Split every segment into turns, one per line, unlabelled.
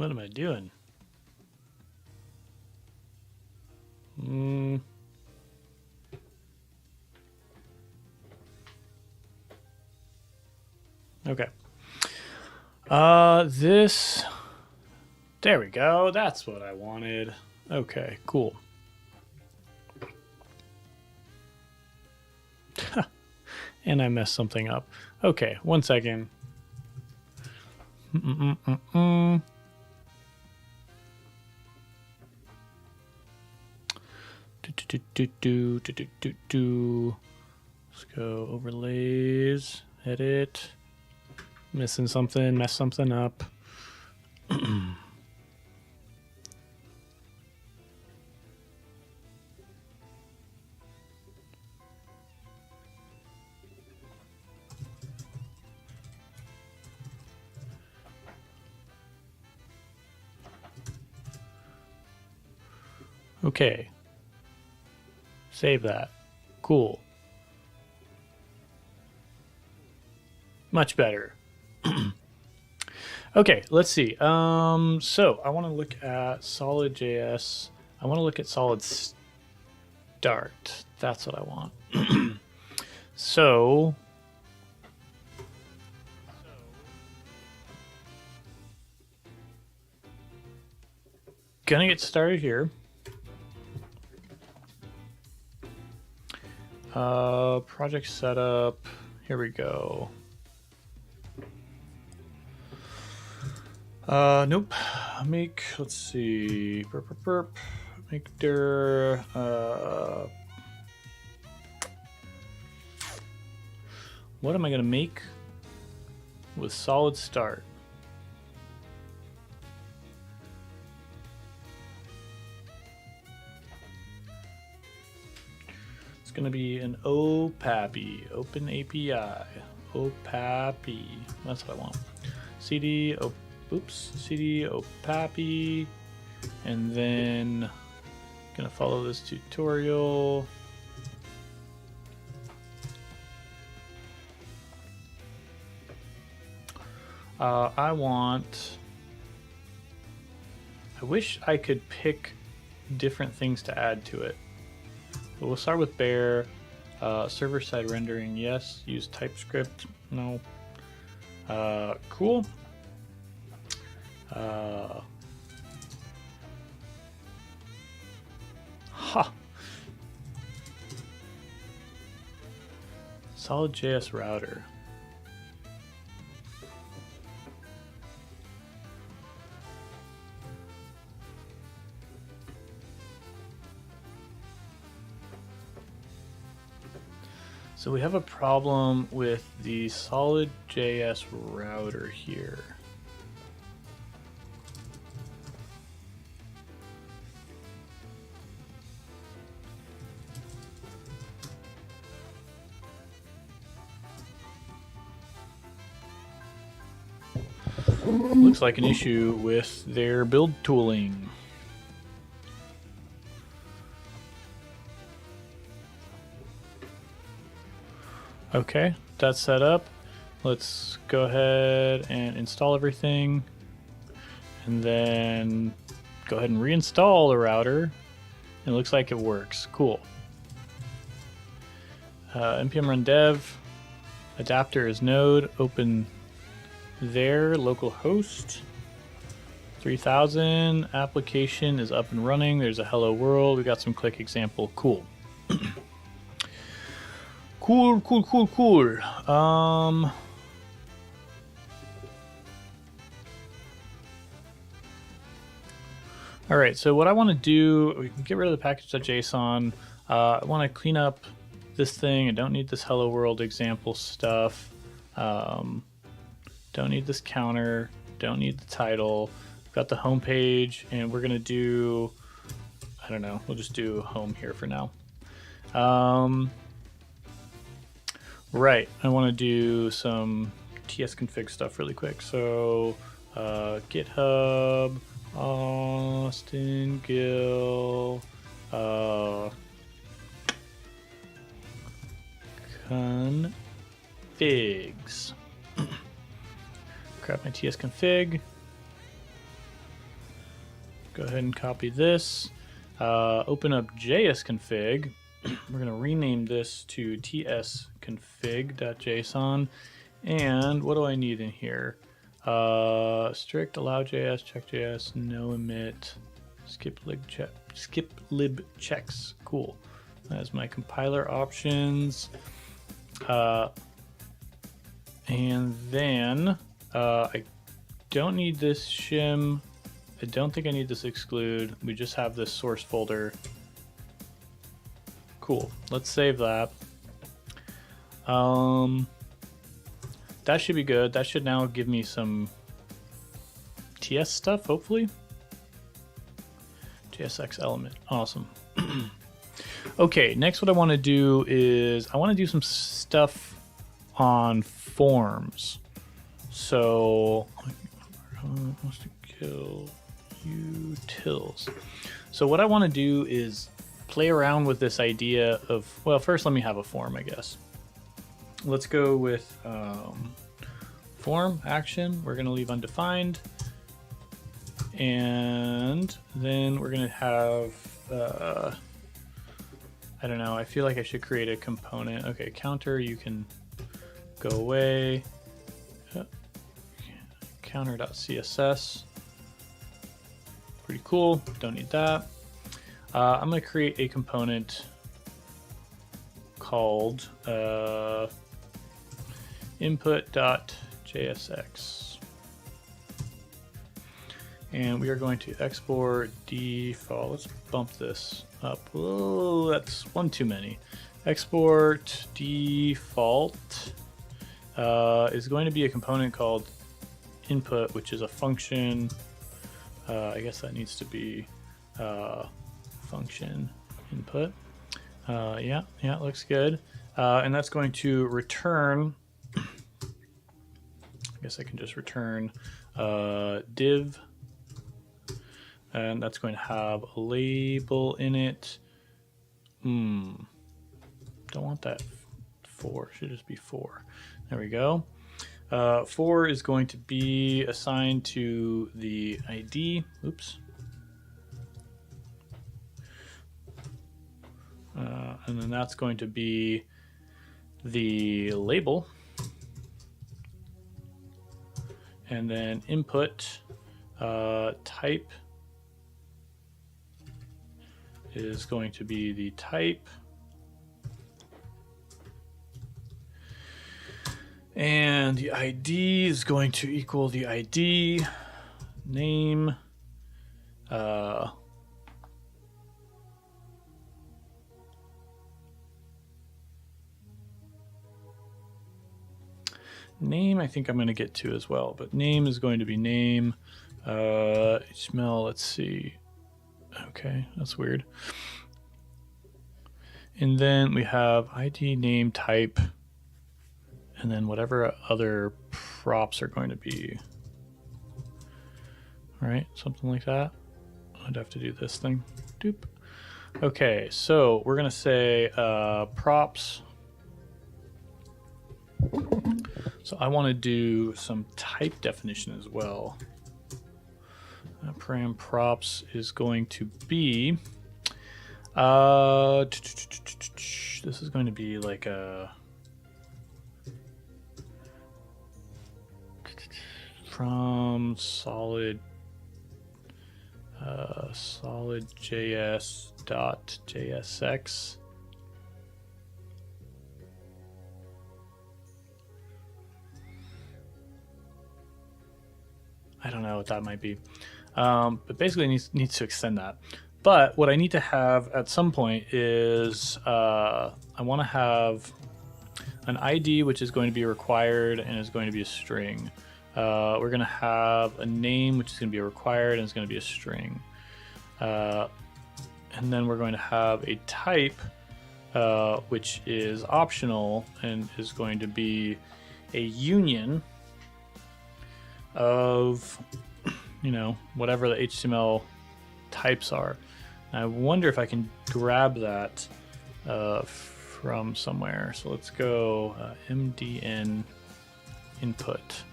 What am I doing? Okay. This. There we go. That's what I wanted. Okay, cool. And I messed something up. Okay, 1 second. Let's go overlays, edit. Missing something, mess something up. Okay. Save that. Cool. Much better. Okay, let's see. So I want to look at SolidJS. I want to look at SolidStart. That's what I want. So gonna get started here. Project setup. Here we go. Nope. Make, let's see. Make dir. What am I gonna make with SolidStart? It's gonna be an OPAPI, Open API, OPAPI. That's what I want. CD OPAPI, and then gonna follow this tutorial. I wish I could pick different things to add to it. But we'll start with bare. Server-side rendering, yes. Use TypeScript, no. Cool. SolidJS router. So we have a problem with the SolidJS router here. Looks like an issue with their build tooling. Okay, that's set up. Let's go ahead and install everything, and then go ahead and reinstall the router. It looks like it works. Cool. npm run dev, adapter is node, open there, localhost 3000, application is up and running. There's a hello world. We got some click example. Cool. Cool. All right, so what I want to do, we can get rid of the package.json. I want to clean up this thing. I don't need this hello world example stuff. Don't need this counter. Don't need the title. We've got the home page, and we're gonna do, I don't know, we'll just do home here for now. Right, I want to do some tsconfig stuff really quick. So GitHub, Austin Gill, configs. Grab my tsconfig. go ahead and copy this. Open up JSConfig. We're going to rename this to tsconfig.json. And what do I need in here? Strict allow.js, check.js, no emit, skip lib checks. Cool. That's my compiler options. And then I don't need this shim. I don't think I need this exclude. We just have this source folder. Cool. Let's save that. That should be good. That should now give me some TS stuff, hopefully. JSX element. Awesome. Okay, next what I want to do is I want to do some stuff on forms. So wants to kill utils. So what I want to do is play around with this idea of, well, first let me have a form, I guess. Let's go with form action. We're going to leave undefined. And then we're going to have, I don't know, I feel like I should create a component. Okay, counter, you can go away. Counter.css. Pretty cool. Don't need that. I'm going to create a component called input.jsx. And we are going to export default. Let's bump this up. Whoa, that's one too many. Export default is going to be a component called input, which is a function. I guess that needs to be function input. Yeah, looks good. And that's going to return, I guess I can just return div, and that's going to have a label in it. Don't want that 4, should just be 4. There we go. 4 is going to be assigned to the ID. Oops. And then that's going to be the label. And then input type is going to be the type. And the ID is going to equal the ID name. Name, I think I'm going to get to as well, but name is going to be name. HTML, let's see. Okay, that's weird. And then we have ID name type, and then whatever other props are going to be. All right, something like that. I'd have to do this thing. Doop. Okay, so we're going to say props. So I want to do some type definition as well. Param props is going to be, this is going to be like a, from solidjs.jsx. I don't know what that might be. But basically needs to extend that. But what I need to have at some point is I want to have an ID which is going to be required and is going to be a string. We're going to have a name which is going to be required and is going to be a string. And then we're going to have a type which is optional and is going to be a union of, you know, whatever the HTML types are. And I wonder if I can grab that from somewhere. So let's go mdn input.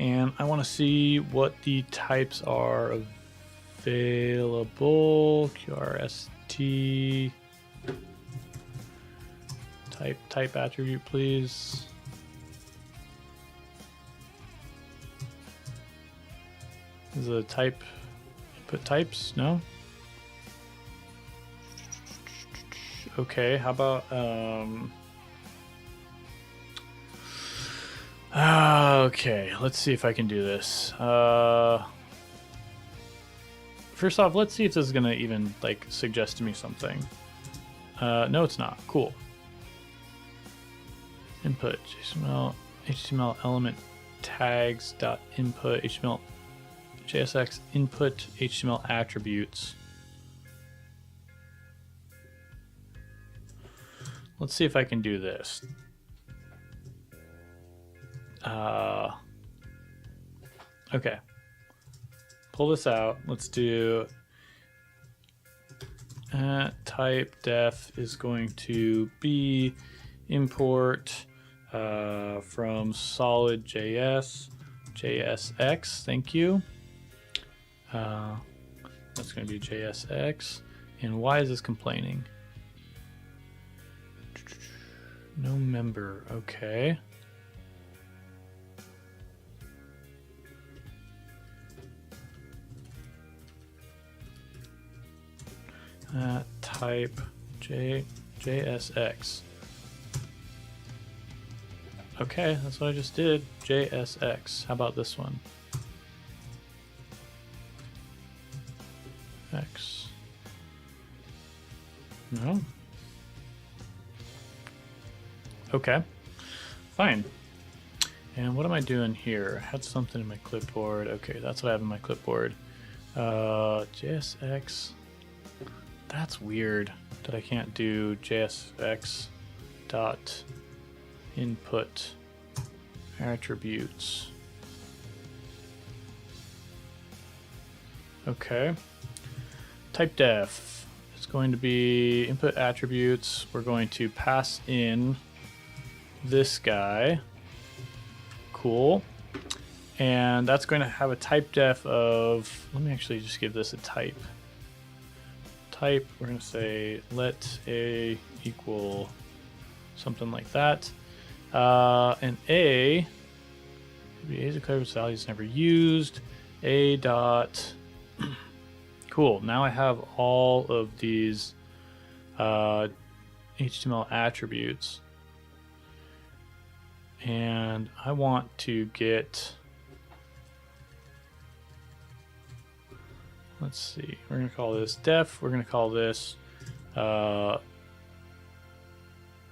And I want to see what the types are available. QRST. Type attribute, please. Is the type input types? No? Okay, how about okay, let's see if I can do this. First off, let's see if this is gonna even like suggest to me something. No, it's not. Cool. Input HTML element tags dot input HTML JSX input HTML attributes. Let's see if I can do this. Okay. Pull this out. Let's do type def is going to be import from solid.js JSX. Thank you. That's going to be JSX. And why is this complaining? No member. Okay. Type JSX. Okay, that's what I just did. JSX. How about this one? X. No. Okay. Fine. And what am I doing here? I had something in my clipboard. Okay, that's what I have in my clipboard. JSX. That's weird that I can't do JSX dot input attributes. Okay. Type def is going to be input attributes. We're going to pass in this guy. Cool. And that's going to have a type def of, let me actually just give this a type. Type, we're going to say let a equal something like that. And a is a clear values never used. A dot. Cool. Now I have all of these HTML attributes, and I want to get. Let's see. We're going to call this def. We're going to call this input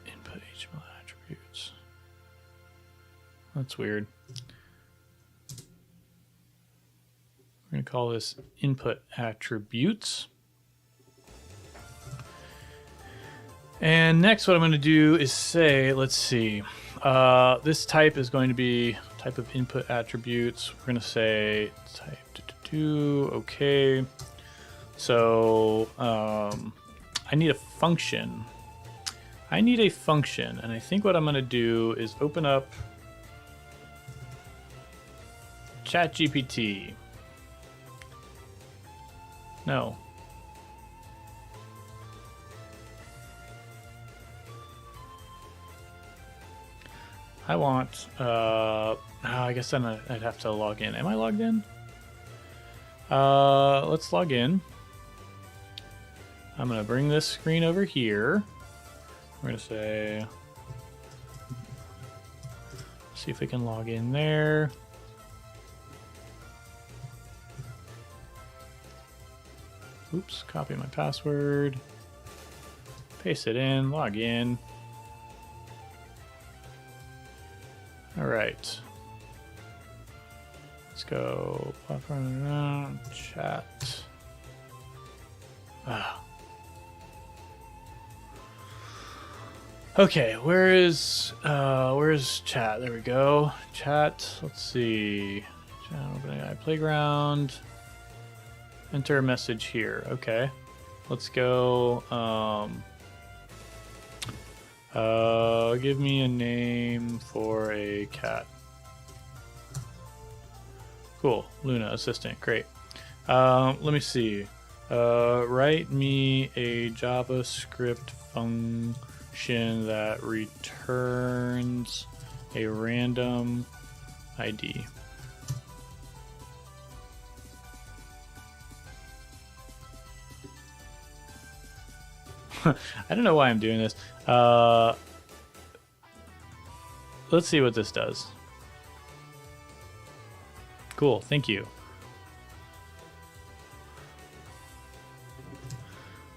HTML attributes. That's weird. We're going to call this input attributes. And next what I'm going to do is say, let's see, this type is going to be type of input attributes. We're going to say type okay. So I need a function. And I think what I'm going to do is open up ChatGPT. No. I want, I guess then I'd have to log in. Am I logged in? Let's log in. I'm going to bring this screen over here. We're going to say, see if we can log in there. Oops, copy my password. Paste it in, log in. All right. Let's go platform chat. Okay, where's chat? There we go. Chat. Let's see. Chat, OpenAI Playground. Enter a message here. Okay. Let's go. Give me a name for a cat. Cool. Luna assistant. Great. Let me see. Write me a JavaScript function that returns a random ID. I don't know why I'm doing this. Let's see what this does. Cool, thank you.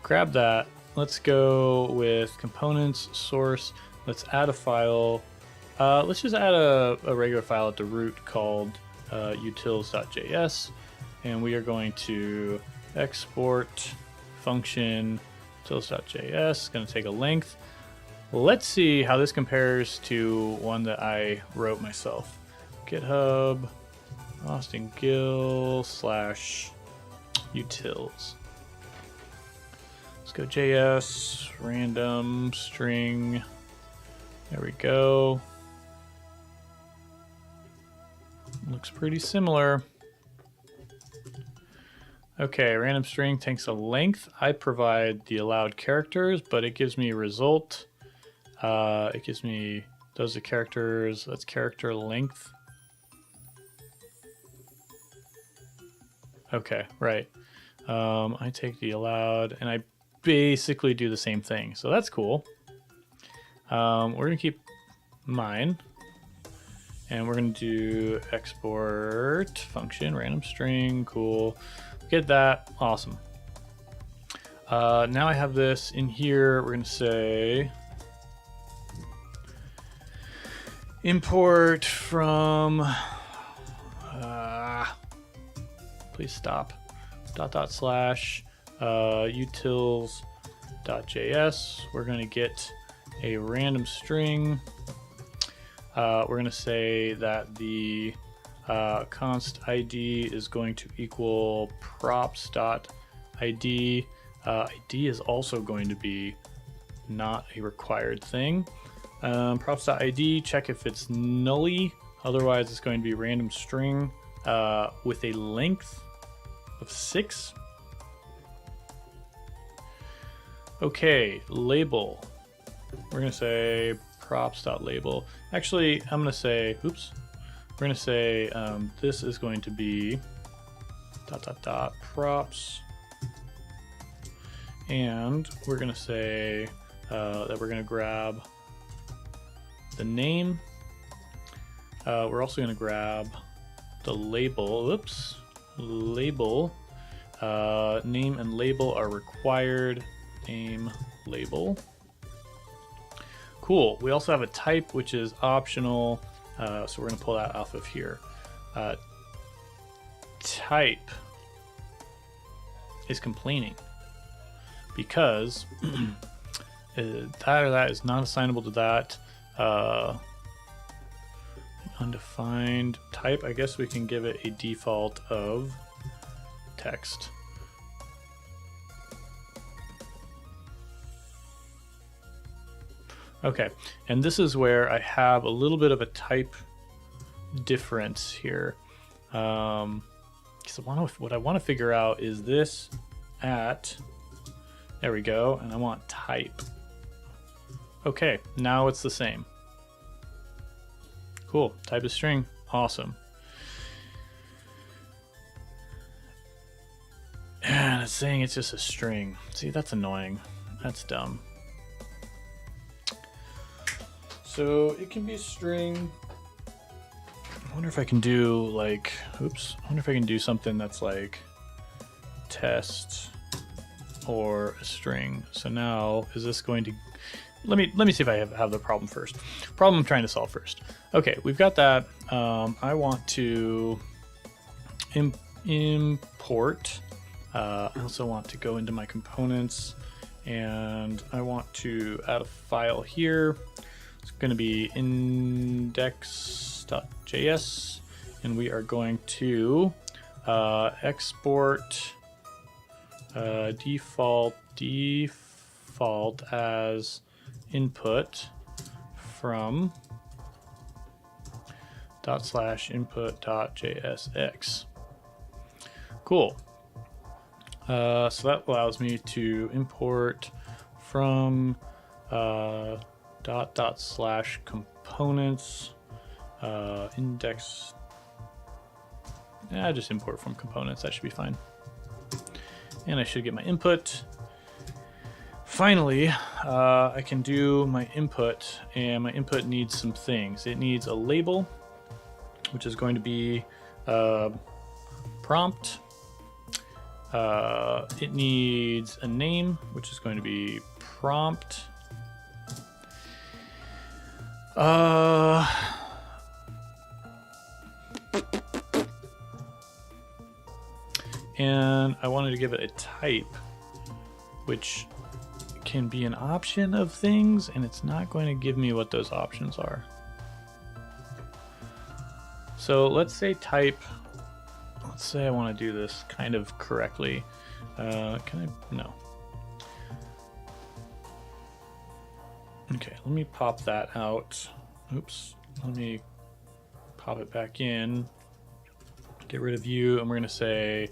Grab that. Let's go with components, source. Let's add a file. Let's just add a regular file at the root called utils.js. And we are going to export function utils.js. Going to take a length. Let's see how this compares to one that I wrote myself. GitHub Austin Gill /utils. Let's go JS random string. There we go. Looks pretty similar. Okay, random string takes a length. I provide the allowed characters, but it gives me a result. It gives me those are characters. That's character length. Okay, right. I take the allowed and I basically do the same thing. So that's cool. We're going to keep mine. And we're going to do export function, random string. Cool. Get that. Awesome. Now I have this in here. We're going to say import from please stop utils.js. We're going to get a random string. We're going to say that the const ID is going to equal props.id. ID is also going to be not a required thing. Props.id, check if it's nully. Otherwise, it's going to be random string with a length of 6. Okay, label. We're going to say props.label. Actually, I'm going to say, oops. We're going to say this is going to be ... props. And we're going to say that we're going to grab the name. We're also going to grab the label. Oops. Label. Name and label are required. Name, label. Cool. We also have a type, which is optional. So we're going to pull that off of here. Type is complaining because that or that is not assignable to that. Undefined type. I guess we can give it a default of text. Okay, and this is where I have a little bit of a type difference here. So what I want to figure out is this at, there we go, and I want type. Okay, now it's the same. Cool, type is string, awesome. And it's saying it's just a string. See, that's annoying, that's dumb. So it can be a string. I wonder if I can do like, oops. I wonder if I can do something that's like test or a string. So now is this going to, let me see if I have the problem first. Problem I'm trying to solve first. Okay, we've got that. I want to import. I also want to go into my components and I want to add a file here. It's going to be index.js, and we are going to export default as input from
/input.jsx. Cool. So that allows me to import from /components index. Just import from components. That should be fine. And I should get my input. Finally, I can do my input, and my input needs some things. It needs a label, which is going to be prompt. It needs a name, which is going to be prompt. And I wanted to give it a type, which can be an option of things, and it's not going to give me what those options are. So let's say type. Let's say I want to do this kind of correctly. Can I? No. Okay, let me pop that out. Oops. Let me pop it back in. Get rid of view, and we're going to say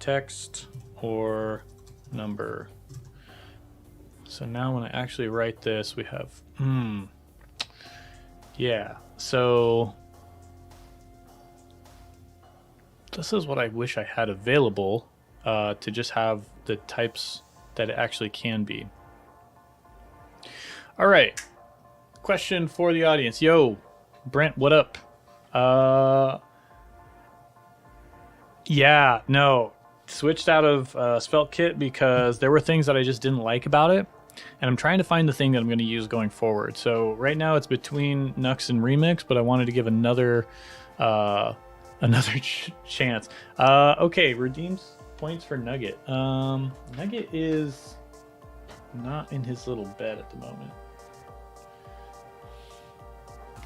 text or number. So now when I actually write this, we have, yeah. So this is what I wish I had available to just have the types that it actually can be. All right. Question for the audience. Yo, Brent, what up? Yeah, no. Switched out of SvelteKit because there were things that I just didn't like about it. And I'm trying to find the thing that I'm going to use going forward. So right now it's between Nux and Remix, but I wanted to give another chance. Okay, redeems points for Nugget. Nugget is not in his little bed at the moment.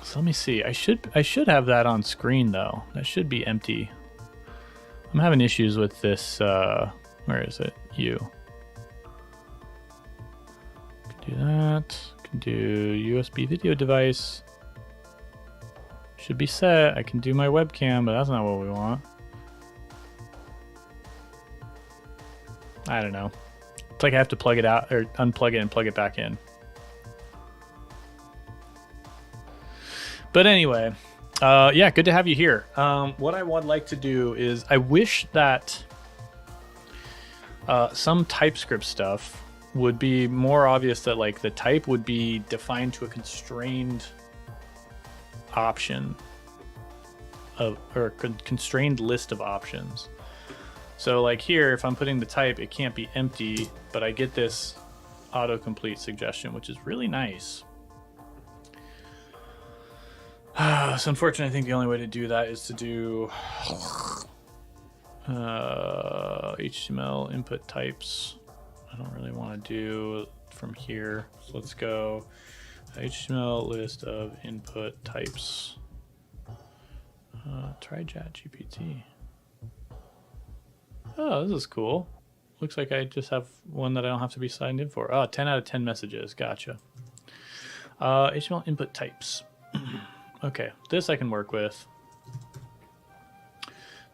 So let me see. I should have that on screen though. That should be empty. I'm having issues with this. Where is it? You. Can do that. Can do USB video device. Should be set. I can do my webcam, but that's not what we want. I don't know. It's like I have to plug it out or unplug it and plug it back in. But anyway, yeah, good to have you here. What I would like to do is I wish that some TypeScript stuff would be more obvious, that like the type would be defined to a constrained option or a constrained list of options. So like here, if I'm putting the type, it can't be empty, but I get this autocomplete suggestion, which is really nice. So unfortunately, I think the only way to do that is to do HTML input types. I don't really want to do from here. So let's go HTML list of input types. Try ChatGPT. Oh, this is cool. Looks like I just have one that I don't have to be signed in for. Oh, 10 out of 10 messages. Gotcha. HTML input types. Okay, this I can work with.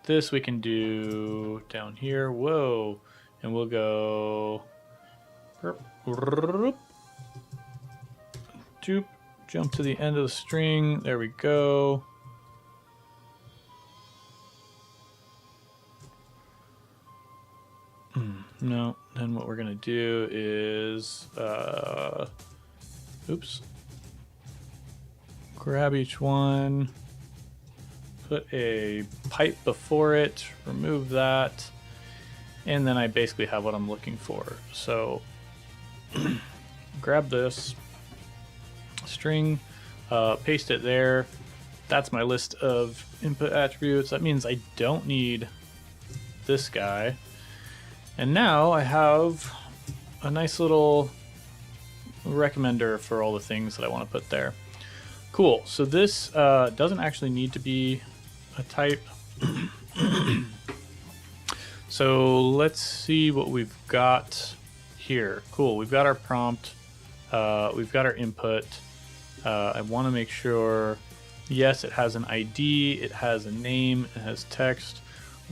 This we can do down here. Whoa. And we'll go jump to the end of the string. There we go. No, then what we're gonna do is oops. Grab each one, put a pipe before it, remove that, and then I basically have what I'm looking for. So grab this string, paste it there. That's my list of input attributes. That means I don't need this guy. And now I have a nice little recommender for all the things that I want to put there. Cool. So this doesn't actually need to be a type. So let's see what we've got here. Cool. We've got our prompt. We've got our input. I want to make sure
Yes, it has an ID, it has a name, it has text.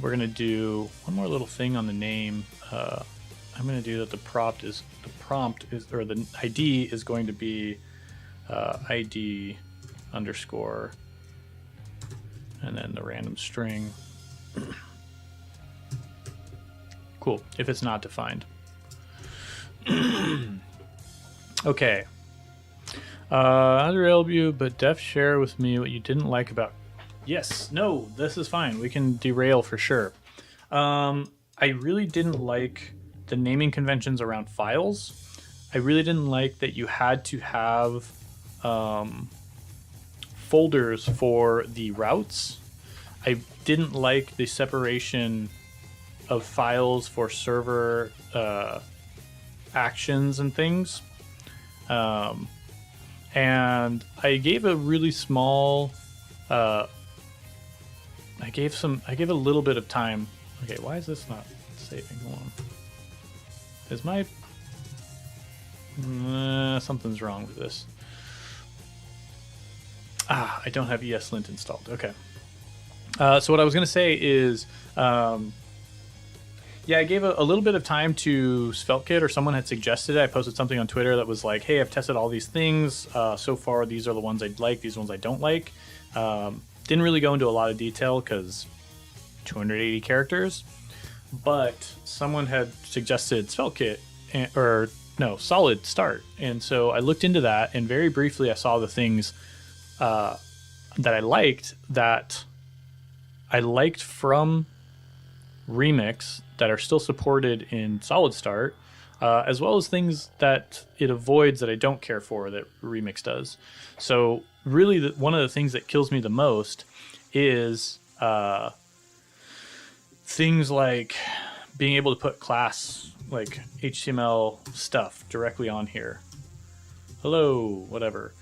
We're gonna do one more little thing on the name. I'm gonna do that the prompt is, or the ID is going to be ID underscore, and then the random string. Cool, if it's not defined. Okay. How to help you, but def share with me what you didn't like about. Yes, no, this is fine. We can derail for sure. I really didn't like the naming conventions around files. I really didn't like that you had to have folders for the routes. I didn't like the separation of files for server actions and things. And I gave a really small, I gave a little bit of time. Okay, why is this not saving? Hold on. Is my, something's wrong with this. I don't have ESLint installed. Okay. So what I was going to say is, yeah, I gave a little bit of time to SvelteKit, or someone had suggested it. I posted something on Twitter that was like, hey, I've tested all these things. So far, these are the ones I like, these ones I don't like. Didn't really go into a lot of detail because 280 characters. But someone had suggested SvelteKit, SolidStart. And so I looked into that, and very briefly I saw the things that I liked from Remix that are still supported in SolidStart, as well as things that it avoids that I don't care for that Remix does. So really, one of the things that kills me the most is things like being able to put class, like HTML stuff directly on here. Hello, whatever.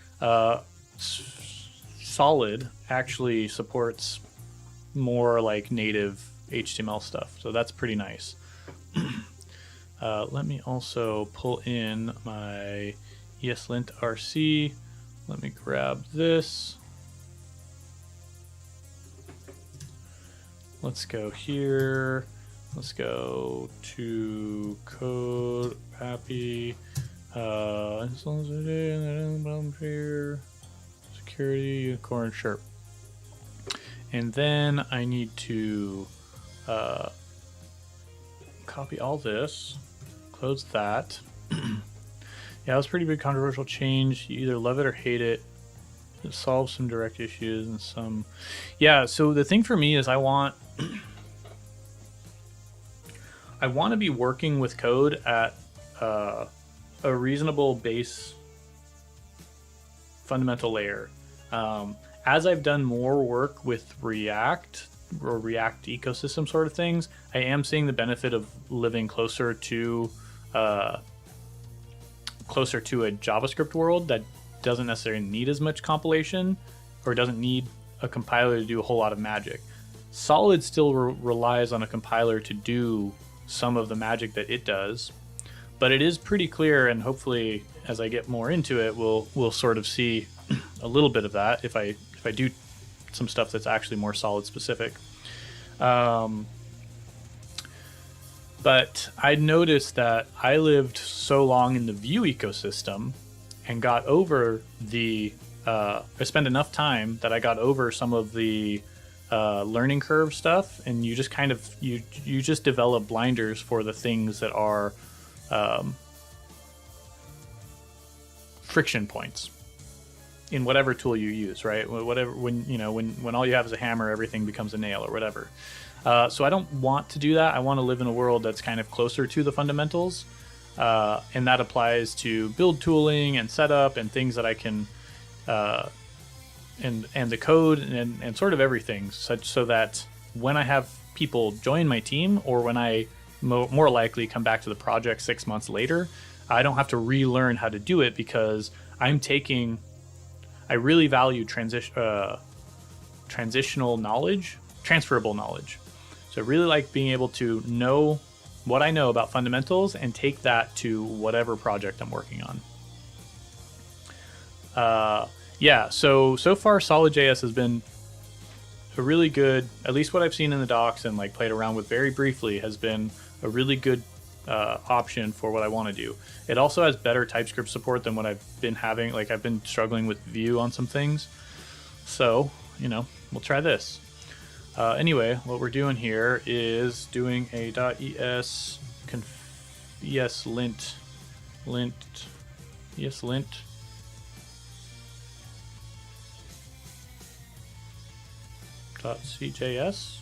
Solid actually supports more like native HTML stuff, so that's pretty nice. Let me also pull in my ESLint RC. Let me grab this. Let's go here. Let's go to code happy. Security unicorn sharp. And then I need to copy all this, close that. Yeah, it was a pretty big controversial change. You either love it or hate it. It solves some direct issues and some. Yeah, so the thing for me is I want to be working with code at a reasonable base fundamental layer. As I've done more work with React or React ecosystem sort of things, I am seeing the benefit of living closer to a JavaScript world that doesn't necessarily need as much compilation or doesn't need a compiler to do a whole lot of magic. Solid still relies on a compiler to do some of the magic that it does, but it is pretty clear, and hopefully as I get more into it, we'll sort of see a little bit of that if I do some stuff that's actually more Solid specific. But I noticed that I lived so long in the Vue ecosystem and got over I spent enough time that I got over some of the learning curve stuff, and you just kind of you just develop blinders for the things that are friction points in whatever tool you use, right? Whatever, when all you have is a hammer, everything becomes a nail or whatever. So I don't want to do that. I want to live in a world that's kind of closer to the fundamentals, and that applies to build tooling and setup and things that I can, and the code and sort of everything, so that when I have people join my team, or when I more likely come back to the project 6 months later, I don't have to relearn how to do it, because I really value transitional knowledge, transferable knowledge. So I really like being able to know what I know about fundamentals and take that to whatever project I'm working on. yeah, so far SolidJS has been a really good, at least what I've seen in the docs and like played around with very briefly, has been a really good option for what I want to do. It also has better TypeScript support than what I've been having. Like I've been struggling with Vue on some things. So, you know, we'll try this. Anyway, what we're doing here is doing a .es ESLint .cjs.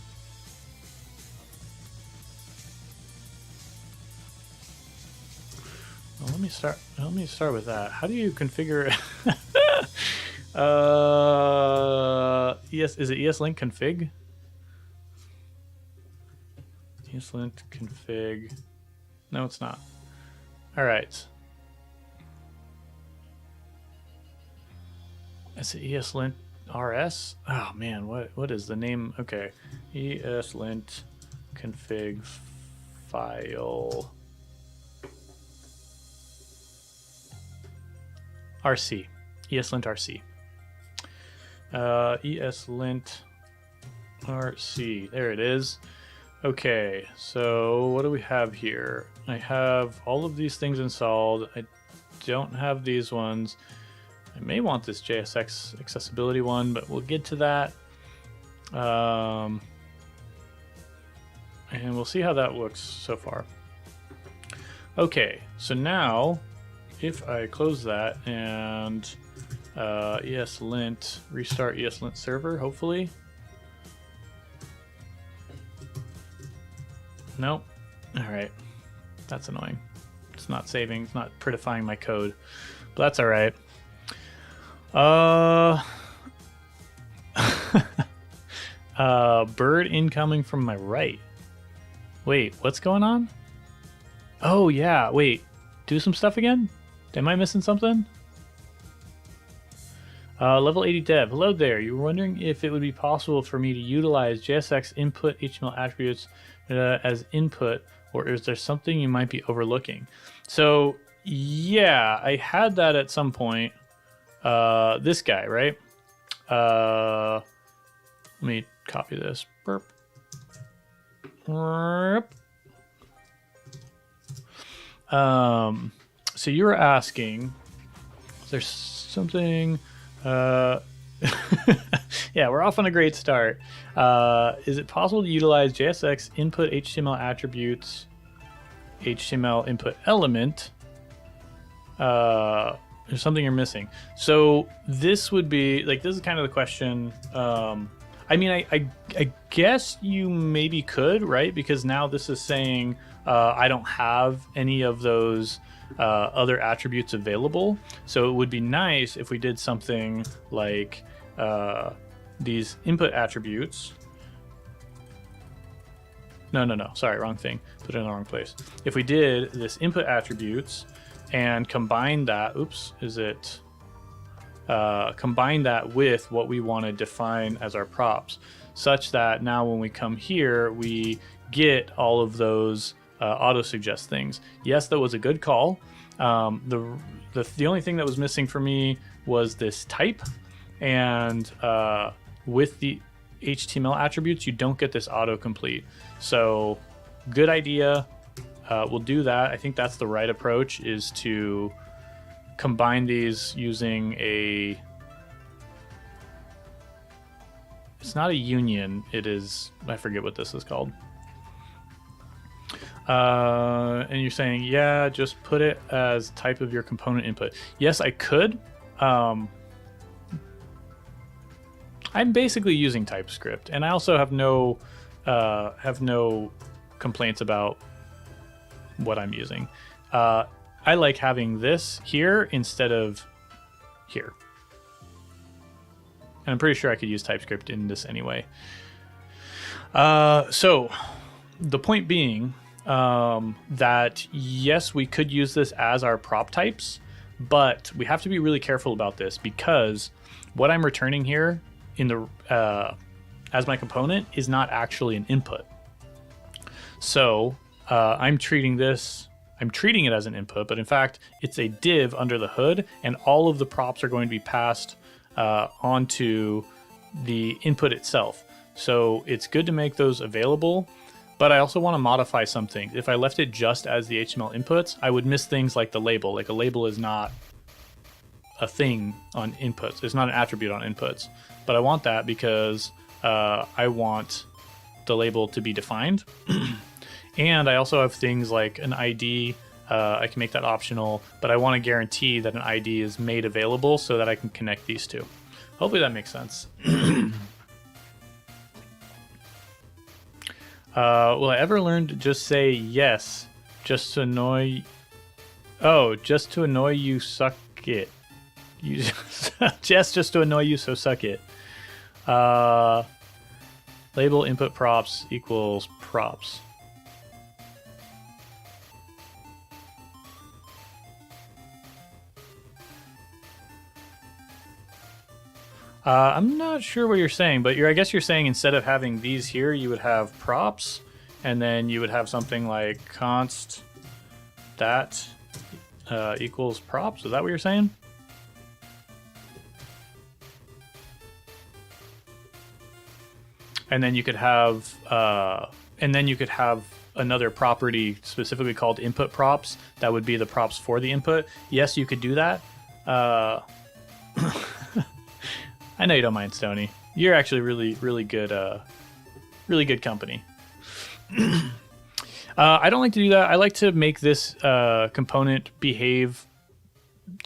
Well, let me start with that. How do you configure is it ESLint config? ESLint config. No, it's not. All right. Is it ESLint RS? Oh man, what is the name? Okay, ESLint config file RC, ESLint RC, ESLint RC. There it is. Okay, so what do we have here? I have all of these things installed. I don't have these ones. I may want this JSX accessibility one, but we'll get to that. And we'll see how that looks so far. Okay, so now if I close that and ESLint, restart ESLint server, hopefully. Nope. All right. That's annoying. It's not saving. It's not prettifying my code, but that's all right. Bird incoming from my right. Wait, what's going on? Oh yeah, wait. Do some stuff again? Am I missing something? Level 80 dev. Hello there. You were wondering if it would be possible for me to utilize JSX input HTML attributes as input, or is there something you might be overlooking? So yeah, I had that at some point. This guy, right? Let me copy this. Burp. Burp. So you were asking, is there something? Yeah, we're off on a great start. Is it possible to utilize JSX input HTML attributes, HTML input element? There's something you're missing. So this would be like, this is kind of the question. I mean, I guess you maybe could, right? Because now this is saying I don't have any of those other attributes available. So it would be nice if we did something like these input attributes. No, sorry, wrong thing. Put it in the wrong place. If we did this input attributes and combine that, combine that with what we want to define as our props, such that now when we come here, we get all of those auto suggest things. Yes, that was a good call. The only thing that was missing for me was this type, and with the HTML attributes, you don't get this autocomplete. So good idea. We'll do that. I think that's the right approach, is to combine these using a, it's not a union, it is, I forget what this is called. And you're saying, yeah, just put it as type of your component input. Yes, I could. I'm basically using TypeScript, and I also have no complaints about what I'm using. I like having this here instead of here. And I'm pretty sure I could use TypeScript in this anyway. So the point being that yes, we could use this as our prop types, but we have to be really careful about this, because what I'm returning here in the as my component is not actually an input. So I'm treating it as an input, but in fact, it's a div under the hood, and all of the props are going to be passed onto the input itself. So it's good to make those available, but I also want to modify some things. If I left it just as the HTML inputs, I would miss things like the label. Like a label is not a thing on inputs. It's not an attribute on inputs, but I want that because I want the label to be defined. And I also have things like an ID. I can make that optional, but I want to guarantee that an ID is made available so that I can connect these two. Hopefully that makes sense. Will I ever learn to just say yes, just to annoy? Oh, just to annoy you, suck it. You just to annoy you, so suck it. Label input props equals props. I'm not sure what you're saying, but I guess you're saying instead of having these here, you would have props, and then you would have something like const that equals props. Is that what you're saying? And then you could have another property specifically called input props. That would be the props for the input. Yes, you could do that. I know you don't mind, Stony. You're actually really good company. I don't like to do that. I like to make this component behave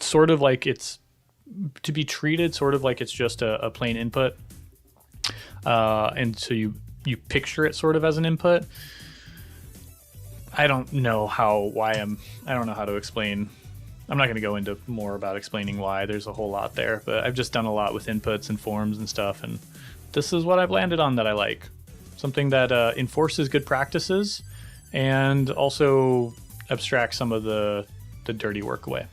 sort of like it's to be treated sort of like it's just a plain input. And so you picture it sort of as an input. I don't know I don't know how to explain. I'm not going to go into more about explaining why. There's a whole lot there, but I've just done a lot with inputs and forms and stuff, and this is what I've landed on that I like. Something that enforces good practices and also abstracts some of the dirty work away.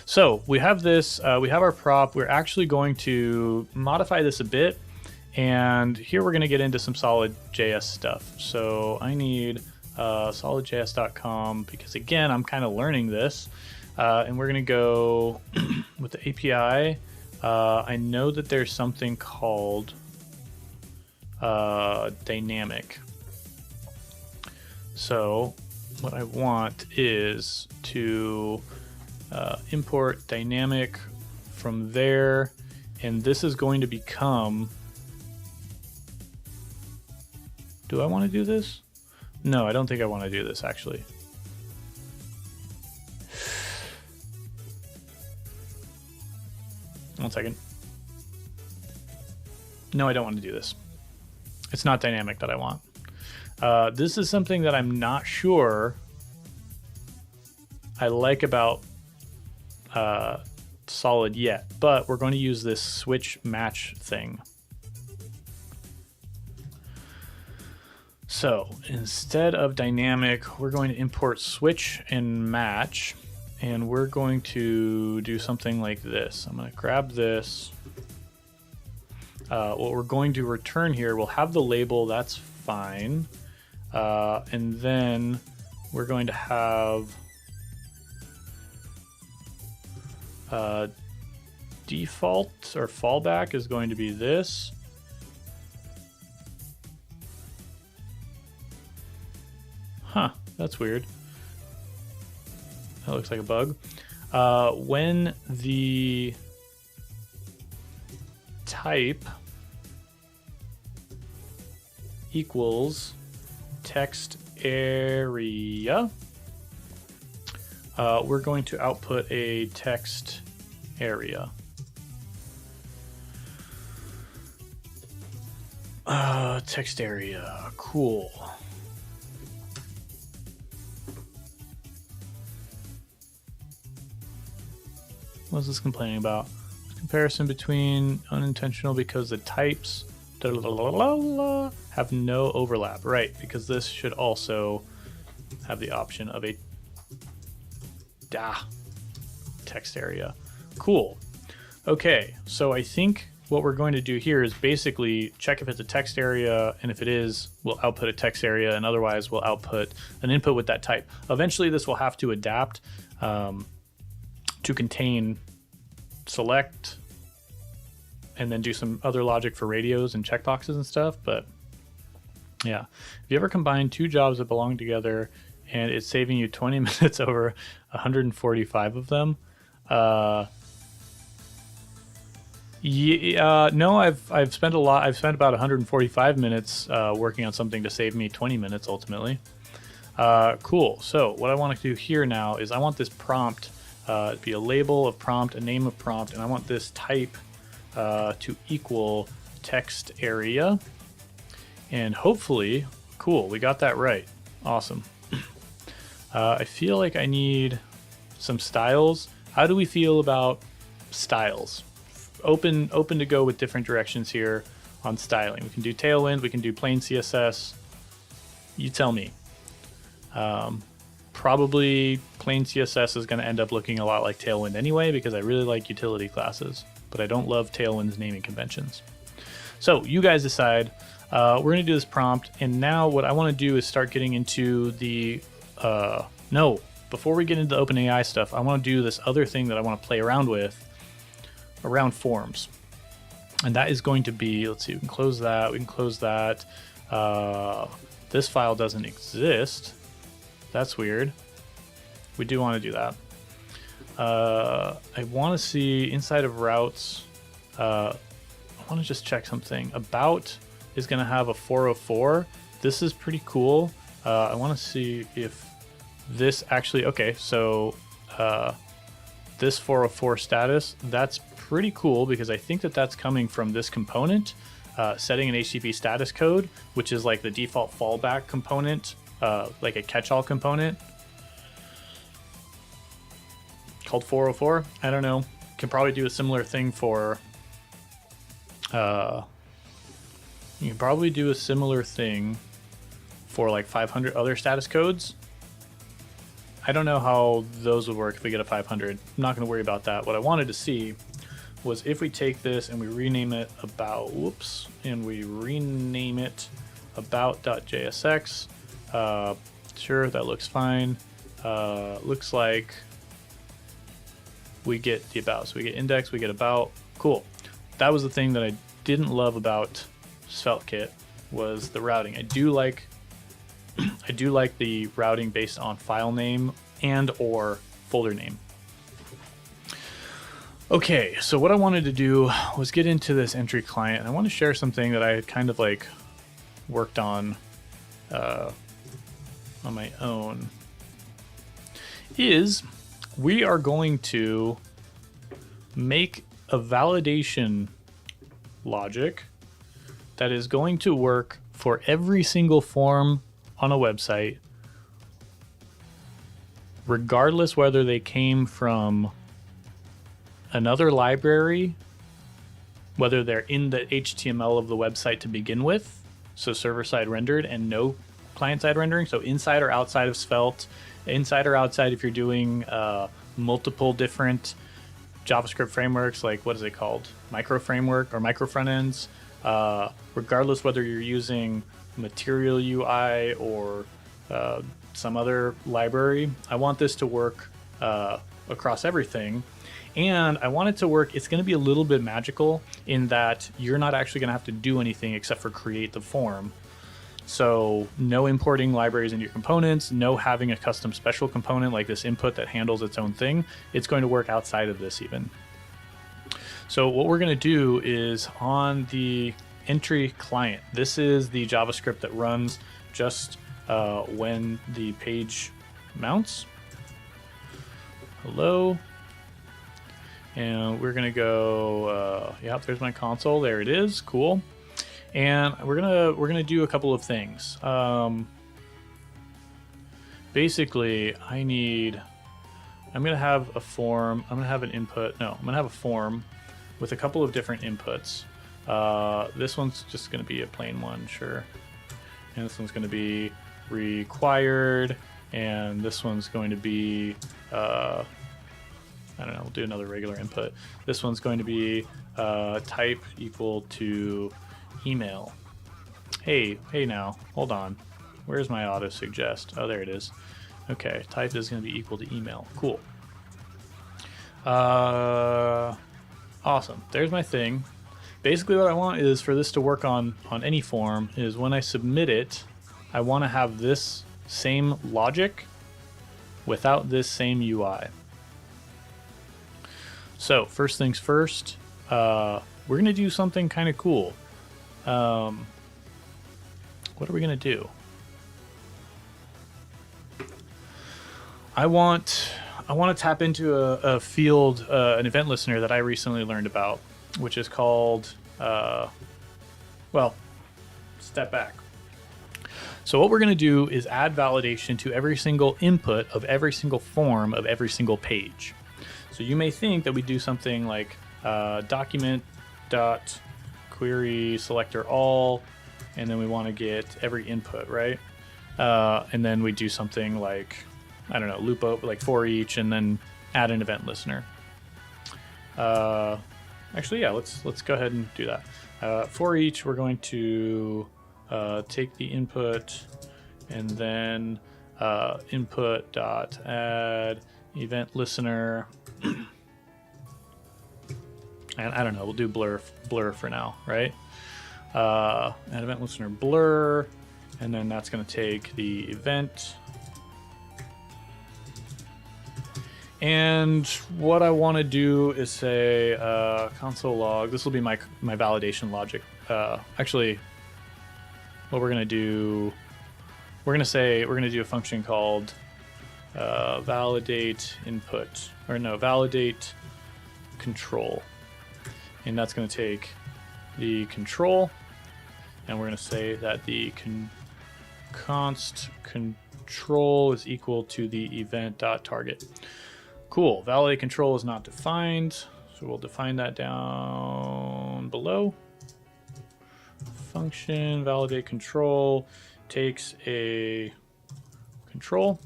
So we have this, we have our prop. We're actually going to modify this a bit, and here we're going to get into some SolidJS stuff. So I need solidjs.com because again, I'm kind of learning this, and we're going to go with the API. I know that there's something called dynamic. So what I want is to import dynamic from there, and this is going to become, do I want to do this? No, I don't think I want to do this actually. One second. No, I don't want to do this. It's not dynamic that I want. This is something that I'm not sure I like about Solid yet, but we're going to use this switch match thing. So instead of dynamic, we're going to import switch and match, and we're going to do something like this. I'm going to grab this. What we're going to return here, we'll have the label, that's fine. And then we're going to have default or fallback is going to be this. Huh, that's weird. That looks like a bug. When the type equals text area, we're going to output a text area. Text area, cool. What's this complaining about? Comparison between unintentional because the types have no overlap. Right, because this should also have the option of a text area. Cool. Okay, so I think what we're going to do here is basically check if it's a text area, and if it is, we'll output a text area, and otherwise we'll output an input with that type. Eventually this will have to adapt to contain select and then do some other logic for radios and checkboxes and stuff. But yeah, if you ever combine two jobs that belong together and it's saving you 20 minutes over 145 of them, no, I've spent a lot. I've spent about 145 minutes working on something to save me 20 minutes ultimately. Cool. So what I want to do here now is I want this prompt to be a label of prompt, a name of prompt, and I want this type to equal text area. And hopefully, cool, we got that right. Awesome. I feel like I need some styles. How do we feel about styles? Open to go with different directions here on styling. We can do Tailwind, we can do plain CSS. You tell me. Probably plain CSS is going to end up looking a lot like Tailwind anyway, because I really like utility classes, but I don't love Tailwind's naming conventions. So you guys decide. We're going to do this prompt, and now what I want to do is start getting into the no, before we get into the OpenAI stuff, I want to do this other thing that I want to play around with around forms. And that is going to be, let's see, we can close that, we can close that. This file doesn't exist. That's weird. We do want to do that. I want to see inside of routes, I want to just check something. About is going to have a 404. This is pretty cool. I want to see if this actually, okay, so this 404 status, that's pretty cool because I think that that's coming from this component, setting an HTTP status code, which is like the default fallback component, like a catch-all component called 404. I don't know. Can probably do a similar thing for, you can probably do a similar thing for like 500 other status codes. I don't know how those would work if we get a 500. I'm not going to worry about that. What I wanted to see was if we take this and we rename it about, whoops, and we rename it about.jsx. Sure, that looks fine. Looks like we get the about. So we get index, we get about. Cool. That was the thing that I didn't love about SvelteKit was the routing. I do like the routing based on file name and or folder name. Okay, so what I wanted to do was get into this entry client, and I want to share something that I had kind of like worked on my own. Is we are going to make a validation logic that is going to work for every single form on a website, regardless whether they came from another library, whether they're in the HTML of the website to begin with, so server-side rendered and no client-side rendering, so inside or outside of Svelte, inside or outside if you're doing multiple different JavaScript frameworks, like what is it called? Micro framework or micro front ends, regardless whether you're using Material UI or some other library. I want this to work across everything. And I want it to work, it's going to be a little bit magical in that you're not actually going to have to do anything except for create the form. So no importing libraries into your components, no having a custom special component like this input that handles its own thing. It's going to work outside of this even. So what we're going to do is on the entry client, this is the JavaScript that runs just when the page mounts. Hello. And we're gonna go, yep, there's my console, there it is, cool. And we're gonna do a couple of things. Basically, I'm gonna have a form, I'm gonna have an input, no, I'm gonna have a form with a couple of different inputs. This one's just gonna be a plain one, sure. And this one's gonna be required, and this one's going to be, I don't know, we'll do another regular input. This one's going to be type equal to email. Hey now, hold on. Where's my auto suggest? Oh, there it is. Okay, type is going to be equal to email. Cool. Awesome. There's my thing. Basically what I want is for this to work on any form is when I submit it, I want to have this same logic without this same UI. So first things first, we're going to do something kind of cool. What are we going to do? I want to tap into a field, an event listener that I recently learned about, which is called, well, step back. So what we're going to do is add validation to every single input of every single form of every single page. So you may think that we do something like document dot query selector all, and then we want to get every input, right? And then we do something like, I don't know, loop over like for each, and then add an event listener. Actually, yeah, let's go ahead and do that. For each, we're going to take the input and then input dot add event listener. And I don't know, we'll do blur for now, right? Add event listener blur, and then that's going to take the event. And what I want to do is say console log. This will be my validation logic. Actually, what we're going to do, we're going to do a function called validate input, or no, validate control. And that's going to take the control, and we're going to say that the const control is equal to the event.target. Cool. Validate control is not defined, so we'll define that down below. Function validate control takes a control,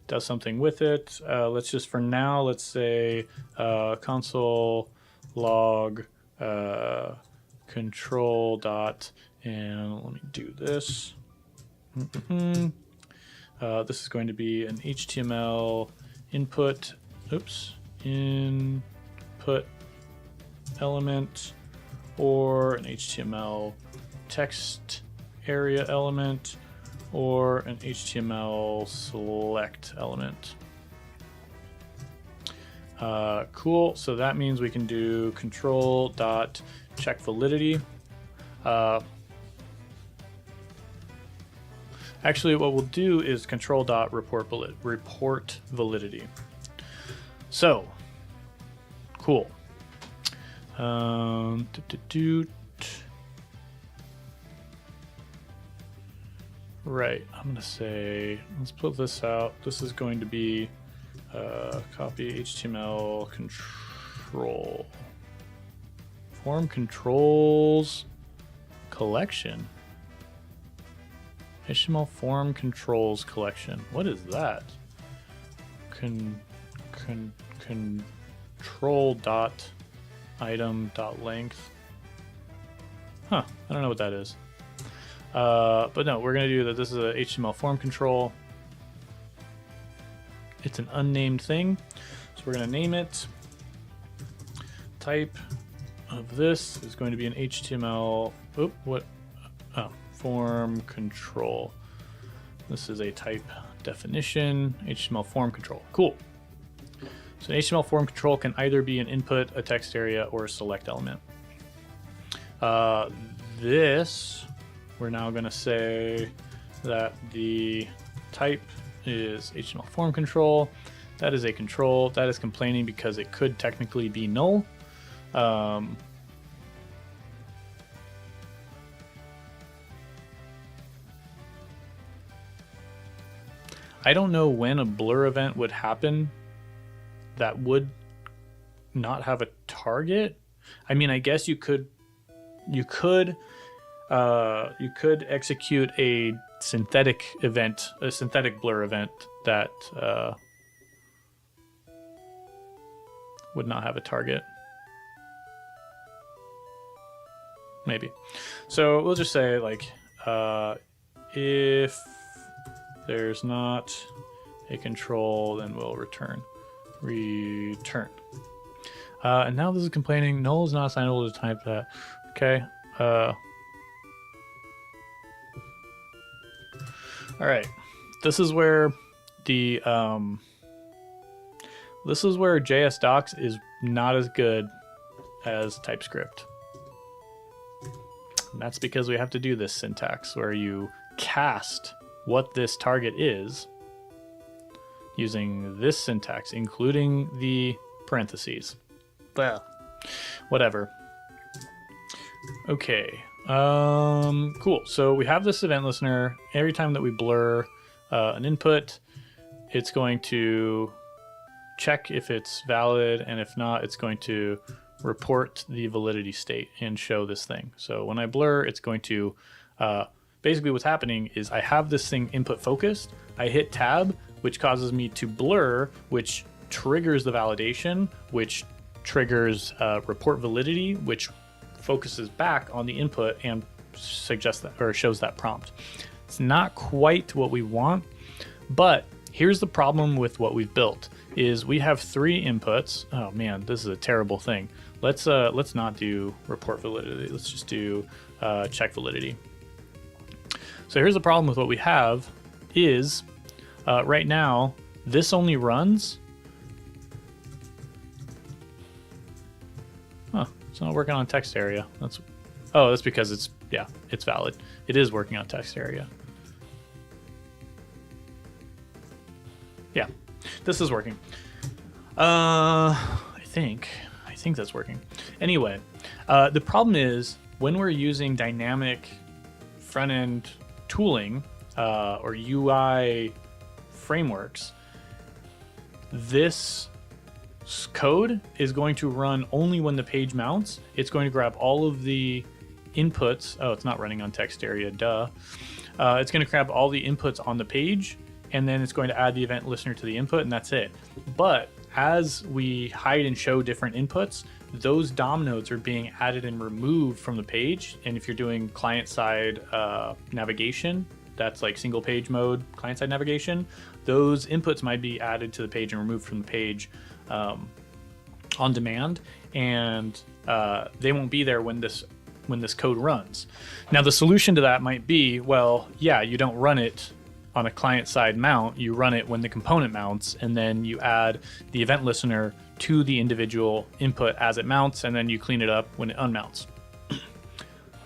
does something with it. Let's just, for now, let's say console log control dot, and let me do this. This is going to be an HTML input, input element, or an HTML text area element, or an HTML select element. Cool. So that means we can do control dot check validity. Actually, what we'll do is control dot report validity. So cool. Right. I'm gonna say, let's put this out. This is going to be copy HTML control form controls collection. HTML form controls collection. What is that? Control dot item dot length. Huh. I don't know what that is. But no, we're gonna do that. This is a HTML form control. It's an unnamed thing, so we're going to name it. Type of this is going to be an HTML form control. This is a type definition, HTML form control. Cool. So an HTML form control can either be an input, a text area, or a select element. This, we're now going to say that the type is HTML form control. That is a control. That is complaining because it could technically be null. I don't know when a blur event would happen that would not have a target. I mean, I guess you could execute a synthetic event, a synthetic blur event that would not have a target. Maybe. So we'll just say like if there's not a control, then we'll return. And now this is complaining null is not assignable to type that. Okay. All right. This is where the this is where JS docs is not as good as TypeScript. And that's because we have to do this syntax where you cast what this target is using this syntax, including the parentheses. Well, whatever. Okay. Cool. So we have this event listener. Every time that we blur an input, it's going to check if it's valid, and if not, it's going to report the validity state and show this thing. So when I blur, it's going to basically what's happening is I have this thing input focused. I hit tab, which causes me to blur, which triggers the validation, which triggers report validity, which focuses back on the input and suggests that or shows that prompt. It's not quite what we want, but here's the problem with what we've built is we have 3 inputs. Oh man, this is a terrible thing. Let's not do report validity. Let's just do check validity. So here's the problem with what we have is right now this only runs. Huh, it's not working on text area. That's because it's valid. It is working on text area. Yeah, this is working. I think that's working. Anyway, the problem is when we're using dynamic front-end tooling or UI frameworks, this code is going to run only when the page mounts. It's going to grab all of the inputs. Oh, it's not running on text area, duh. It's going to grab all the inputs on the page, and then it's going to add the event listener to the input, and that's it. But as we hide and show different inputs, those DOM nodes are being added and removed from the page. And if you're doing client-side navigation, that's like single page mode, client-side navigation, those inputs might be added to the page and removed from the page on demand, and they won't be there when this code runs. Now the solution to that might be, well, yeah, you don't run it on a client-side mount, you run it when the component mounts, and then you add the event listener to the individual input as it mounts, and then you clean it up when it unmounts.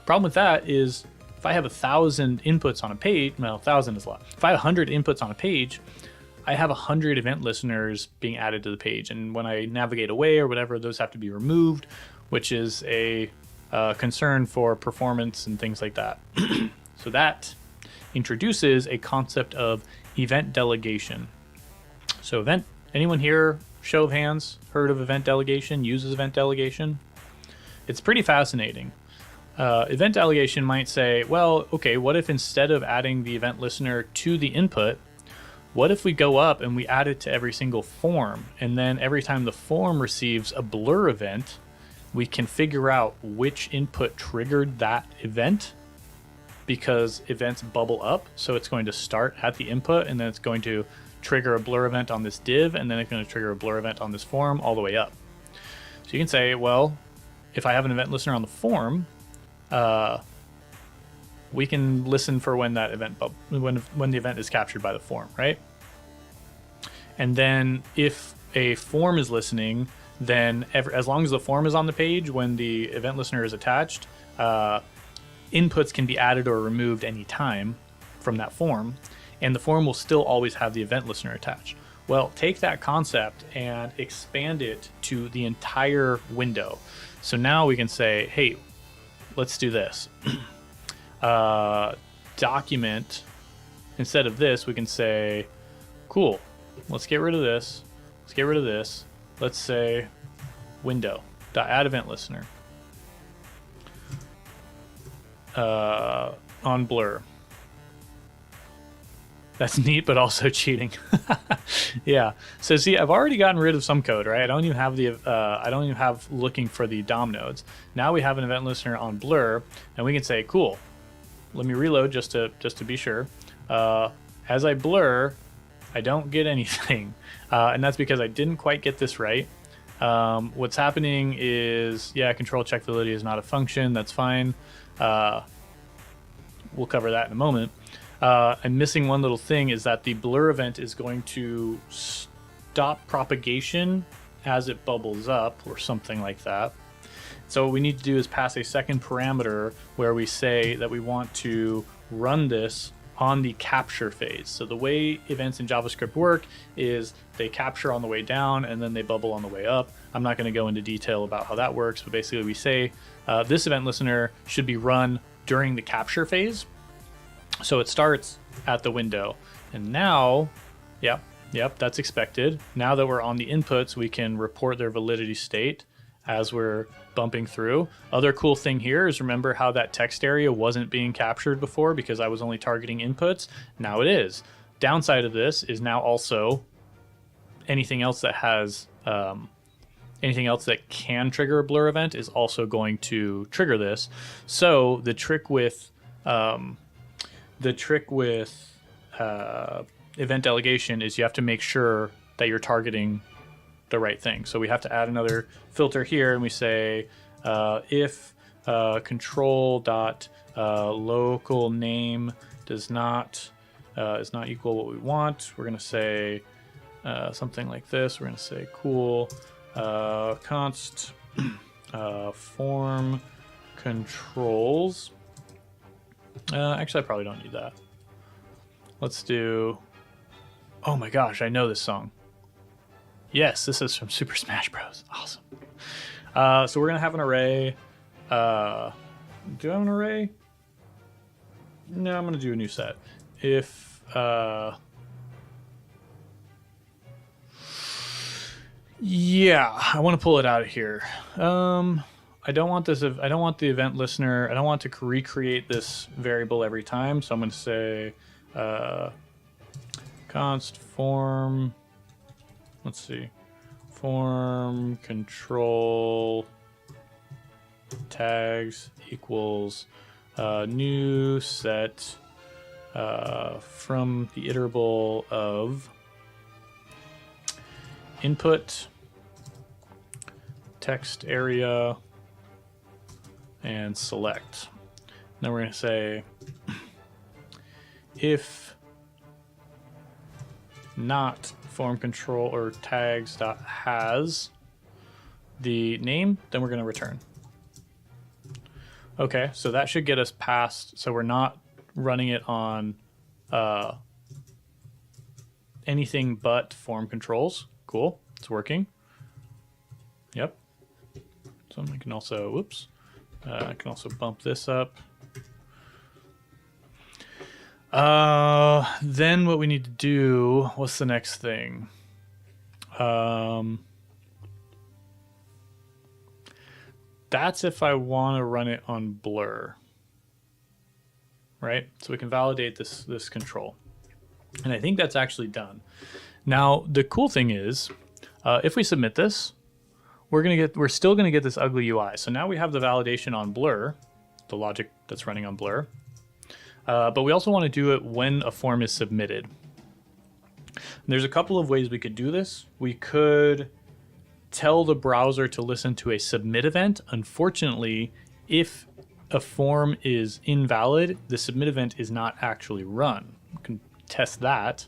Problem with that is if I have 1,000 inputs on a page, well, 1,000 is a lot. If I have 100 inputs on a page, I have 100 event listeners being added to the page, and when I navigate away or whatever, those have to be removed, which is a concern for performance and things like that. So that introduces a concept of event delegation. So anyone here, show of hands, heard of event delegation, uses event delegation? It's pretty fascinating. Event delegation might say, well, okay, what if instead of adding the event listener to the input, what if we go up and we add it to every single form, and then every time the form receives a blur event, we can figure out which input triggered that event, because events bubble up. So it's going to start at the input, and then it's going to trigger a blur event on this div, and then it's going to trigger a blur event on this form all the way up. So you can say, well, if I have an event listener on the form, we can listen for when that event when the event is captured by the form, right? And then if a form is listening, then as long as the form is on the page when the event listener is attached, inputs can be added or removed anytime from that form, and the form will still always have the event listener attached. Well, take that concept and expand it to the entire window. So now we can say, hey, let's do this. Document, instead of this, we can say, cool, let's get rid of this. Let's get rid of this. Let's say window.add event listener on blur. That's neat, but also cheating. Yeah. So see, I've already gotten rid of some code, right? I don't even have looking for the DOM nodes. Now we have an event listener on blur, and we can say, cool. Let me reload just to be sure. As I blur, I don't get anything, and that's because I didn't quite get this right. What's happening is, yeah, control check validity is not a function. That's fine. We'll cover that in a moment. I'm missing one little thing, is that the blur event is going to stop propagation as it bubbles up or something like that. So what we need to do is pass a second parameter where we say that we want to run this on the capture phase. So the way events in JavaScript work is they capture on the way down and then they bubble on the way up. I'm not going to go into detail about how that works, but basically we say this event listener should be run during the capture phase. So it starts at the window. And now, yep, that's expected. Now that we're on the inputs, we can report their validity state as we're bumping through. Other cool thing here is, remember how that text area wasn't being captured before because I was only targeting inputs? Now it is. Downside of this is now also anything else that has anything else that can trigger a blur event is also going to trigger this. So the trick with event delegation is you have to make sure that you're targeting the right thing. So we have to add another filter here, and we say if control dot local name is not equal what we want, we're going to say something like this. We're going to say cool const form controls. Actually, I probably don't need that. Let's do. Oh my gosh, I know this song. Yes, this is from Super Smash Bros. Awesome. So we're going to have an array. Do I have an array? No, I'm going to do a new set. If... yeah, I want to pull it out of here. I don't want this. I don't want the event listener. I don't want to recreate this variable every time. So I'm going to say const form. Let's see, form control tags equals new set from the iterable of input text area and select. Then we're going to say if not form control or tags dot has the name, then we're going to return. Okay, so that should get us past. So we're not running it on anything but form controls. Cool, it's working. Yep. So I can also, whoops, I can also bump this up. Then what we need to do, what's the next thing? That's if I want to run it on blur, right? So we can validate this control. And I think that's actually done. Now, the cool thing is, if we submit this, we're still gonna get this ugly UI. So now we have the validation on blur, the logic that's running on blur. But we also want to do it when a form is submitted. And there's a couple of ways we could do this. We could tell the browser to listen to a submit event. Unfortunately, if a form is invalid, the submit event is not actually run. We can test that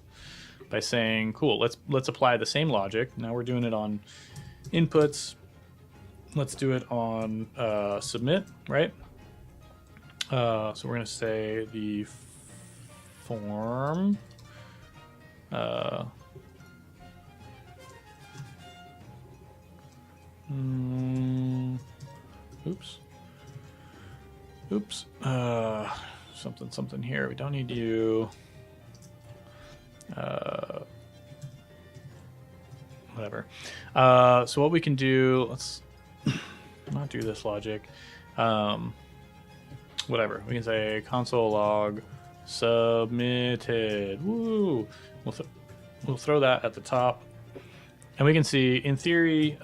by saying, cool, let's apply the same logic. Now we're doing it on inputs. Let's do it on submit, right? So we're going to say the form something here. We don't need you. Whatever. So what we can do, let's not do this logic. Whatever. We can say console log submitted. Woo! We'll throw that at the top. And we can see, in theory,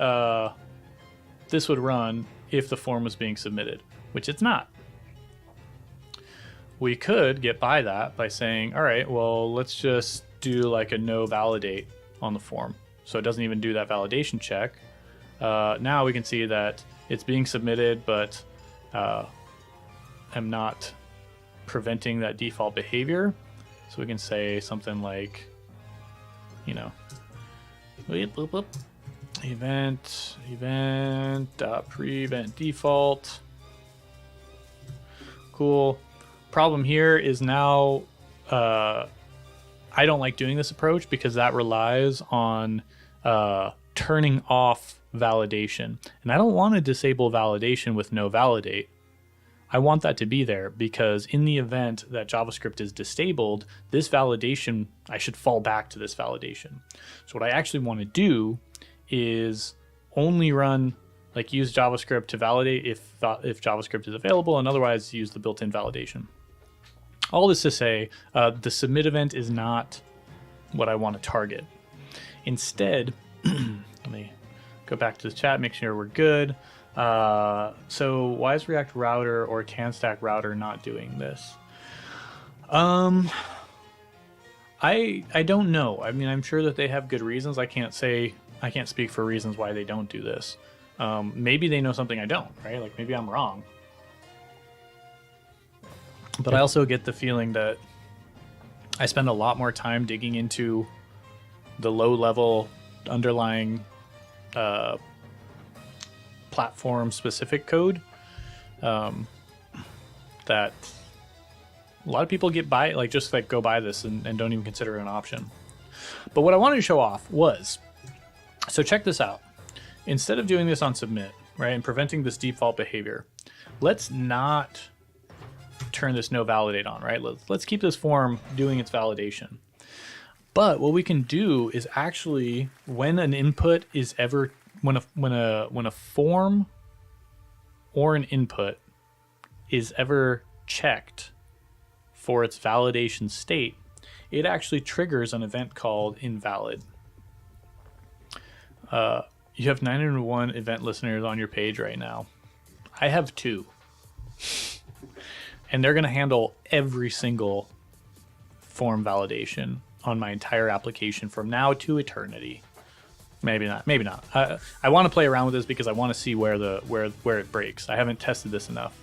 this would run if the form was being submitted, which it's not. We could get by that by saying, all right, well, let's just do like a no validate on the form. So it doesn't even do that validation check. Now we can see that it's being submitted, but I'm not preventing that default behavior. So we can say something like, you know, event prevent default. Cool. Problem here is now I don't like doing this approach because that relies on turning off validation, and I don't want to disable validation with no validate. I want that to be there because in the event that JavaScript is disabled, this validation, I should fall back to this validation. So what I actually want to do is only run, like, use JavaScript to validate if JavaScript is available, and otherwise use the built-in validation. All this to say, the submit event is not what I want to target. Instead, let me go back to the chat, make sure we're good. So why is React Router or CanStack Router not doing this? I don't know. I mean, I'm sure that they have good reasons. I can't speak for reasons why they don't do this. Maybe they know something I don't, right? Like, maybe I'm wrong. But I also get the feeling that I spend a lot more time digging into the low-level underlying platform-specific code that a lot of people get by, like, just like go by this and don't even consider it an option. But what I wanted to show off was, so check this out. Instead of doing this on submit, right, and preventing this default behavior, let's not turn this no validate on, right? Let's keep this form doing its validation. But what we can do is actually, when an input is ever, when a form or an input is ever checked for its validation state, it actually triggers an event called invalid. You have 901 event listeners on your page right now. I have 2. And they're going to handle every single form validation on my entire application from now to eternity. Maybe not. Maybe not. I want to play around with this because I want to see where it breaks. I haven't tested this enough.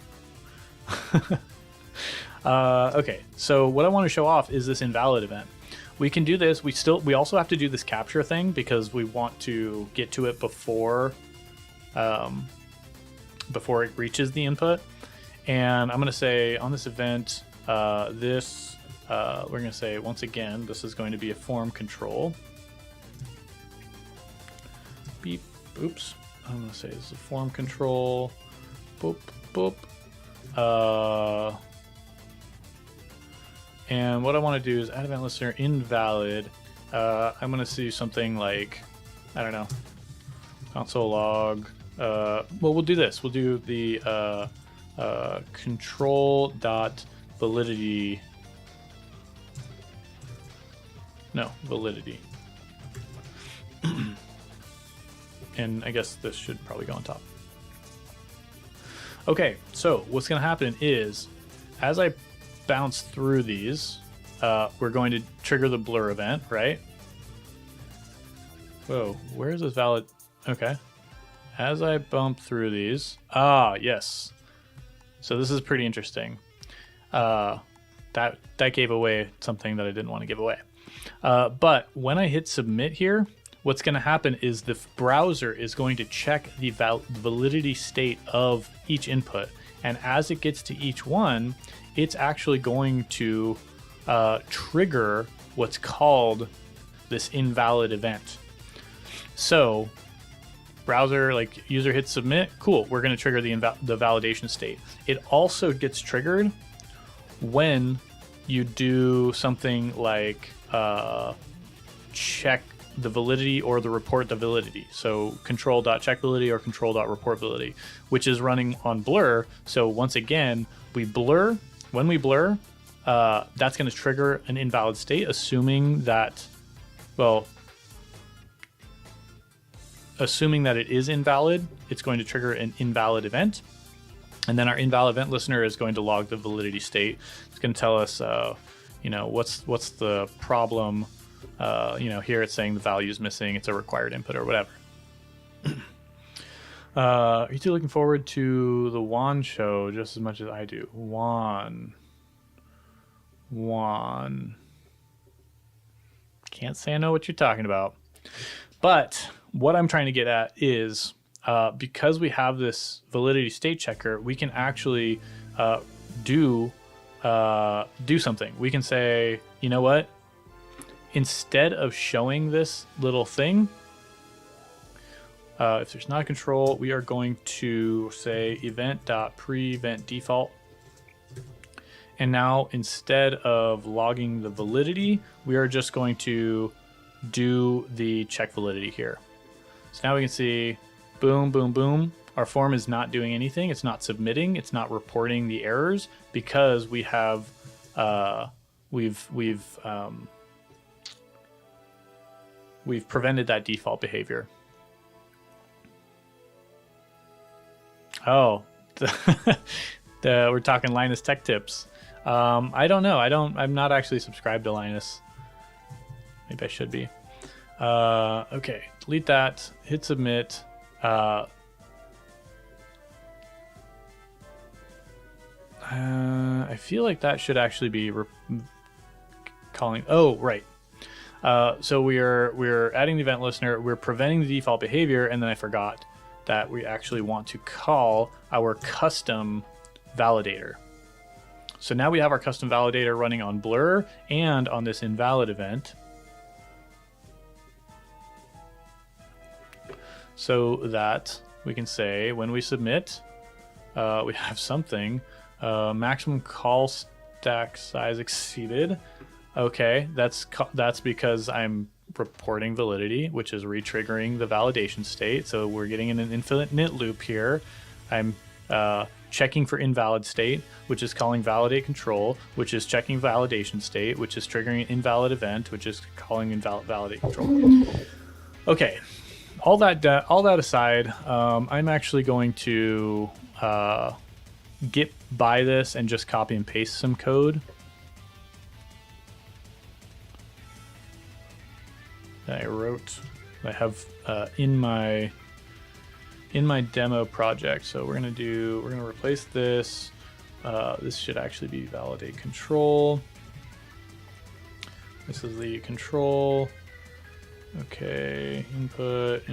Okay, so what I want to show off is this invalid event. We can do this. We also have to do this capture thing because we want to get to it before it reaches the input. And I'm going to say on this event, we're going to say, once again, this is going to be a form control. Beep. Oops. I'm going to say this is a form control. Boop, boop. And what I want to do is add event listener invalid. I'm going to do something like, I don't know, console log. Well, we'll do this. We'll do the control dot validity. No, validity. And I guess this should probably go on top. Okay, so what's going to happen is, as I bounce through these, we're going to trigger the blur event, right? Whoa, where is this valid? Okay. As I bump through these, yes. So this is pretty interesting. That gave away something that I didn't want to give away. But when I hit submit here, what's going to happen is the browser is going to check the validity state of each input. And as it gets to each one, it's actually going to trigger what's called this invalid event. So browser, like, user hits submit, cool, we're going to trigger the validation state. It also gets triggered when you do something like check the validity or the report the validity. So control.checkValidity or control.reportValidity, which is running on blur. So once again, we blur. When we blur, that's going to trigger an invalid state, assuming that it is invalid, it's going to trigger an invalid event. And then our invalid event listener is going to log the validity state. It's going to tell us, what's the problem. Here it's saying the value is missing, it's a required input or whatever.
Are you two looking forward to the Juan show just as much as I do? Juan. Can't say I know what you're talking about. But what I'm trying to get at is because we have this validity state checker, we can actually do something. We can say, you know what? Instead of showing this little thing, if there's not a control, we are going to say event.pre-event default. And now instead of logging the validity, we are just going to do the check validity here. So now we can see, boom, boom, boom. Our form is not doing anything. It's not submitting. It's not reporting the errors because we have we've prevented that default behavior. Oh, we're talking Linus Tech Tips. I don't know. I'm not actually subscribed to Linus. Maybe I should be. Okay, delete that. Hit submit. I feel like that should actually be calling. Oh, right. So we're adding the event listener. We're preventing the default behavior, and then I forgot that we actually want to call our custom validator. So now we have our custom validator running on Blur and on this invalid event. So that we can say when we submit, we have something, maximum call stack size exceeded. Okay, that's because I'm reporting validity, which is re-triggering the validation state. So we're getting in an infinite loop here. I'm checking for invalid state, which is calling validate control, which is checking validation state, which is triggering an invalid event, which is calling validate control. Okay, all that aside, I'm actually going to get by this and just copy and paste some code. That I have in my demo project. So we're gonna replace this. This should actually be validate control. This is the control. Okay, input.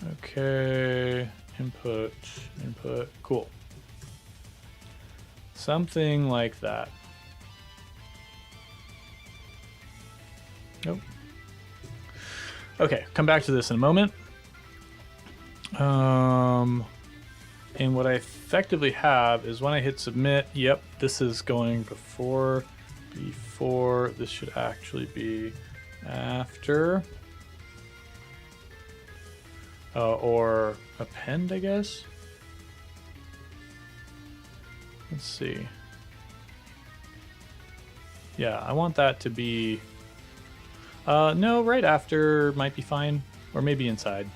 Okay, input, cool. Something like that. Nope. Okay, come back to this in a moment. And what I effectively have is when I hit submit, yep, this is going before, this should actually be after. Or append, I guess. Let's see. Yeah, I want that to be... no, right after might be fine. Or maybe inside.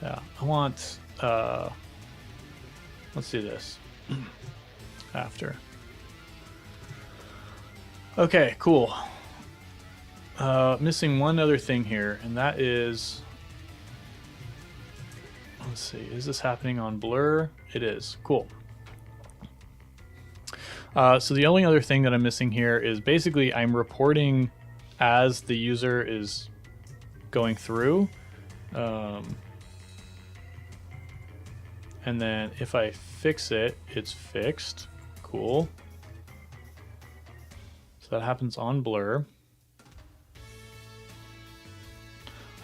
Yeah, I want... let's do this. After. Okay, cool. Missing one other thing here, and that is... Let's see, is this happening on Blur? It is. Cool. So the only other thing that I'm missing here is basically I'm reporting as the user is going through. And then if I fix it, it's fixed. Cool. So that happens on Blur.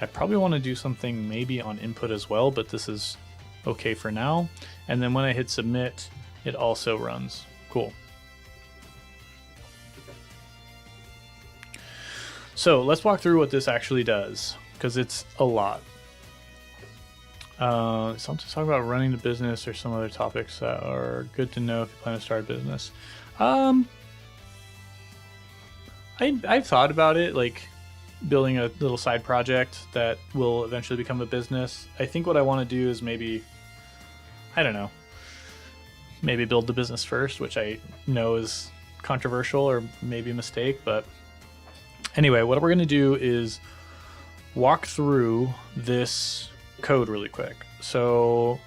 I probably want to do something maybe on input as well, but this is okay for now. And then when I hit submit, it also runs. Cool. So let's walk through what this actually does, because it's a lot. So I'm just talking about running the business or some other topics that are good to know if you plan to start a business. I've thought about it, like building a little side project that will eventually become a business. I think what I want to do is maybe, I don't know,
maybe build the business first, which I know is controversial or maybe a mistake. But anyway, what we're going to do is walk through this code really quick. So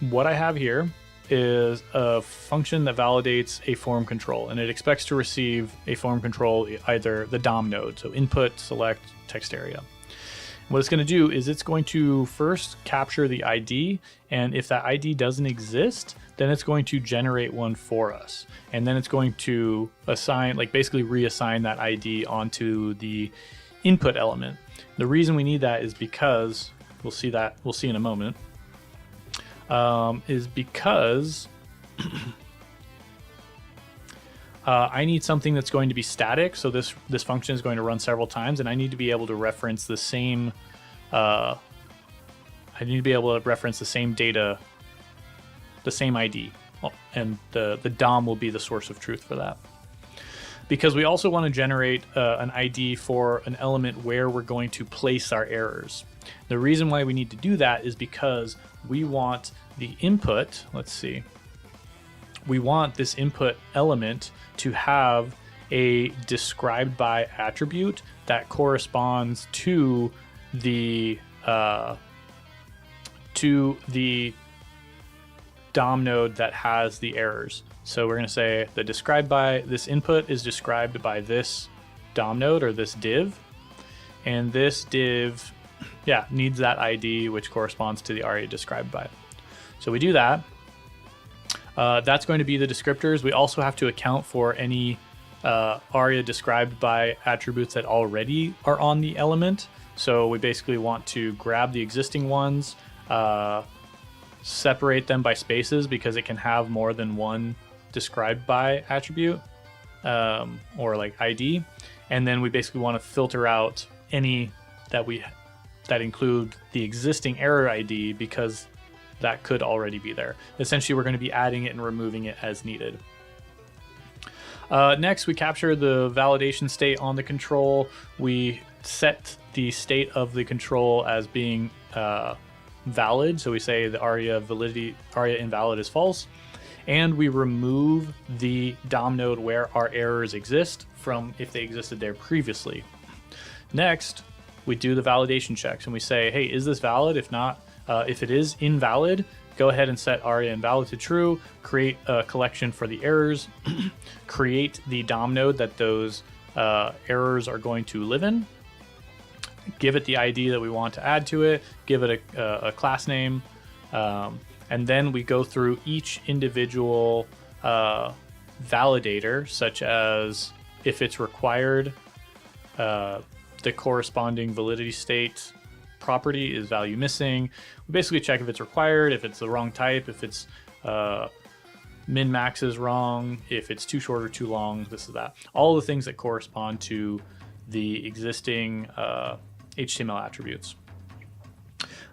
what I have here is a function that validates a form control, and it expects to receive a form control, either the DOM node, so input, select, text area. What it's going to do is it's going to first capture the ID, and if that ID doesn't exist, then it's going to generate one for us. And then it's going to assign, like basically reassign that ID onto the input element. The reason we need that is because, we'll see in a moment, is because I need something that's going to be static. So this function is going to run several times, and I need to be able to reference the same. I need to be able to reference the same data, the same ID, and the DOM will be the source of truth for that. Because we also want to generate an ID for an element where we're going to place our errors. The reason why we need to do that is because we want the input. Let's see. We want this input element to have a described by attribute that corresponds to the DOM node that has the errors. So we're going to say the described by, this input is described by this DOM node or this div, and this div, needs that ID which corresponds to the ARIA described by. So we do that. That's going to be the descriptors. We also have to account for any ARIA described by attributes that already are on the element. So we basically want to grab the existing ones, separate them by spaces because it can have more than one described by attribute or like ID. And then we basically want to filter out any that include the existing error ID because that could already be there. Essentially, we're going to be adding it and removing it as needed. Next, we capture the validation state on the control. We set the state of the control as being valid. So we say the ARIA invalid is false. And we remove the DOM node where our errors exist from if they existed there previously. Next, we do the validation checks and we say, hey, is this valid? If not, if it is invalid, go ahead and set ARIA invalid to true, create a collection for the errors, create the DOM node that those errors are going to live in, give it the ID that we want to add to it, give it a class name, and then we go through each individual validator, such as if it's required, the corresponding validity state property is value missing. We basically check if it's required, if it's the wrong type, if it's min max is wrong, if it's too short or too long, this is that. All the things that correspond to the existing HTML attributes.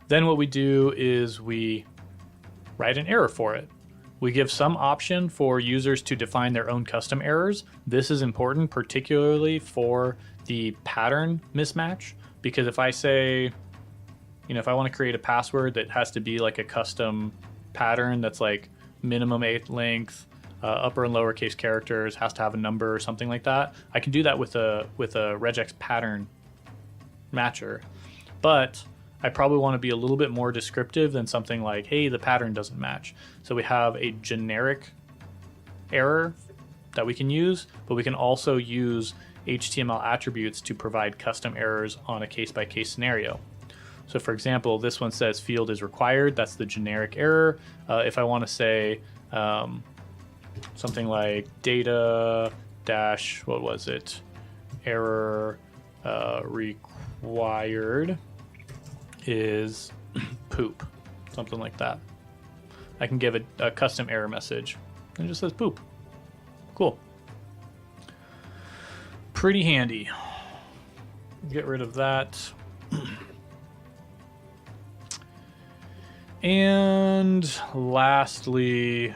Then what we do is we write an error for it. We give some option for users to define their own custom errors. This is important, particularly for the pattern mismatch, because if I say, if I want to create a password that has to be like a custom pattern that's like minimum 8 length, upper and lowercase characters, has to have a number or something like that, I can do that with a regex pattern matcher. But I probably want to be a little bit more descriptive than something like, hey, the pattern doesn't match. So we have a generic error that we can use, but we can also use HTML attributes to provide custom errors on a case-by-case scenario. So for example, this one says field is required. That's the generic error. If I want to say something like data dash, what was it? Error required is poop, something like that. I can give it a custom error message. It just says poop. Cool. Pretty handy. Get rid of that. And lastly,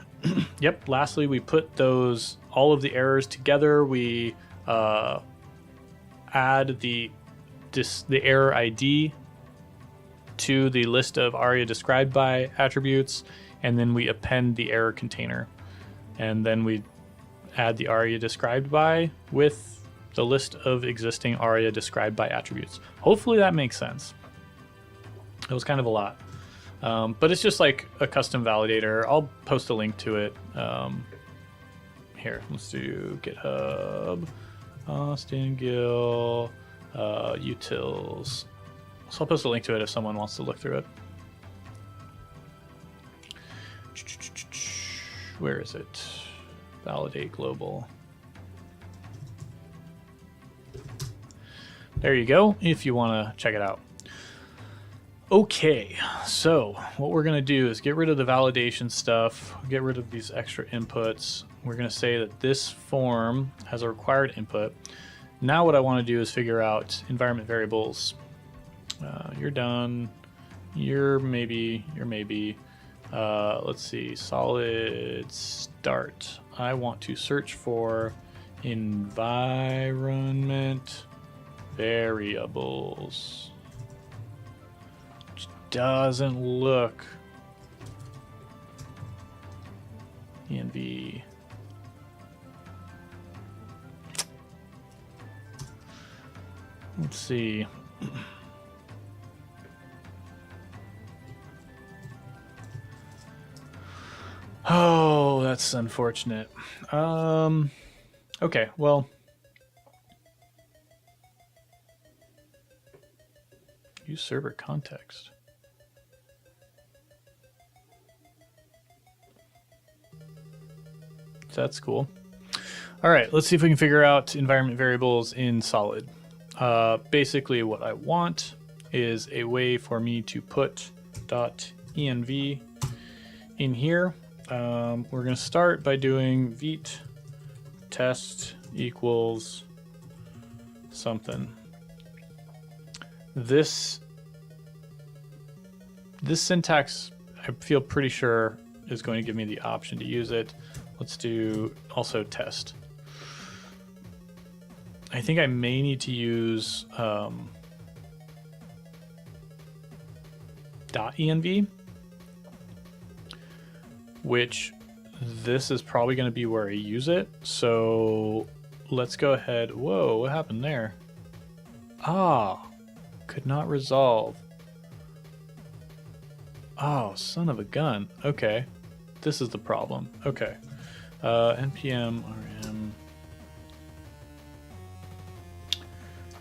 lastly, we put all of the errors together. We add the error ID to the list of ARIA described by attributes, and then we append the error container. and then we add the aria described by with the list of existing aria described by attributes. Hopefully that makes sense. It was kind of a lot, but it's just like a custom validator. I'll post a link to it. Here, let's do GitHub, Austin Gill, utils. So I'll post a link to it if someone wants to look through it. Where is it? Validate global. There you go, if you want to check it out. Okay, so what we're going to do is get rid of the validation stuff, get rid of these extra inputs. We're going to say that this form has a required input. Now what I want to do is figure out environment variables. You're done. You're maybe. Let's see, SolidStart. I want to search for environment variables. Which doesn't look env. Let's see. Oh, that's unfortunate. Okay, well. Use server context. That's cool. All right, let's see if we can figure out environment variables in Solid. Basically what I want is a way for me to put .env in here. We're going to start by doing vit test equals something. This syntax, I feel pretty sure, is going to give me the option to use it. Let's do also test. I think I may need to use .env, which this is probably going to be where I use it. So let's go ahead. Whoa, what happened there? Ah, could not resolve. Oh, son of a gun. Okay, this is the problem. Okay, npm rm,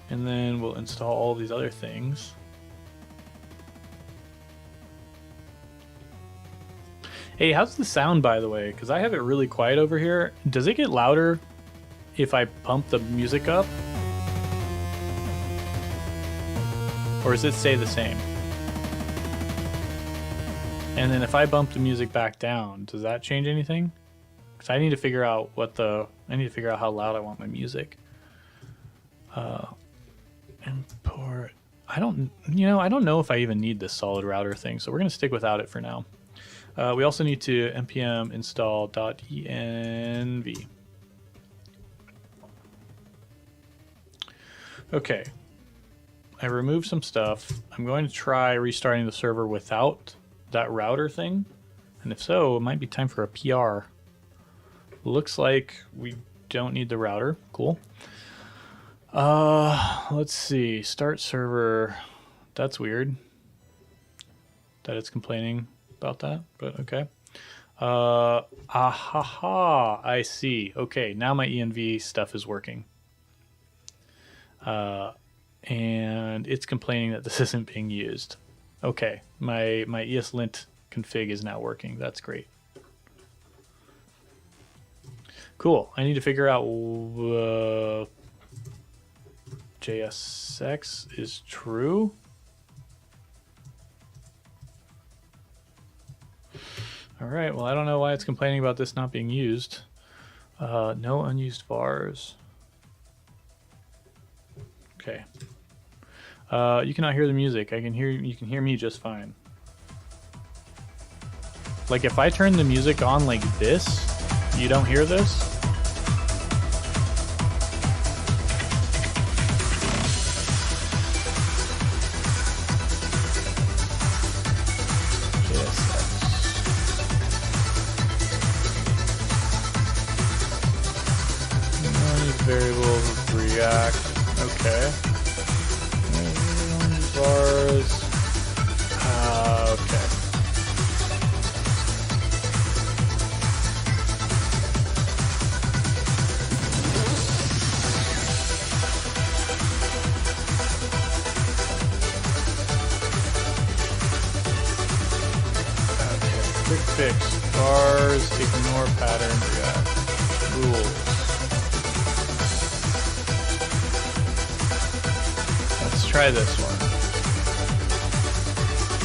and then we'll install all these other things. Hey, how's the sound, by the way? Because I have it really quiet over here. Does it get louder if I pump the music up? Or does it stay the same? And then if I bump the music back down, does that change anything? Because I need to figure out how loud I want my music. Import. I don't know if I even need this solid router thing, so we're gonna stick without it for now. We also need to npm install .env. Okay, I removed some stuff. I'm going to try restarting the server without that router thing, and if so, it might be time for a PR. Looks like we don't need the router. Cool. Let's see. Start server. That's weird that it's complaining about that, but okay. I see. Okay, now my env stuff is working. And it's complaining that this isn't being used. Okay, my ESLint config is now working. That's great. Cool. I need to figure out JSX is true. All right, well, I don't know why it's complaining about this not being used. No unused vars. Okay. You cannot hear the music. You can hear me just fine. Like if I turn the music on like this, you don't hear this? variables with React. Okay. Bars. Okay. Quick fix. Bars, ignore pattern, React. Rules. Let's try this one.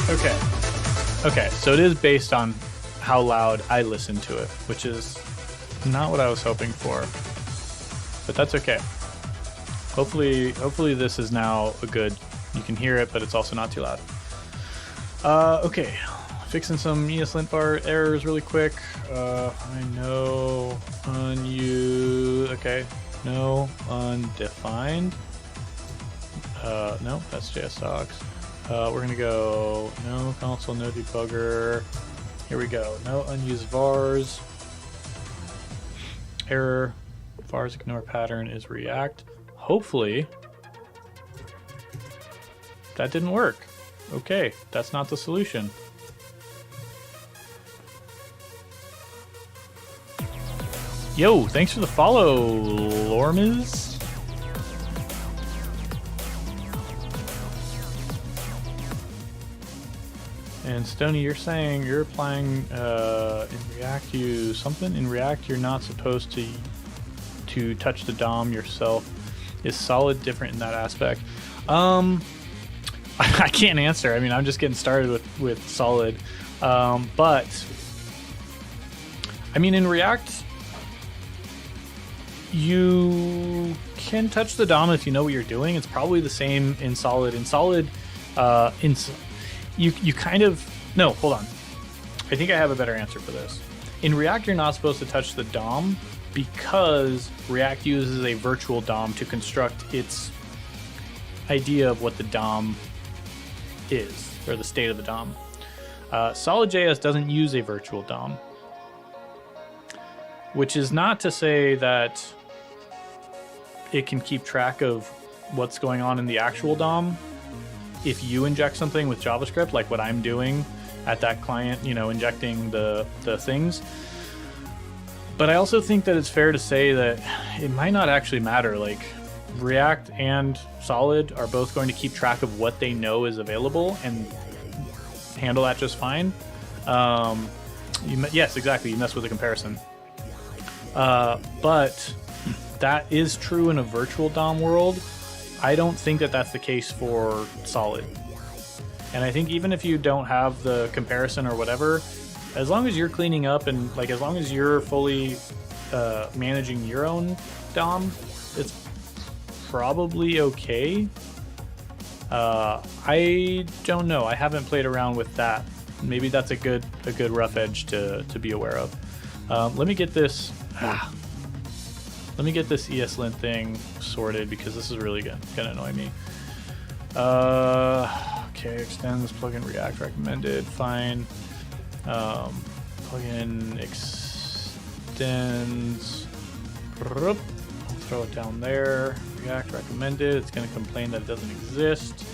Okay. Okay, so it is based on how loud I listen to it, which is not what I was hoping for. But that's okay. Hopefully this is now a good, you can hear it, but it's also not too loud. Okay. Fixing some ESLint bar errors really quick. I know unused. Okay, no undefined. No, that's JS docs. We're gonna go no console, no debugger. Here we go. No unused vars. Error. Vars ignore pattern is React. Hopefully that didn't work. Okay, that's not the solution. Yo, thanks for the follow, Lormiz. And Stony, you're saying you're applying in React in React you're not supposed to touch the DOM yourself. Is Solid different in that aspect? I can't answer. I mean, I'm just getting started with Solid, but I mean in React. You can touch the DOM if you know what you're doing. It's probably the same in Solid. In Solid, you kind of... No, hold on. I think I have a better answer for this. In React, you're not supposed to touch the DOM because React uses a virtual DOM to construct its idea of what the DOM is, or the state of the DOM. Solid.js doesn't use a virtual DOM, which is not to say that it can keep track of what's going on in the actual DOM. If you inject something with JavaScript, like what I'm doing at that client, you know, injecting the things. But I also think that it's fair to say that it might not actually matter. Like React and Solid are both going to keep track of what they know is available and handle that just fine. Yes, exactly. You mess with the comparison. But that is true in a virtual DOM world. I don't think that that's the case for Solid. And I think even if you don't have the comparison or whatever, as long as you're cleaning up and like as long as you're fully managing your own DOM, it's probably okay. I don't know. I haven't played around with that. Maybe that's a good rough edge to be aware of. Let me get this. Let me get this ESLint thing sorted because this is really gonna annoy me. Okay, extends plugin React recommended. Fine. Plugin extends. I'll throw it down there. React recommended. It's gonna complain that it doesn't exist.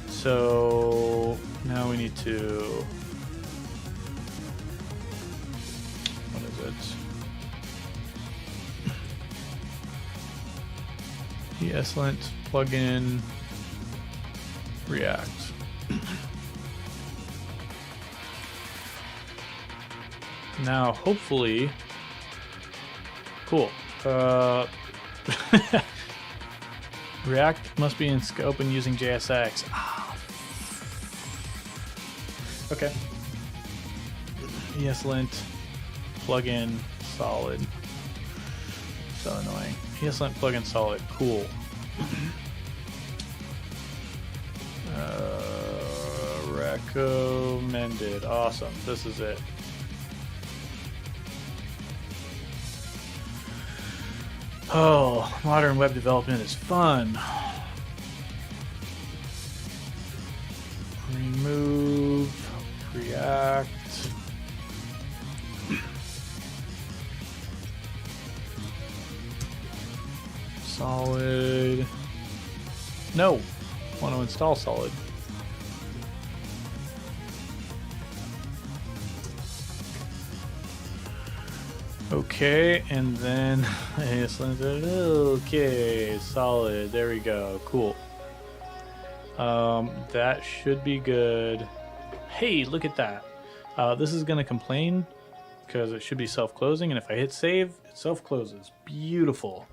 So now we need to. What is it? ESLint plugin React. Now, hopefully, cool. React must be in scope and using JSX. Okay. ESLint plugin solid. So annoying. ESLint plugin solid. Cool. Recommended. Awesome. This is it. Oh, modern web development is fun. Remove React. Solid. No, want to install Solid. Okay, and then okay, Solid. There we go. Cool. That should be good. Hey, look at that. This is gonna complain because it should be self-closing, and if I hit save, it self-closes. Beautiful.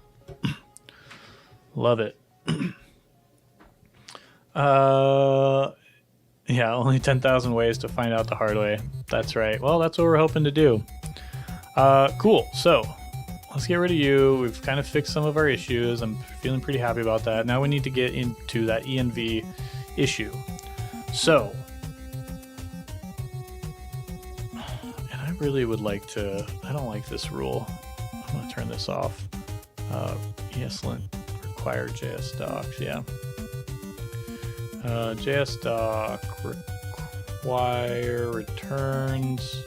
Love it. Yeah, only 10,000 ways to find out the hard way. That's right. Well, that's what we're hoping to do. Cool. So let's get rid of you. We've kind of fixed some of our issues. I'm feeling pretty happy about that. Now we need to get into that env issue. So, and I really would like to, I don't like this rule. I'm going to turn this off. ESLint require JS docs. Yeah. JS doc require returns.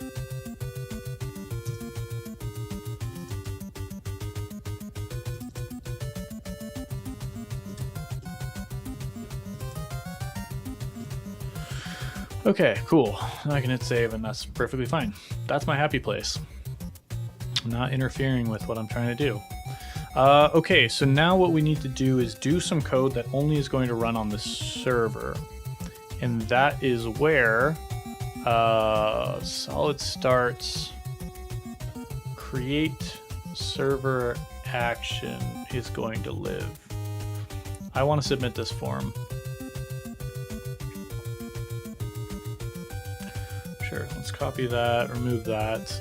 Okay, cool. Now I can hit save, and that's perfectly fine. That's my happy place. I'm not interfering with what I'm trying to do. Okay, so now what we need to do is do some code that only is going to run on the server. And that is where SolidStart's create server action is going to live. I want to submit this form. Sure, let's copy that, remove that.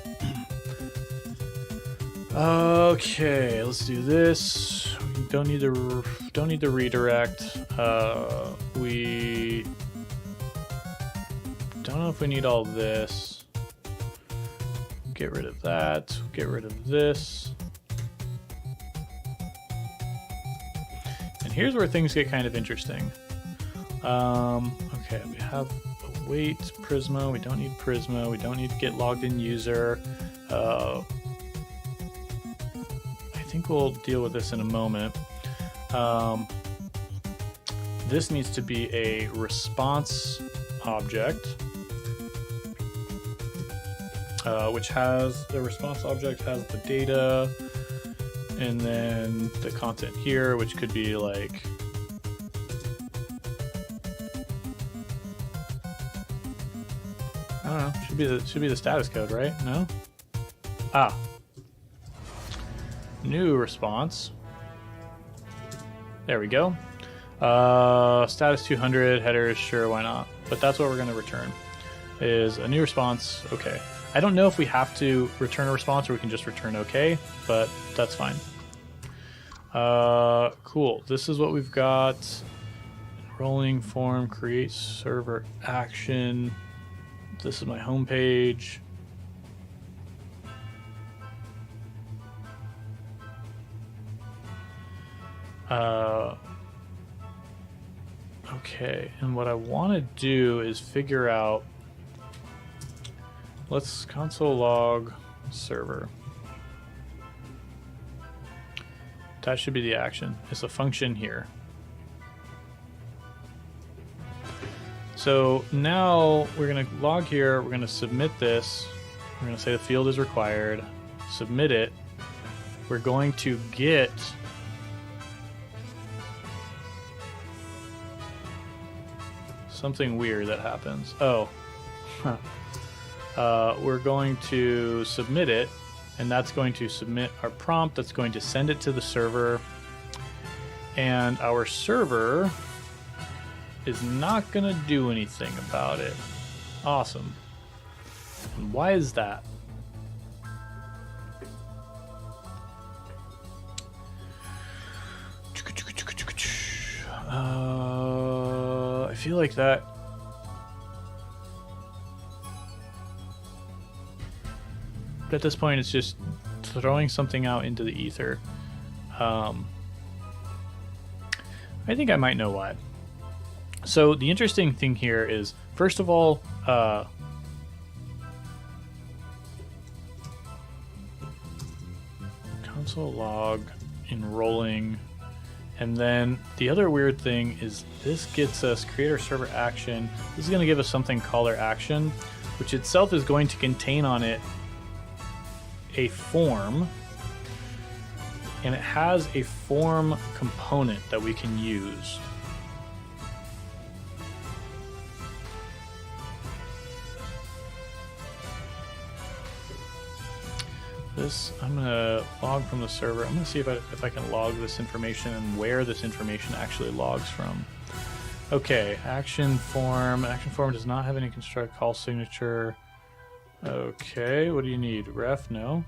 Okay, let's do this. We don't need the redirect. We don't know if we need all this. Get rid of that. Get rid of this. And here's where things get kind of interesting. Okay, we have await Prisma. We don't need Prisma. We don't need to get logged in user. I think we'll deal with this in a moment. This needs to be a response object, which has the response object has the data, and then the content here, which could be like I don't know. Should be the status code, right? No. Ah. New response. There we go. Status 200 headers. Sure, why not? But that's what we're going to return. Is a new response. Okay. I don't know if we have to return a response or we can just return okay, but that's fine. Cool. This is what we've got. Enrolling form. Create server action. This is my home page. Okay, and what I want to do is figure out, let's console log server. That should be the action. It's a function here. So now we're going to log here. We're going to submit this. We're going to say the field is required. Submit it. We're going to get something weird that happens. Oh, we're going to submit it, and that's going to submit our prompt. That's going to send it to the server, and our server is not going to do anything about it. Awesome. And why is that? I feel like that. At this point, it's just throwing something out into the ether. I think I might know why. So the interesting thing here is, first of all, console log enrolling And then the other weird thing is this gets us creator server action. This is going to give us something caller action, which itself is going to contain on it a form, and it has a form component that we can use. This, I'm gonna log from the server. I'm gonna see if I can log this information and where this information actually logs from. Okay, action form. Action form does not have any construct call signature. Okay, what do you need? Ref? No.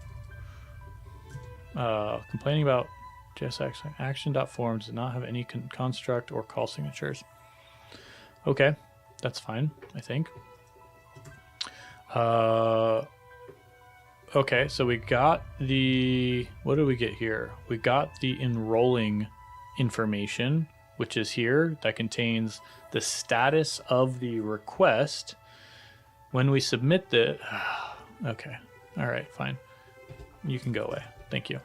Complaining about JSX action.form does not have any construct or call signatures. Okay, that's fine, I think. Okay, so we got the, what do we get here? We got the enrolling information, which is here, that contains the status of the request. When we submit the, okay, all right, fine. You can go away, thank you.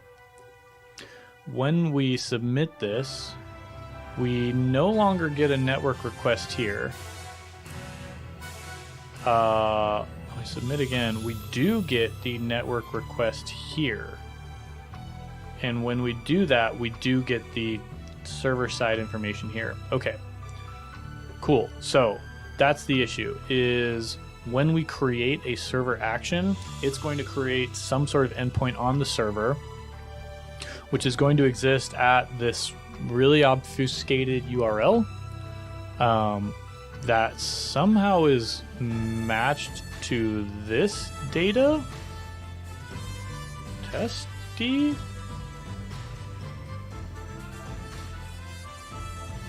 When we submit this, we no longer get a network request here. We submit again, we do get the network request here. And when we do that, we do get the server side information here. Okay, cool. So that's the issue, is when we create a server action, it's going to create some sort of endpoint on the server, which is going to exist at this really obfuscated URL that somehow is matched to this data. Testy.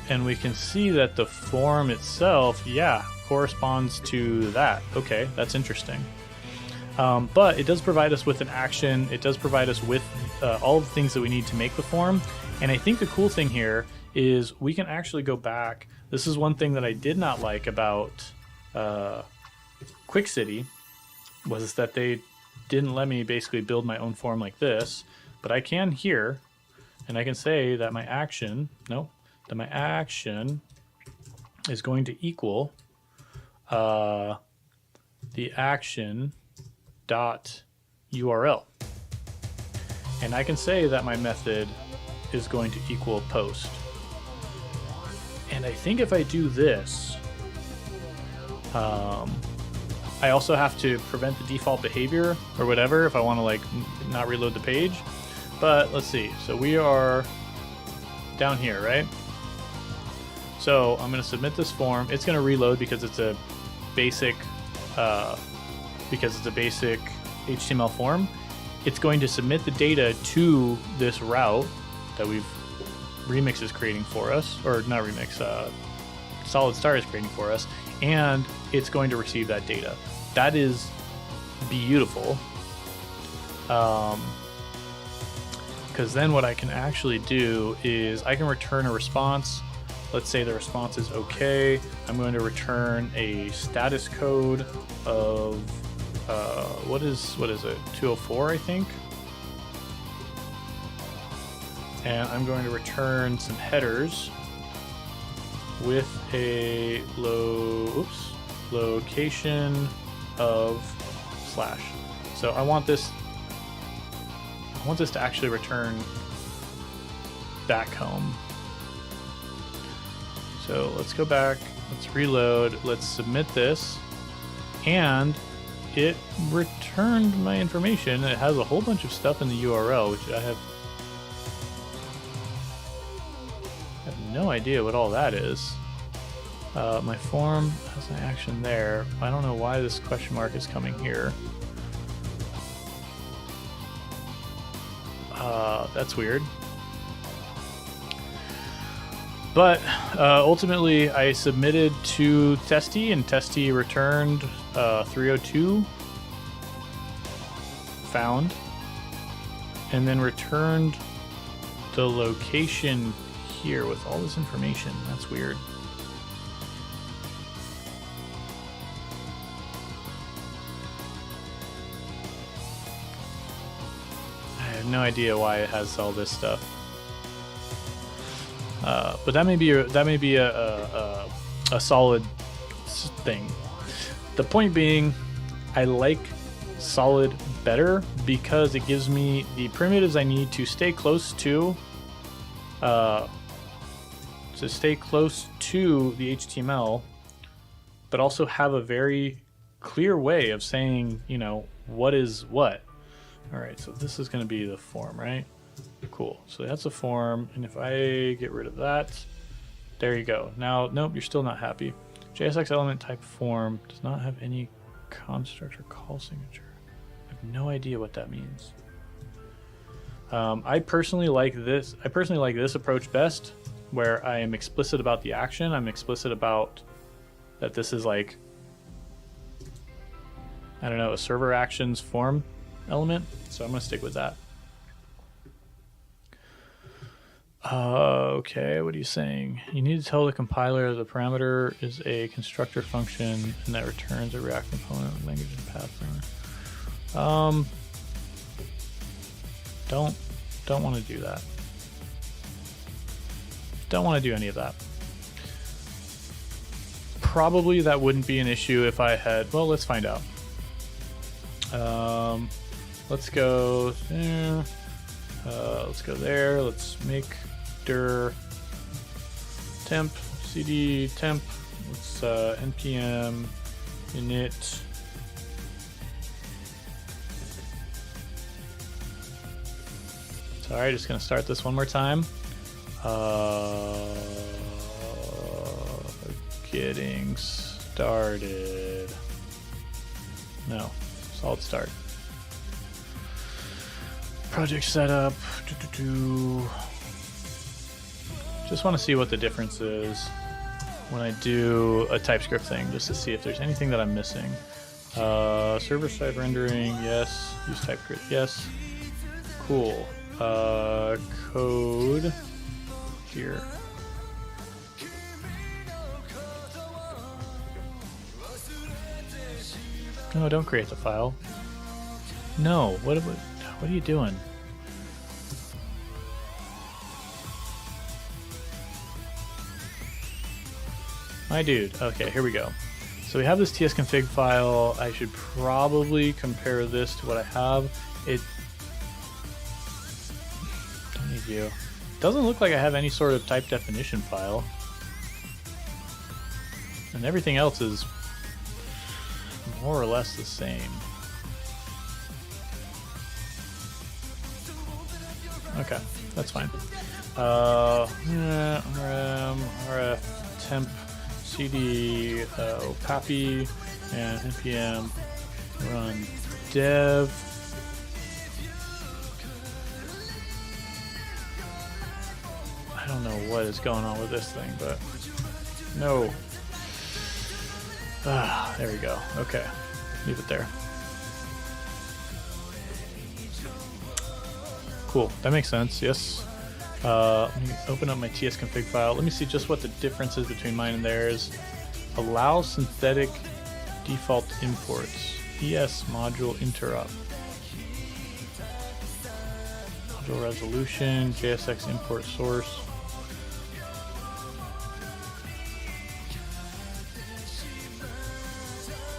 And we can see that the form itself, yeah, corresponds to that. Okay, that's interesting. But it does provide us with an action. It does provide us with all the things that we need to make the form. And I think the cool thing here is we can actually go back. This is one thing that I did not like about QuickCity, was that they didn't let me basically build my own form like this. But I can here, and I can say that my action, that my action is going to equal the action dot URL. And I can say that my method is going to equal post. And I think if I do this, I also have to prevent the default behavior or whatever if I want to like not reload the page. But let's see. So we are down here, right? So I'm going to submit this form. It's going to reload because it's a basic HTML form. It's going to submit the data to this route that Remix is creating for us, or not Remix, SolidStart is creating for us, and it's going to receive that data. That is beautiful. Because then what I can actually do is I can return a response. Let's say the response is okay. I'm going to return a status code of what is it? 204, I think. And I'm going to return some headers with a location of slash. So I want this to actually return back home. So let's go back, let's reload, let's submit this, and it returned my information. It has a whole bunch of stuff in the URL, which I have no idea what all that is. My form has an action there. I don't know why this question mark is coming here. That's weird. But ultimately, I submitted to Testy, and Testy returned 302 found, and then returned the location here with all this information. That's weird. I have no idea why it has all this stuff. But that may be a solid thing. The point being, I like solid better because it gives me the primitives I need to stay close to the HTML, but also have a very clear way of saying, you know, what is what. All right, so this is going to be the form, right? Cool. So that's a form, and if I get rid of that, there you go. Now, nope, you're still not happy. JSX element type form does not have any constructor call signature. I have no idea what that means. I personally like this approach best, where I am explicit about the action. I'm explicit about that this is like, I don't know, a server actions form element. So I'm going to stick with that. Okay, what are you saying? You need to tell the compiler the parameter is a constructor function and that returns a React component with language and path. Don't want to do that. Don't want to do any of that. Probably that wouldn't be an issue if I had, well, let's find out. Let's go there. Let's go there. Let's make dir temp cd temp. Let's npm init. Sorry, just gonna start this one more time. Getting started. No, SolidStart. Project setup. Just want to see what the difference is when I do a TypeScript thing, just to see if there's anything that I'm missing. Server-side rendering, yes. Use TypeScript, yes. Cool. Code here. No, don't create the file. No, what are you doing? My dude. Okay, here we go. So we have this tsconfig file. I should probably compare this to what I have. It don't need you. Doesn't look like I have any sort of type definition file. And everything else is more or less the same. Okay, that's fine. Rf temp cd copy and npm run dev. I don't know what is going on with this thing, but no. There we go. Okay, leave it there. Cool, that makes sense, yes. Let me open up my tsconfig file. Let me see just what the difference is between mine and theirs. Allow synthetic default imports. ES module interrupt. Module resolution, JSX import source.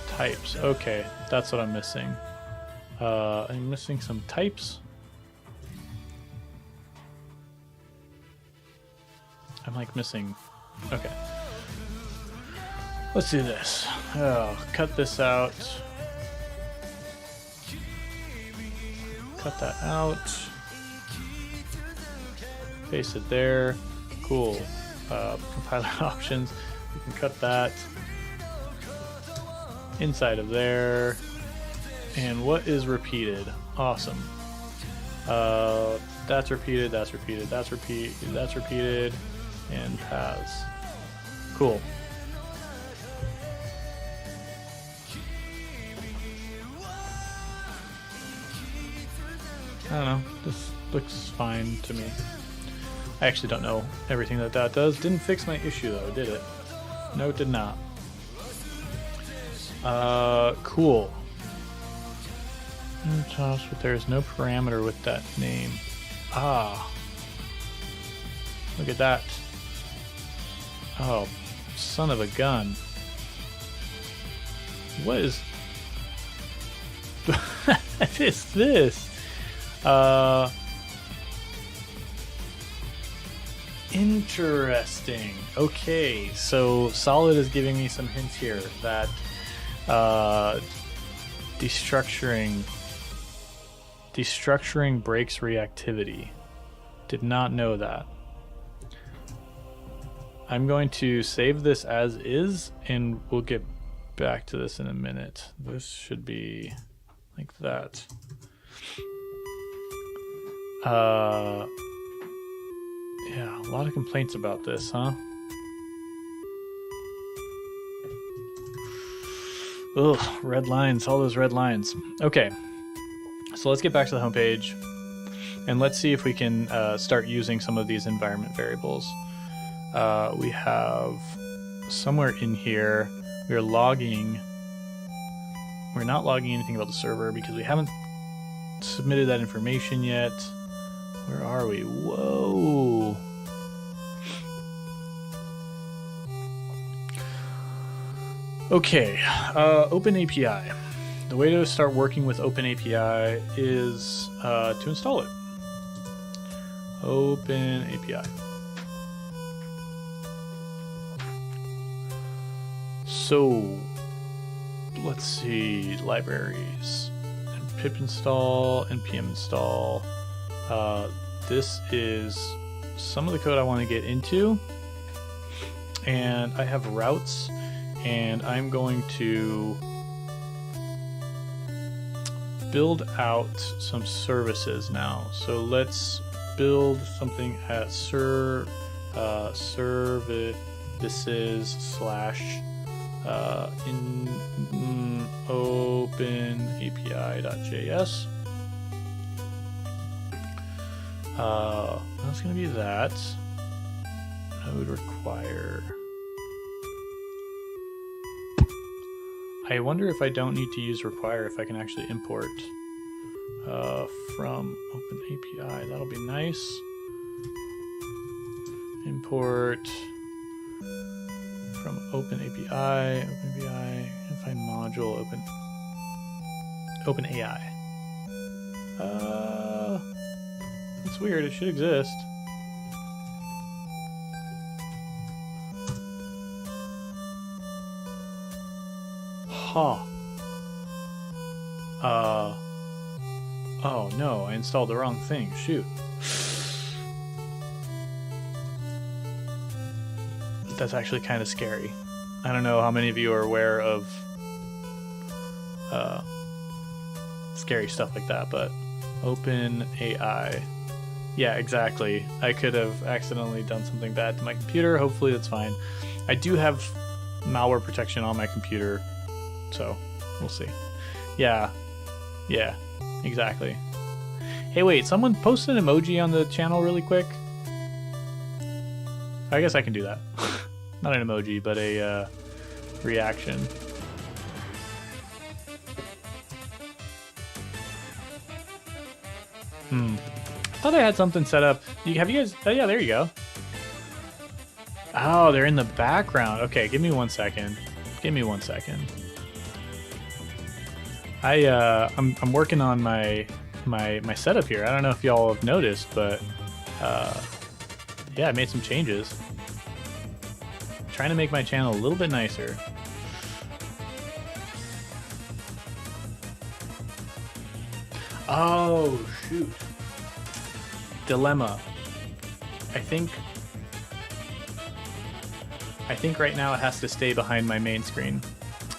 Types, okay, that's what I'm missing. I'm missing some types. I'm like missing. Okay. Let's do this. Oh, cut this out. Cut that out. Paste it there. Cool. Compiler options. We can cut that inside of there. And what is repeated? Awesome. That's repeated. That's repeated. That's repeated. And paths. Cool. I don't know. This looks fine to me. I actually don't know everything that does. Didn't fix my issue though, did it? No, it did not. Cool. But there's no parameter with that name. Ah. Look at that. Oh, son of a gun. What is... What is this? Interesting. Okay, so Solid is giving me some hints here that destructuring breaks reactivity. Did not know that. I'm going to save this as is, and we'll get back to this in a minute. This should be like that. Yeah, a lot of complaints about this, huh? Ugh, red lines, all those red lines. Okay, so let's get back to the homepage, and let's see if we can start using some of these environment variables. We have somewhere in here, we're logging. We're not logging anything about the server because we haven't submitted that information yet. Where are we? Whoa. Okay, OpenAPI. The way to start working with OpenAPI is to install it. OpenAPI. So, let's see, libraries, and pip install, npm install. This is some of the code I want to get into, and I have routes, and I'm going to build out some services now. So let's build something at services slash in openapi.js. That's going to be that. Node require. I wonder if I don't need to use require, if I can actually import from OpenAPI. That'll be nice. Import from OpenAPI, and find module OpenAI. That's weird. It should exist. Huh. Oh no, I installed the wrong thing. Shoot. That's actually kind of scary. I don't know how many of you are aware of scary stuff like that, but OpenAI. Yeah, exactly. I could have accidentally done something bad to my computer. Hopefully that's fine. I do have malware protection on my computer, so we'll see. Yeah, exactly. Hey, wait, someone post an emoji on the channel really quick. I guess I can do that. Not an emoji, but a reaction. I thought I had something set up. Have you guys? Oh yeah, there you go. Oh, they're in the background. Okay, give me 1 second. Give me 1 second. I'm working on my setup here. I don't know if y'all have noticed, but yeah, I made some changes. Trying to make my channel a little bit nicer. Oh shoot. Dilemma. I think right now it has to stay behind my main screen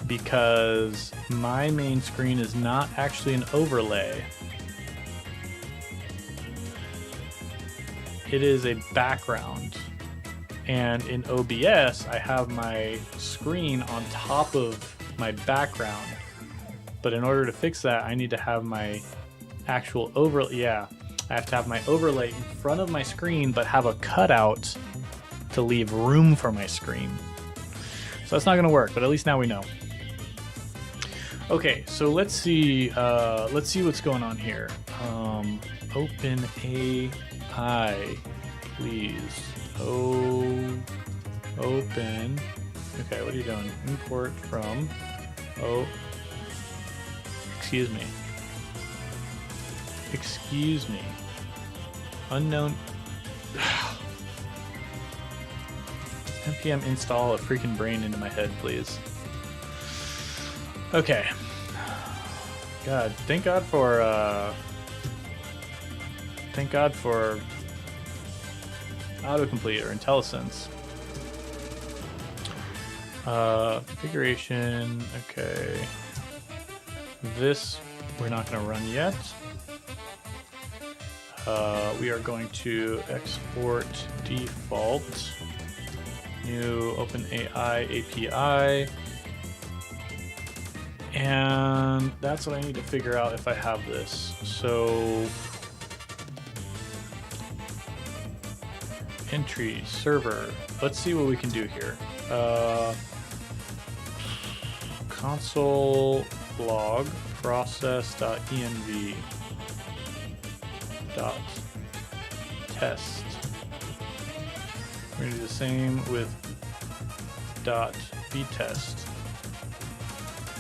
because my main screen is not actually an overlay. It is a background. And in OBS, I have my screen on top of my background. But in order to fix that, I need to have my actual overlay. Yeah, I have to have my overlay in front of my screen, but have a cutout to leave room for my screen. So that's not going to work, but at least now we know. Okay, so let's see what's going on here. OpenAI, please. open. Okay, what are you doing? Import from. Oh, excuse me. Excuse me. Unknown. npm install a freaking brain into my head, please. Okay. God, thank God for autocomplete or IntelliSense. Configuration. Okay. This we're not going to run yet. We are going to export default new OpenAI API. And that's what I need to figure out if I have this. So entry server. Let's see what we can do here. Console log process.env test. We're going to do the same with .vtest.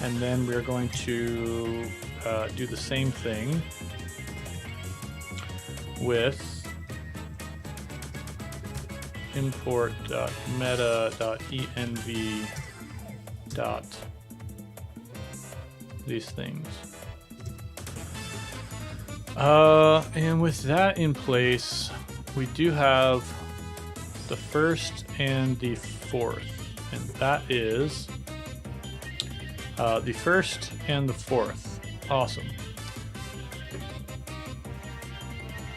And then we're going to do the same thing with import.meta.env these things. And with that in place, we do have the first and the fourth, and that is the first and the fourth. Awesome.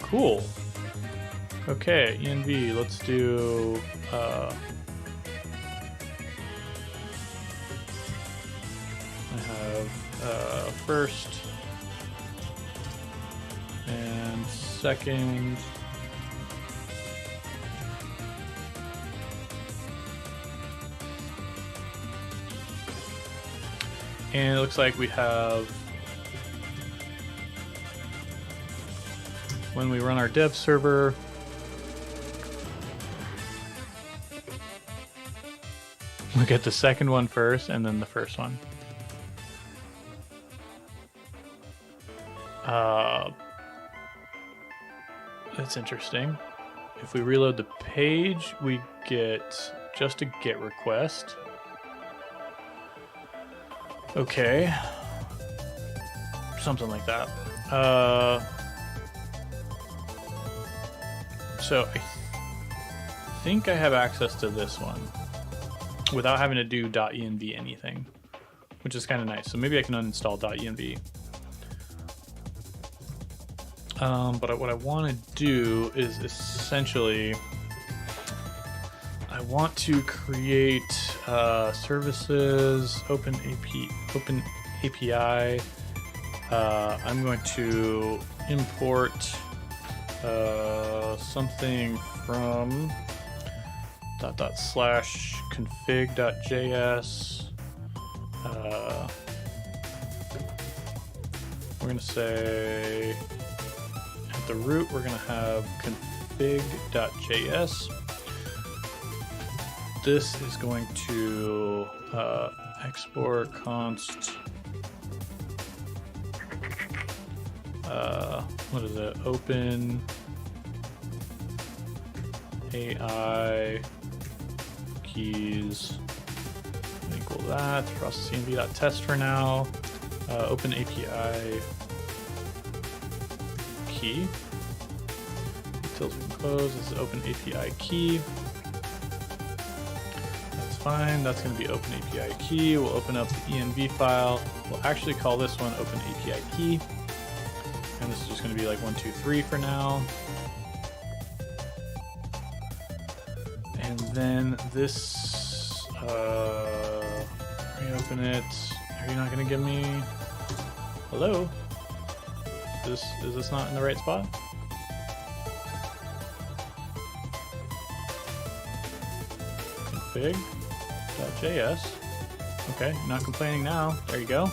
Cool. Okay, env, let's do I have first and second. And it looks like we have, when we run our dev server, we get the second one first and then the first one. That's interesting. If we reload the page, we get just a GET request. Okay. Something like that. So I think I have access to this one without having to do .env anything, which is kind of nice. So maybe I can uninstall .env. But what I want to do is essentially, I want to create services, open API. I'm going to import something from /config.js. We're going to say at the root we're going to have config.js. This is going to export const. What is it? Open AI keys equal that. Process env.test for now. Open API key. Until we can close. This is open API key. That's fine. That's going to be open API key. We'll open up the env file. We'll actually call this one open API key. And this is just going to be like 1, 2, 3 for now. And then this, reopen it. Are you not going to give me, hello? Is this not in the right spot? Config.js. Okay, not complaining now. There you go.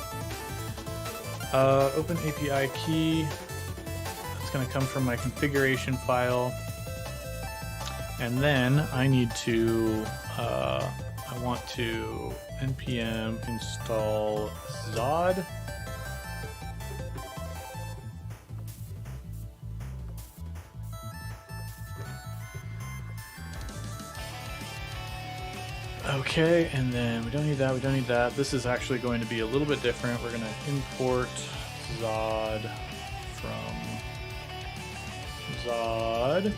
Open API key. That's going to come from my configuration file. And then I need to, I want to npm install Zod. Okay, and then we don't need that, we don't need that. This is actually going to be a little bit different. We're going to import Zod from Zod.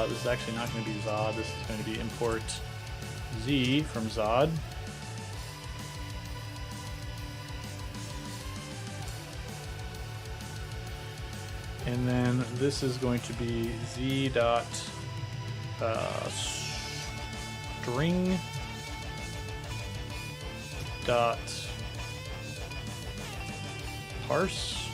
This is actually not going to be Zod. This is going to be import Z from Zod. And then this is going to be Z dot string dot parse.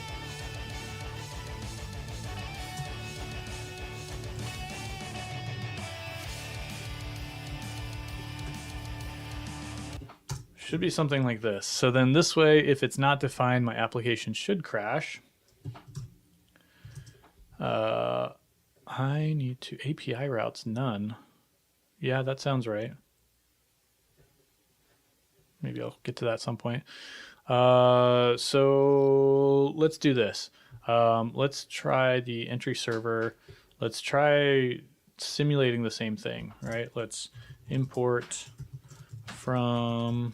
Should be something like this. So then this way, if it's not defined, my application should crash. I need to API routes none. Yeah, that sounds right. Maybe I'll get to that at some point. So let's do this. Let's try the entry server. Let's try simulating the same thing, right? Let's import from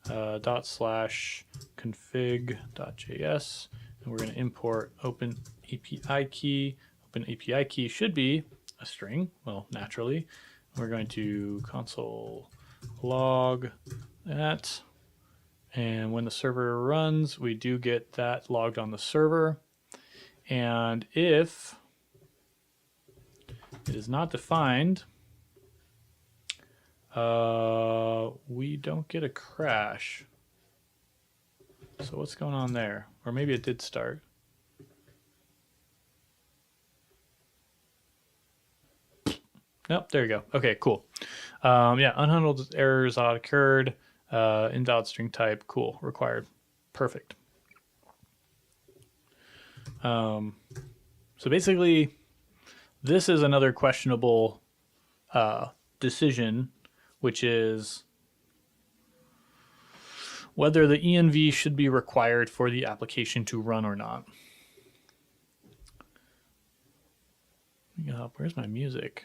/config.js, and we're going to import OpenAPI key. OpenAPI key should be a string, well, naturally. We're going to console log that, and when the server runs, we do get that logged on the server. And if it is not defined, we don't get a crash. So what's going on there? Or maybe it did start. Nope, there you go. Okay, cool. Yeah, unhandled errors occurred. Invalid string type, cool, required. Perfect. So basically, this is another questionable decision, which is whether the env should be required for the application to run or not. Where's my music?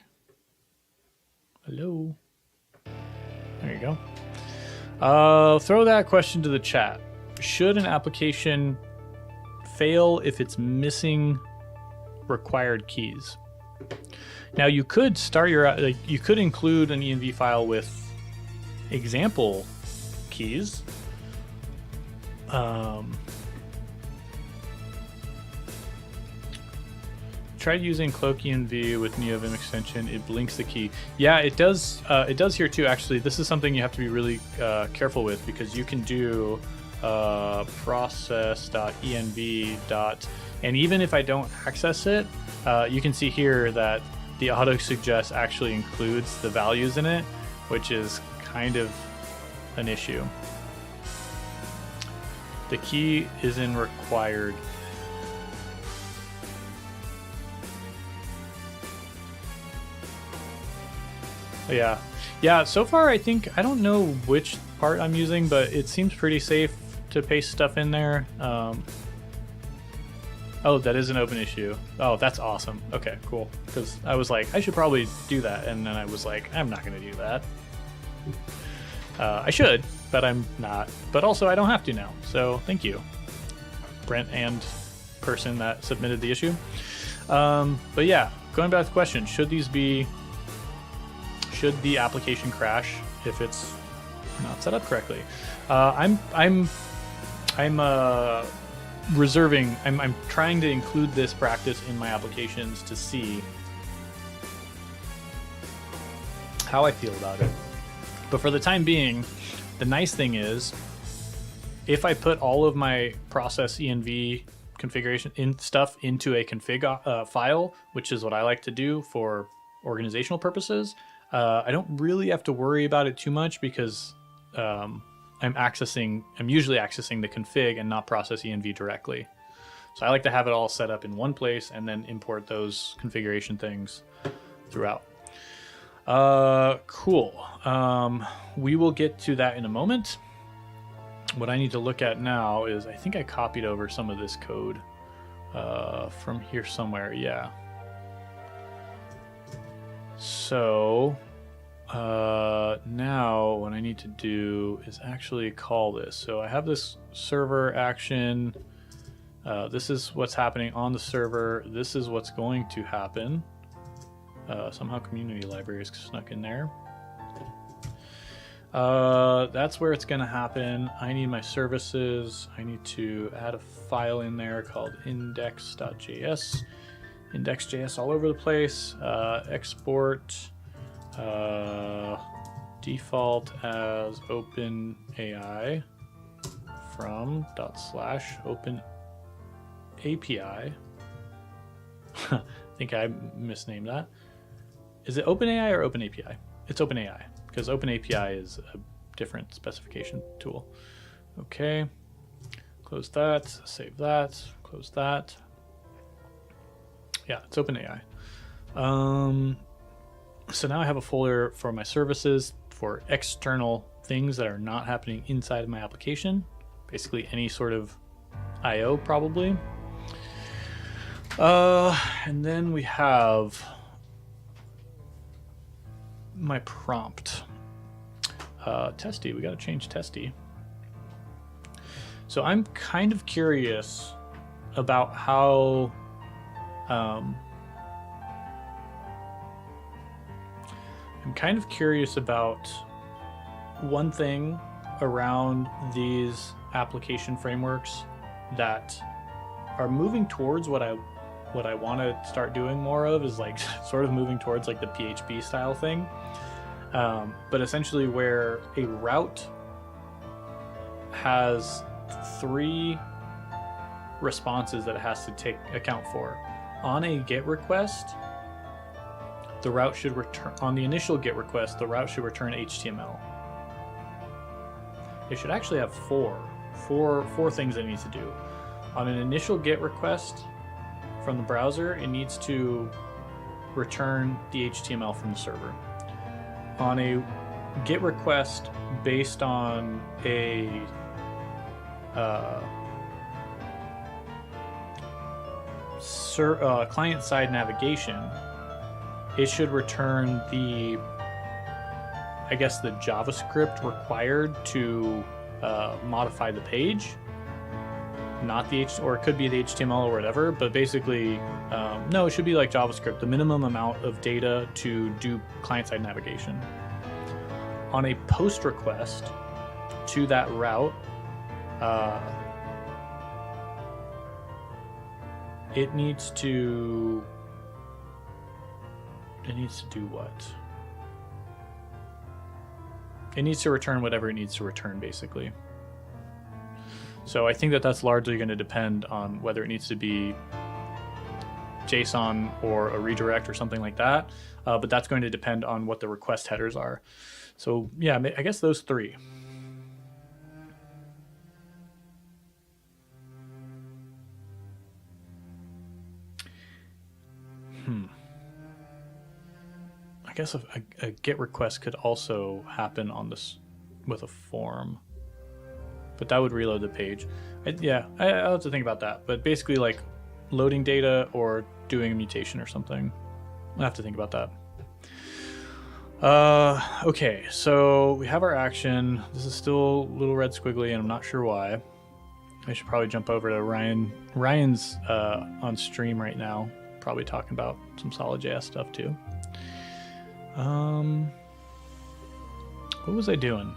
Hello? There you go. Throw that question to the chat. Should an application fail if it's missing required keys? Now you could start your, you could include an env file with example keys. Tried using cloak env with NeoVim extension. It blinks the key. Yeah, it does. It does here too. Actually, this is something you have to be really careful with, because you can do process.env. And even if I don't access it, you can see here that the auto suggest actually includes the values in it, which is kind of an issue. The key isn't required. Yeah. Yeah, so far I think, I don't know which part I'm using, but it seems pretty safe to paste stuff in there. Oh, that is an open issue. Oh, that's awesome. Okay, cool. Because I was like, I should probably do that. And then I was like, I'm not going to do that. I should, but I'm not. But also, I don't have to now. So thank you, Brent and person that submitted the issue. But yeah, going back to the question, should the application crash if it's not set up correctly? I'm trying to include this practice in my applications to see how I feel about it. But for the time being, the nice thing is, if I put all of my process env configuration stuff into a config file, which is what I like to do for organizational purposes, I don't really have to worry about it too much, because I'm usually accessing the config and not process env directly. So I like to have it all set up in one place and then import those configuration things throughout. Cool. We will get to that in a moment. What I need to look at now is, I think I copied over some of this code from here somewhere. Yeah. So now what I need to do is actually call this. So I have this server action. This is what's happening on the server. This is what's going to happen. Somehow community library is snuck in there. That's where it's going to happen. I need my services. I need to add a file in there called index.js. Index.js all over the place. Export default as OpenAI from /open API. I think I misnamed that. Is it OpenAI or OpenAPI? It's OpenAI, because OpenAPI is a different specification tool. Okay, close that, save that, close that. Yeah, it's OpenAI. So now I have a folder for my services for external things that are not happening inside of my application. Basically any sort of IO probably. And then we have my prompt. Testy, we got to change testy. So I'm kind of curious about how I'm kind of curious about one thing around these application frameworks that are moving towards what I want to start doing more of, is like sort of moving towards like the PHP style thing. But essentially where a route has 3 responses that it has to take account for. On a GET request, the route should return, on the initial GET request, the route should return HTML. It should actually have four things it needs to do. On an initial GET request from the browser, it needs to return the HTML from the server. On a GET request based on a client-side navigation, it should return the JavaScript required to modify the page, not the or it could be the HTML or whatever, but basically, no, it should be like JavaScript, the minimum amount of data to do client-side navigation. On a post request to that route, it needs to do what? It needs to return whatever it needs to return, basically. So I think that that's largely going to depend on whether it needs to be JSON or a redirect or something like that. But that's going to depend on what the request headers are. So yeah, I guess those 3. I guess a GET request could also happen on this with a form, but that would reload the page. I'll have to think about that. But basically, like loading data or doing a mutation or something. I'll have to think about that. Okay, so we have our action. This is still a little red squiggly, and I'm not sure why. I should probably jump over to Ryan. Ryan's on stream right now, probably talking about some SolidJS stuff too. What was I doing?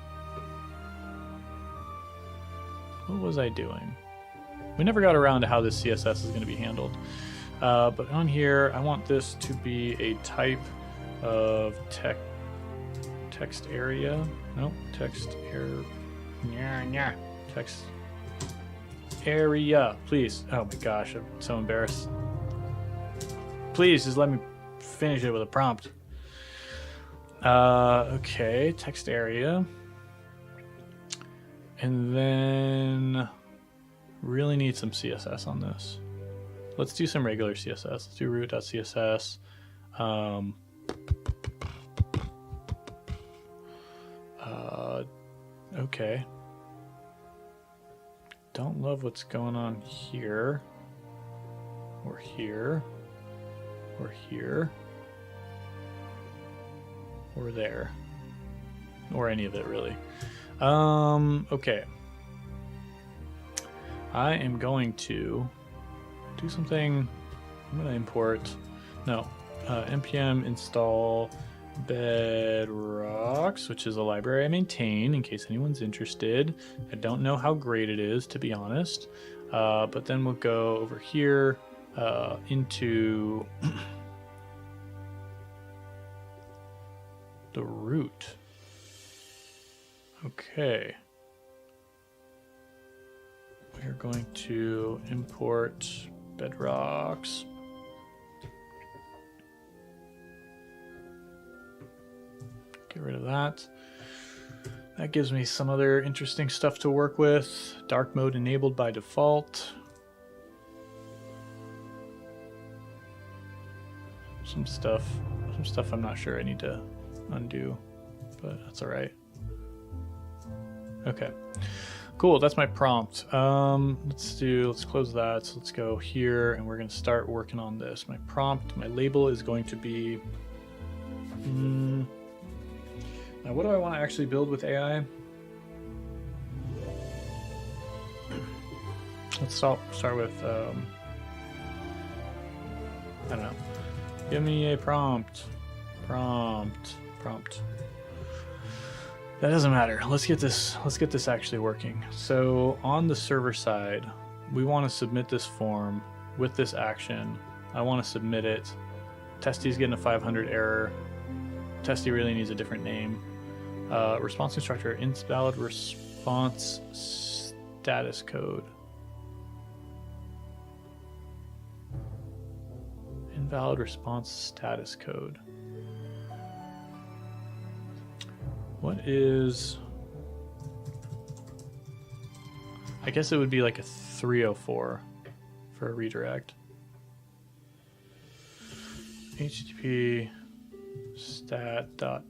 We never got around to how this CSS is going to be handled. But on here, I want this to be a type of text area. No, text area. Text area, please. Oh my gosh, I'm so embarrassed. Please just let me finish it with a prompt. Okay, text area. And then really need some CSS on this. let's do some regular CSS. Let's do root.css. Okay. Don't love what's going on here, or here, or here, or there, or any of it really. Okay. I am going to do something. I'm going to import, npm install Bedrocks, which is a library I maintain in case anyone's interested. I don't know how great it is, to be honest. But then we'll go over here into the root. Okay. We're going to import Bedrocks. Get rid of that. That gives me some other interesting stuff to work with. Dark mode enabled by default. Some stuff I'm not sure I need to undo, but that's all right. Okay, cool. That's my prompt. Let's close that. So let's go here, and we're going to start working on this. My prompt, my label is going to be. Now, what do I want to actually build with AI? Let's start with, I don't know. Give me a prompt. Prompt. That doesn't matter. Let's get this actually working. So on the server side, we want to submit this form with this action. I want to submit it. Testy's getting a 500 error. Testy really needs a different name. Response constructor, invalid response status code. Invalid response status code. What is... I guess it would be like a 304 for a redirect. HTTP stat.tis.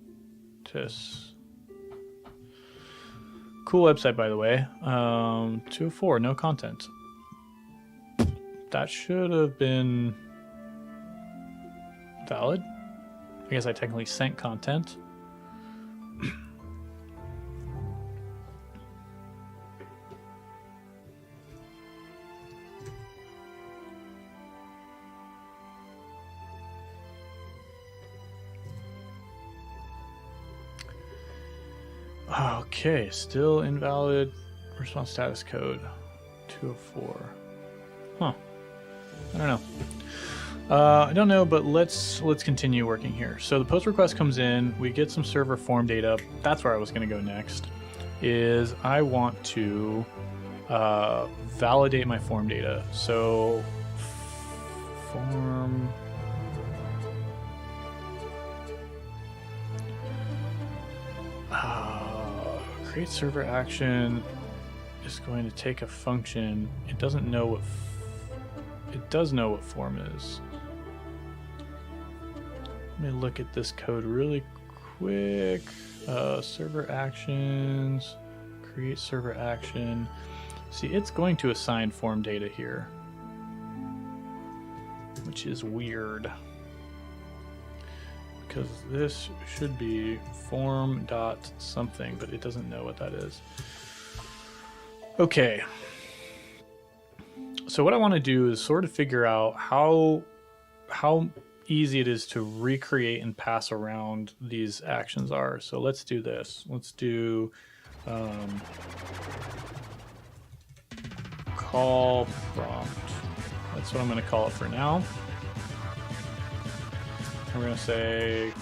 Cool website, by the way. 204, no content. That should have been valid. I guess I technically sent content. Okay, still invalid response status code 204. Huh. I don't know. I don't know, but let's continue working here. So the post request comes in, we get some server form data. That's where I was going to go next. Is I want to validate my form data. So form. Create server action is going to take a function. It doesn't know what. It does know what form is. Let me look at this code really quick. Server actions. Create server action. See, it's going to assign form data here, which is weird. Because this should be form dot something, but it doesn't know what that is. Okay. So what I want to do is sort of figure out how easy it is to recreate and pass around these actions are. So let's do this. Let's do call prompt. That's what I'm going to call it for now. We're going to say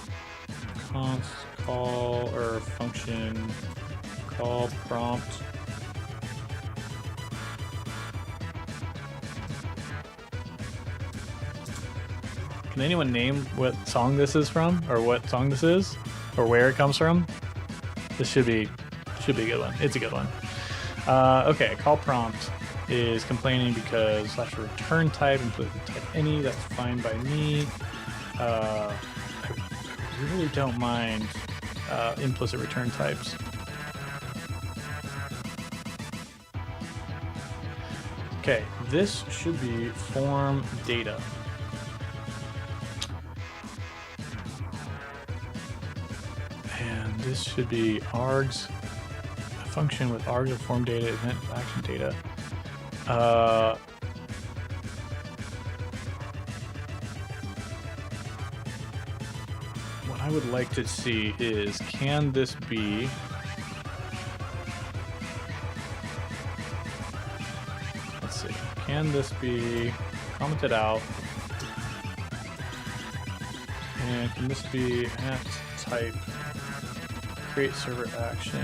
const call or function call prompt. Can anyone name what song this is from, or what song this is, or where it comes from? This should be a good one. It's a good one. Okay, call prompt. is complaining because /return type implicit type any. That's fine by me. I really don't mind implicit return types. Okay, this should be form data. And this should be args, a function with args of form data, event of action data. What I would like to see is, can this be Can this be commented out? And can this be at type create server action?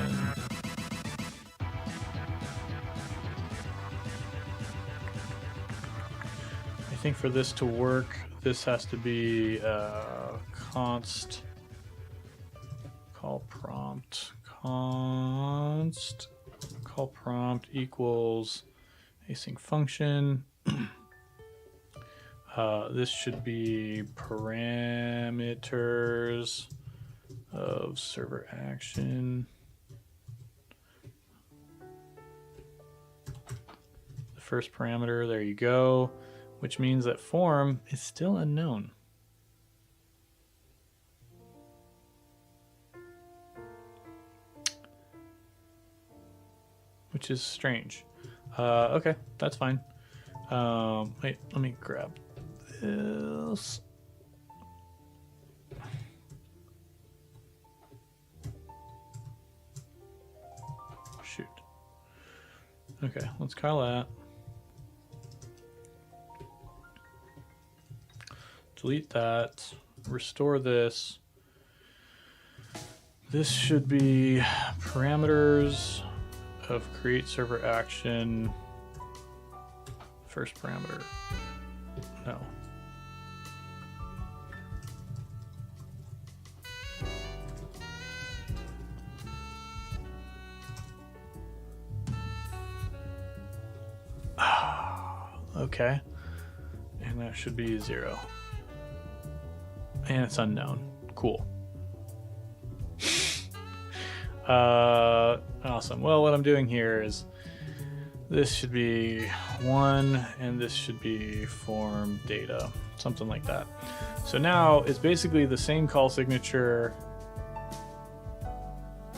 I think for this to work, this has to be const call prompt equals async function. This should be parameters of server action. The first parameter, there you go, which means that form is still unknown. Which is strange. Okay, that's fine. Wait, let me grab this. Shoot. Okay, let's call that. Delete that. Restore this. This should be parameters of create server action. First parameter. No. Okay. And that should be 0. And it's unknown. Cool. Awesome. Well, what I'm doing here is this should be 1 and this should be form data, something like that. So now it's basically the same call signature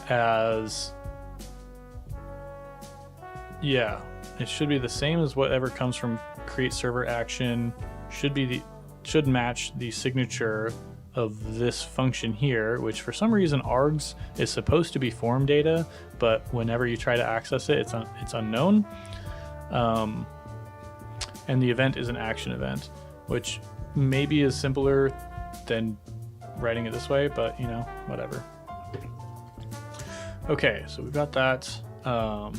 as, yeah, it should be the same as whatever comes from create server action. Should match the signature of this function here, which for some reason args is supposed to be form data, but whenever you try to access it, it's unknown. And the event is an action event, which maybe is simpler than writing it this way, but you know, whatever. Okay, so we've got that. I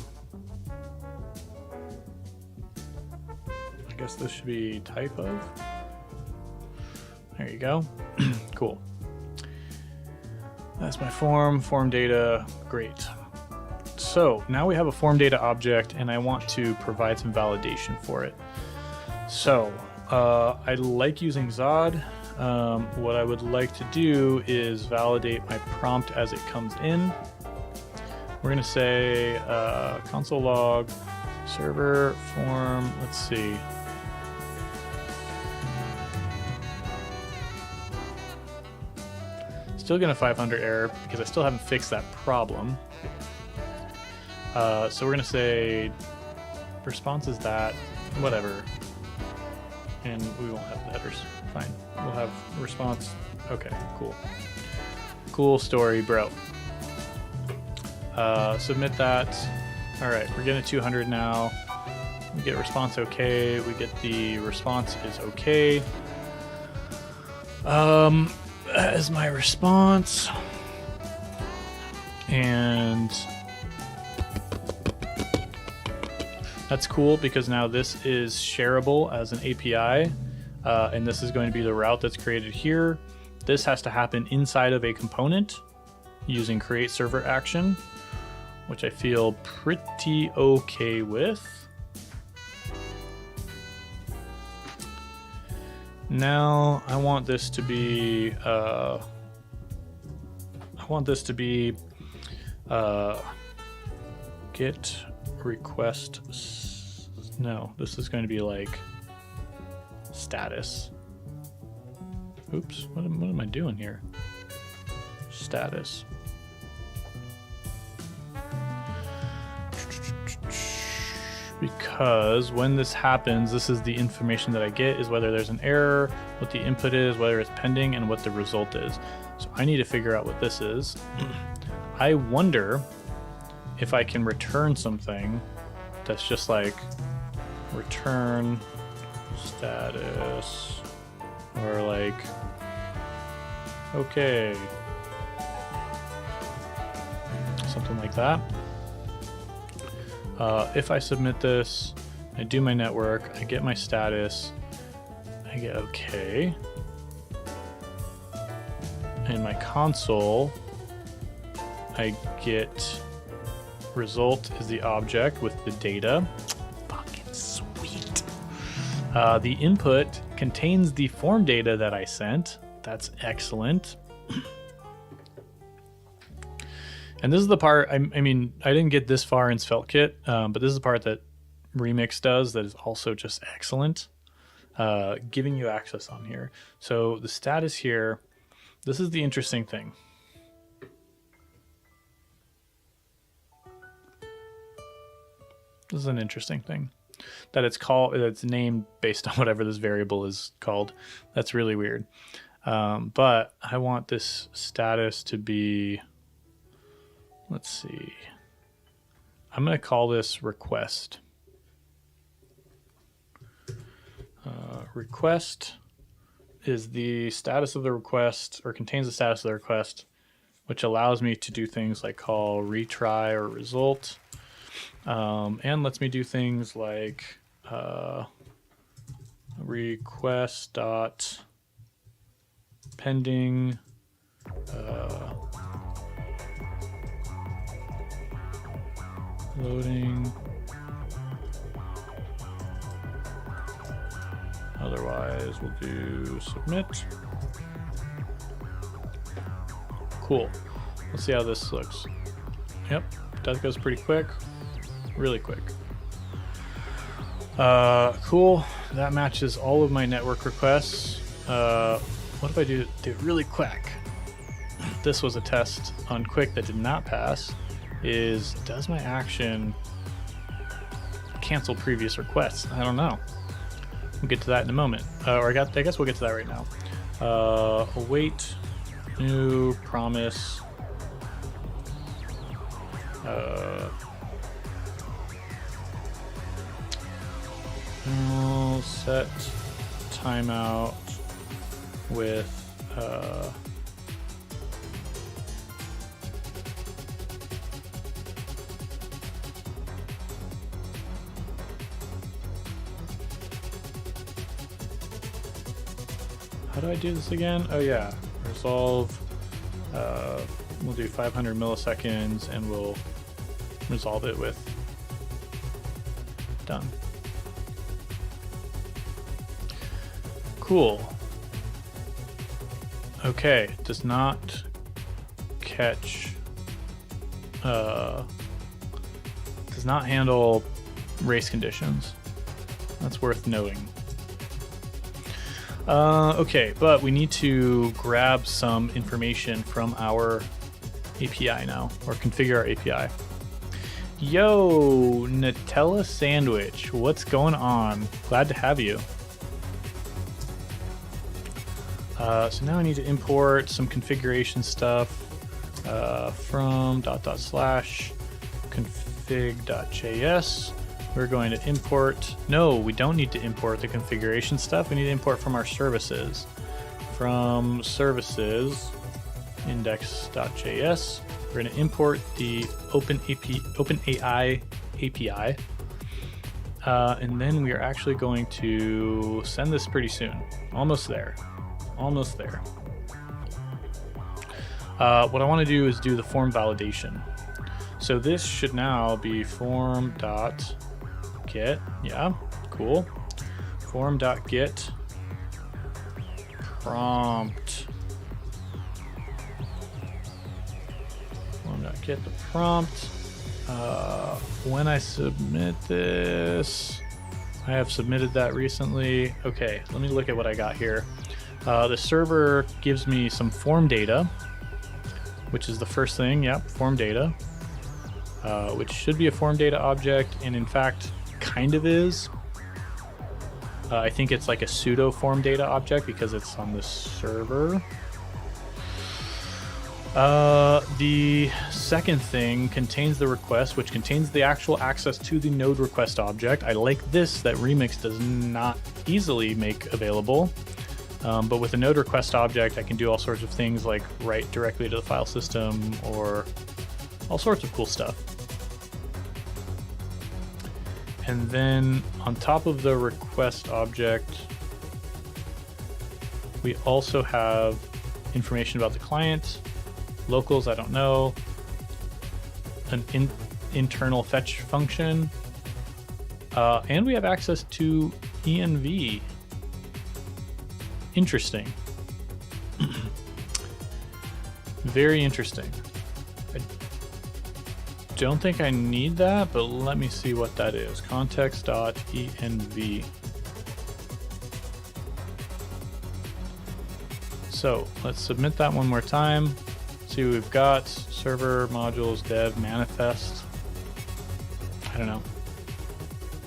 guess this should be type of. There you go. Cool. That's my form data. Great. So now we have a form data object and I want to provide some validation for it. So I like using Zod. What I would like to do is validate my prompt as it comes in. We're going to say console log server form. Let's see. Still getting a 500 error because I still haven't fixed that problem. So we're going to say response is that, whatever. And we won't have the headers. Fine. We'll have response. Okay, cool. Cool story, bro. Submit that. All right, we're getting a 200 now. We get response okay. We get the response is okay. As my response, and that's cool because now this is shareable as an API, and this is going to be the route that's created here. This has to happen inside of a component using create server action, which I feel pretty okay with. Now I want this to be get request. No, this is going to be like status. Oops, what am I doing here? Status. Because when this happens, this is the information that I get, is whether there's an error, what the input is, whether it's pending, and what the result is. So I need to figure out what this is. I wonder if I can return something that's just like return status, or like, okay, something like that. If I submit this, I do my network, I get my status, I get okay. In my console, I get result is the object with the data. Fucking sweet. The input contains the form data that I sent. That's excellent. And this is the part, I mean, I didn't get this far in SvelteKit, but this is the part that Remix does that is also just excellent, giving you access on here. So the status here, this is the interesting thing. This is an interesting thing, that it's named based on whatever this variable is called. That's really weird. But I want this status to be, let's see, I'm going to call this request. Request is the status of the request, or contains the status of the request, which allows me to do things like call retry or result, and lets me do things like request dot pending loading, otherwise we'll do submit. Cool. Let's see how this looks. Yep, that goes pretty quick, really quick. Cool, that matches all of my network requests. What if I do it really quick? This was a test on quick that did not pass. Does my action cancel previous requests? I don't know. We'll get to that in a moment. I guess we'll get to that right now. Await new promise. I'll set timeout with how do I do this again? Oh yeah, resolve. We'll do 500 milliseconds and we'll resolve it with done. Cool. Okay, does not catch, does not handle race conditions. That's worth noting. Okay, but we need to grab some information from our API now, or configure our API. Yo, Nutella Sandwich, what's going on? Glad to have you. So now I need to import some configuration stuff from /config.js. We're going to import, no, we don't need to import the configuration stuff. We need to import from our services. From services, index.js. We're going to import the OpenAI API. And then we are actually going to send this pretty soon. Almost there. Almost there. What I want to do is do the form validation. So this should now be form.get. Yeah, cool. Form.get prompt. Get the prompt. When I submit this, I have submitted that recently. Okay, let me look at what I got here. The server gives me some form data, which is the first thing. Yep, form data, which should be a form data object, and in fact, kind of is. I think it's like a pseudo form data object because it's on the server. The second thing contains the request, which contains the actual access to the node request object. I like this, that Remix does not easily make available. But with a node request object, I can do all sorts of things like write directly to the file system or all sorts of cool stuff. And then on top of the request object, we also have information about the client. Locals, I don't know. An internal fetch function. And we have access to env. Interesting. Very interesting. I don't think I need that, but let me see what that is. Context.env. So let's submit that one more time. See what we've got. Server modules dev manifest. I don't know.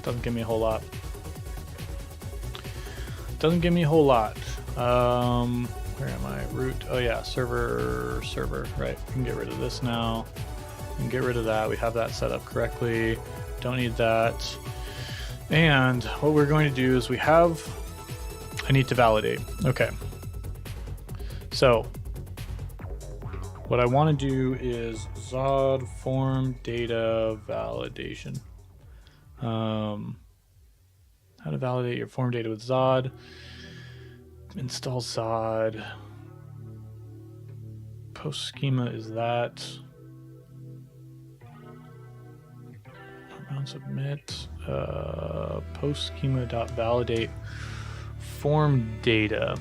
Doesn't give me a whole lot. Doesn't give me a whole lot. Where am I? Root. Oh yeah, server. Right. We can get rid of this now. We can get rid of that. We have that set up correctly. Don't need that. And what we're going to do is I need to validate. Okay. So what I want to do is Zod form data validation. How to validate your form data with Zod. Install Zod. Post schema is that. Around submit. Post schema.validate form data.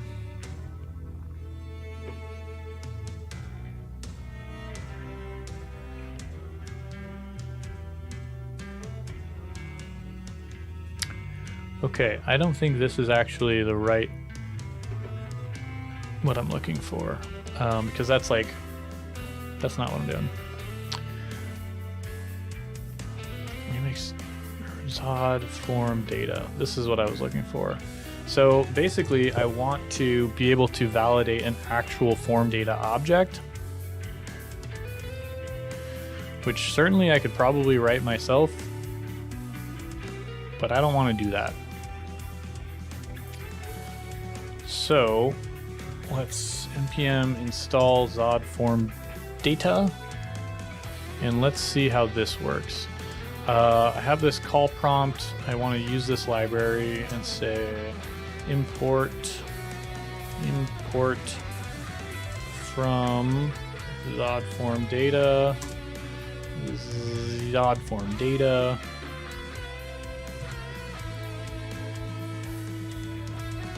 Okay, I don't think this is actually the right what I'm looking for, because that's not what I'm doing. Remix Zod form data. This is what I was looking for. So basically, I want to be able to validate an actual form data object, which certainly I could probably write myself, but I don't want to do that. So let's npm install Zod form data, and let's see how this works. I have this call prompt. I want to use this library and say import from Zod form data.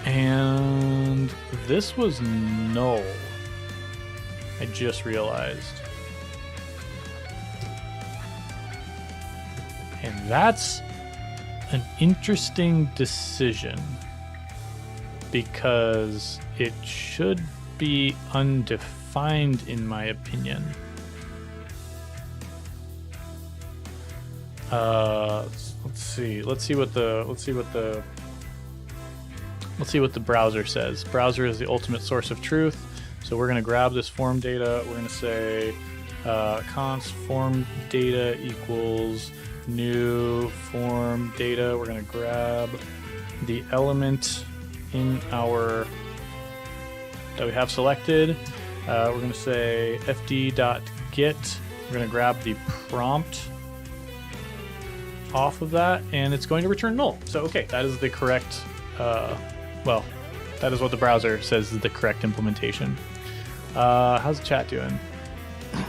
And this was null. I just realized. And that's an interesting decision because it should be undefined in my opinion. Let's see what the browser says. Browser is the ultimate source of truth. So we're going to grab this form data. We're going to say const form data equals new form data. We're going to grab the element in our that we have selected. We're going to say fd.get. We're going to grab the prompt off of that, and it's going to return null. So okay, that is the correct. Well, that is what the browser says is the correct implementation. How's the chat doing?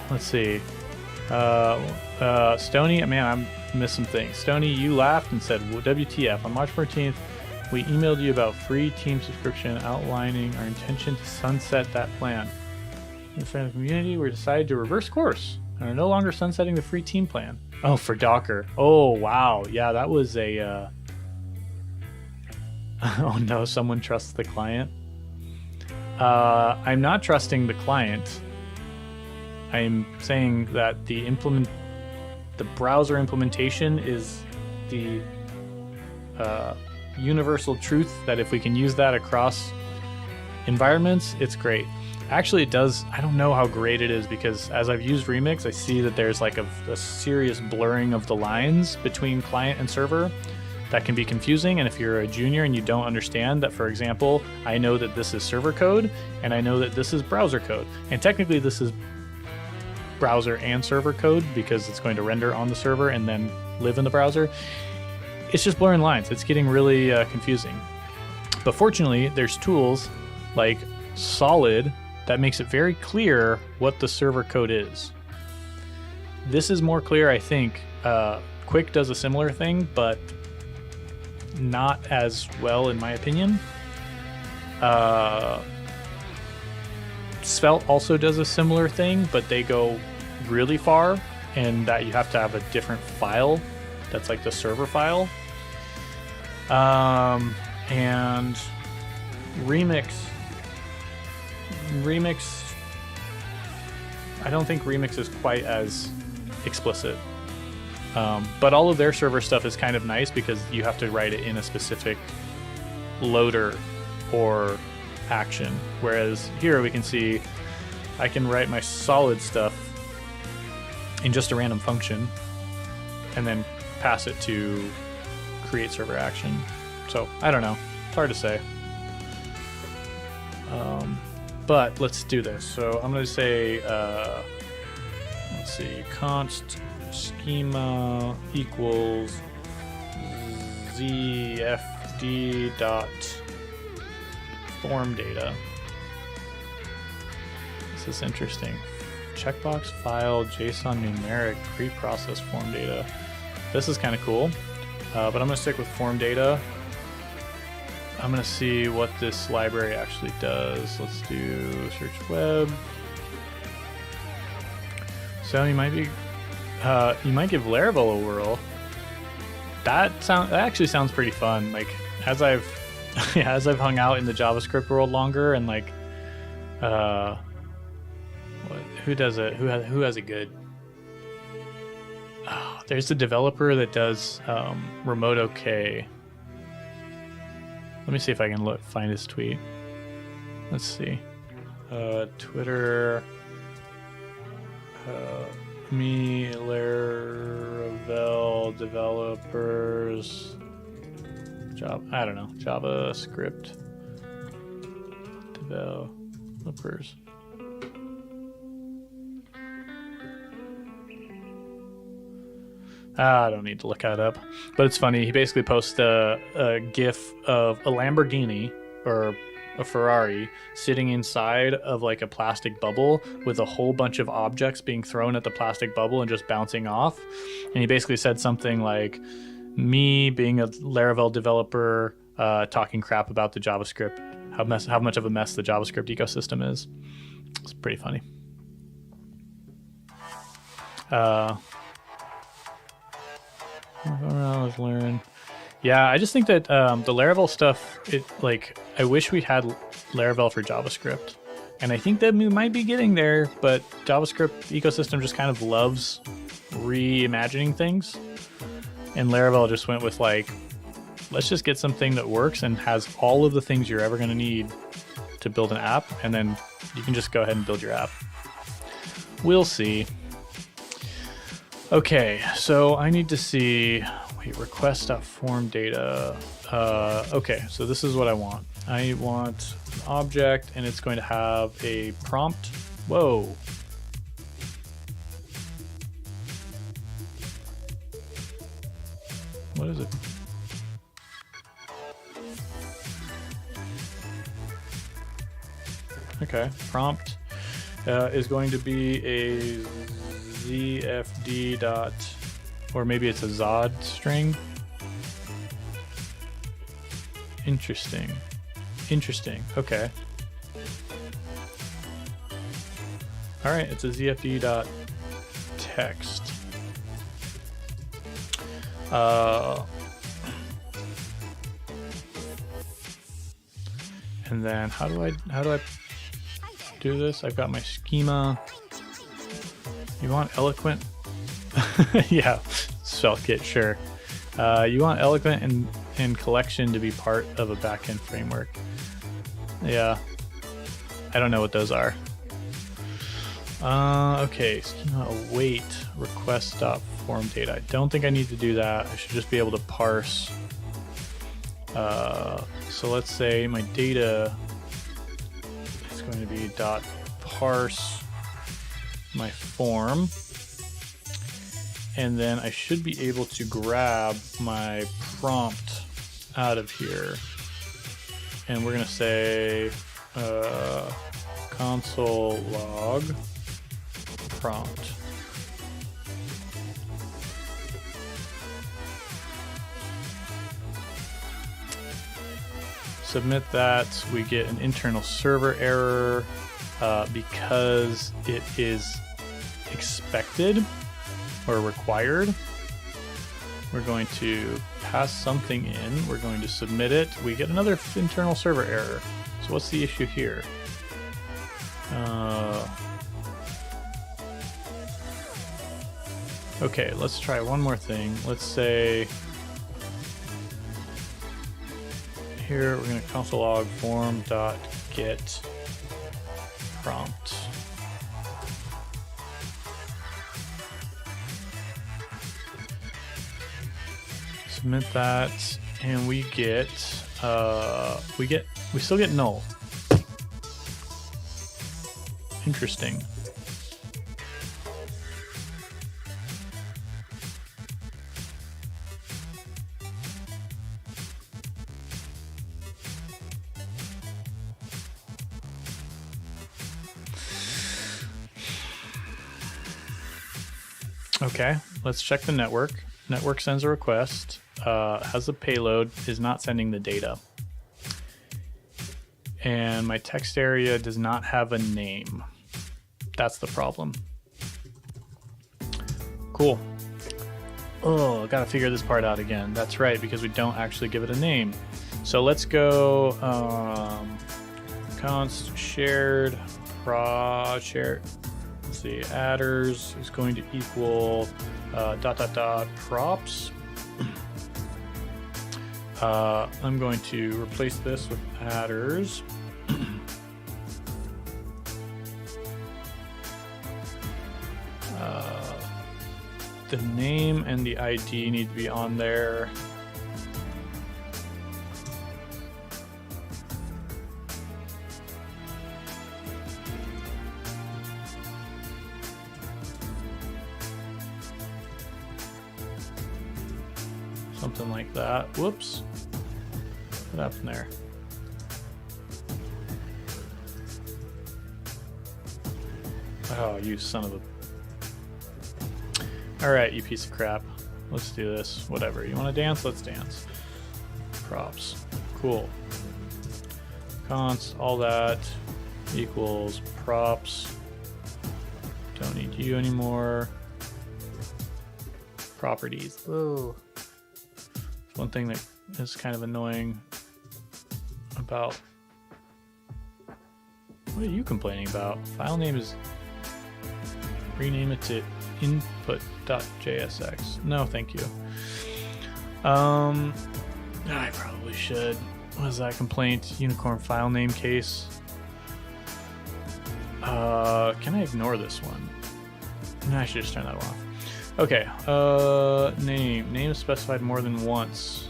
Let's see. Stony, man, I missed some things. Stony, you laughed and said, WTF. On March 14th, We emailed you about free team subscription outlining our intention to sunset that plan. In the friend community, we decided to reverse course and are no longer sunsetting the free team plan. Oh, for Docker. Oh, wow. Yeah, that was a... Oh no, someone trusts the client. I'm not trusting the client. I'm saying that the browser implementation is the universal truth, that if we can use that across environments, it's great. Actually, it does. I don't know how great it is, because as I've used Remix, I see that there's like a serious blurring of the lines between client and server that can be confusing. And if you're a junior and you don't understand that, for example, I know that this is server code and I know that this is browser code, and technically this is browser and server code because it's going to render on the server and then live in the browser. It's just blurring lines. It's getting really confusing. But fortunately, there's tools like Solid that makes it very clear what the server code is. This is more clear, I think. Quick does a similar thing, but not as well, in my opinion. Svelte also does a similar thing, but they go really far, and that you have to have a different file that's like the server file. And Remix, I don't think Remix is quite as explicit. But all of their server stuff is kind of nice because you have to write it in a specific loader or action. Whereas here we can see I can write my solid stuff in just a random function and then pass it to create server action. So I don't know. It's hard to say. But let's do this. So I'm going to say, let's see, const schema equals zfd dot form data. This is interesting. Checkbox file JSON numeric preprocessed form data. This is kind of cool, but I'm going to stick with form data. I'm going to see what this library actually does. Let's do search web. So you might give Laravel a whirl. That actually sounds pretty fun. Like as I've hung out in the JavaScript world longer, and like who does it? Who has it good? Oh, there's a developer that does remote OK. Let me see if I can find his tweet. Let's see. Twitter. Me, Laravel developers. I don't know. JavaScript developers. I don't need to look that up, but it's funny. He basically posts a GIF of a Lamborghini or a Ferrari sitting inside of like a plastic bubble with a whole bunch of objects being thrown at the plastic bubble and just bouncing off. And he basically said something like, me being a Laravel developer talking crap about the JavaScript, how much of a mess the JavaScript ecosystem is. It's pretty funny. I was learning. Yeah, I just think that the Laravel stuff, I wish we had Laravel for JavaScript. And I think that we might be getting there, but JavaScript ecosystem just kind of loves reimagining things. And Laravel just went with let's just get something that works and has all of the things you're ever going to need to build an app, and then you can just go ahead and build your app. We'll see. Okay, so I need to see, request.form data. Okay, so this is what I want. I want an object, and it's going to have a prompt. Whoa. What is it? Okay, prompt is going to be a ZFD dot, or maybe it's a Zod string.
Interesting. Interesting. Okay. All right, it's a zfd.text. And then how do I do this? I've got my schema. You want eloquent? Yeah, spell kit, sure. You want eloquent and collection to be part of a backend framework. Yeah, I don't know what those are. Okay, schema await request.form data. I don't think I need to do that. I should just be able to parse. So let's say my data is going to be dot parse my form, and then I should be able to grab my prompt out of here, and we're going to say console log prompt. Submit that. We get an internal server error because it is expected or required. We're going to pass something in. We're going to submit it. We get another internal server error. So what's the issue here? Okay, let's try one more thing. Let's say here we're going to console log form.get prompt. Submit that, and we still get null. Interesting. Okay, let's check the network. Network sends a request, has a payload, is not sending the data. And my text area does not have a name. That's the problem. Cool. Oh, gotta figure this part out again. That's right, because we don't actually give it a name. So let's go const shared shared. Let's see, adders is going to equal props. I'm going to replace this with adders. The name and the ID need to be on there. Something like that. Whoops. What happened there? Oh, you son of a... Alright, you piece of crap. Let's do this. Whatever. You want to dance? Let's dance. Props. Cool. Const, all that equals props. Don't need you anymore. Properties. Whoa. One thing that is kind of annoying about... What are you complaining about? File name is... Rename it to input.jsx. No, thank you. I probably should. What is that complaint? Unicorn file name case. Can I ignore this one? No, I should just turn that off. Okay. Name is specified more than once.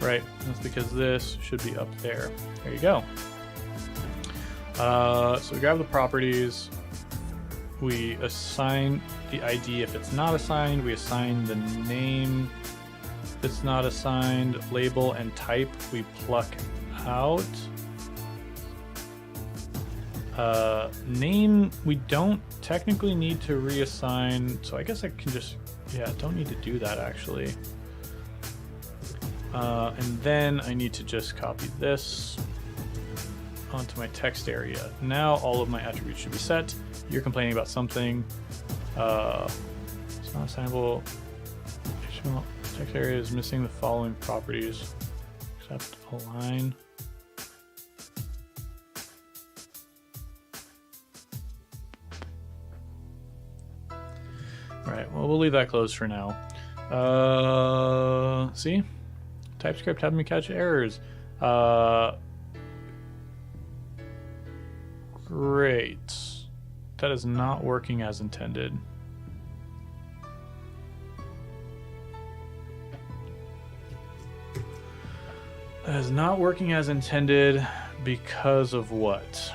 Right, that's because this should be up there. There you go. So we grab the properties. We assign the ID if it's not assigned. We assign the name if it's not assigned. Label and type we pluck out. Name we don't technically need to reassign, so I guess I can just
Yeah, don't need to do that actually. And then I need to just copy this onto my text area. Now all of my attributes should be set. You're complaining about something. It's not assignable. HTML text area is missing the following properties, except align. All right, well, we'll leave that closed for now. See? TypeScript having me catch errors. Great. That is not working as intended. That is not working as intended because of what?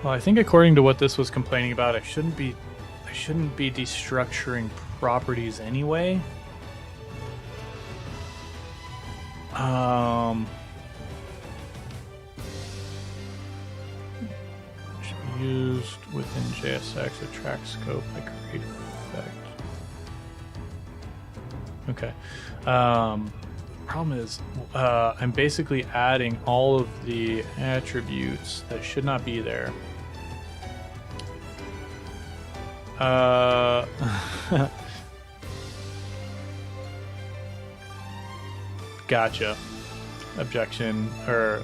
Well, I think according to what this was complaining about, I shouldn't be destructuring properties anyway. Should be used within JSX, attract scope, like create effect. Okay. Problem is, I'm basically adding all of the attributes that should not be there. Gotcha. Objection, or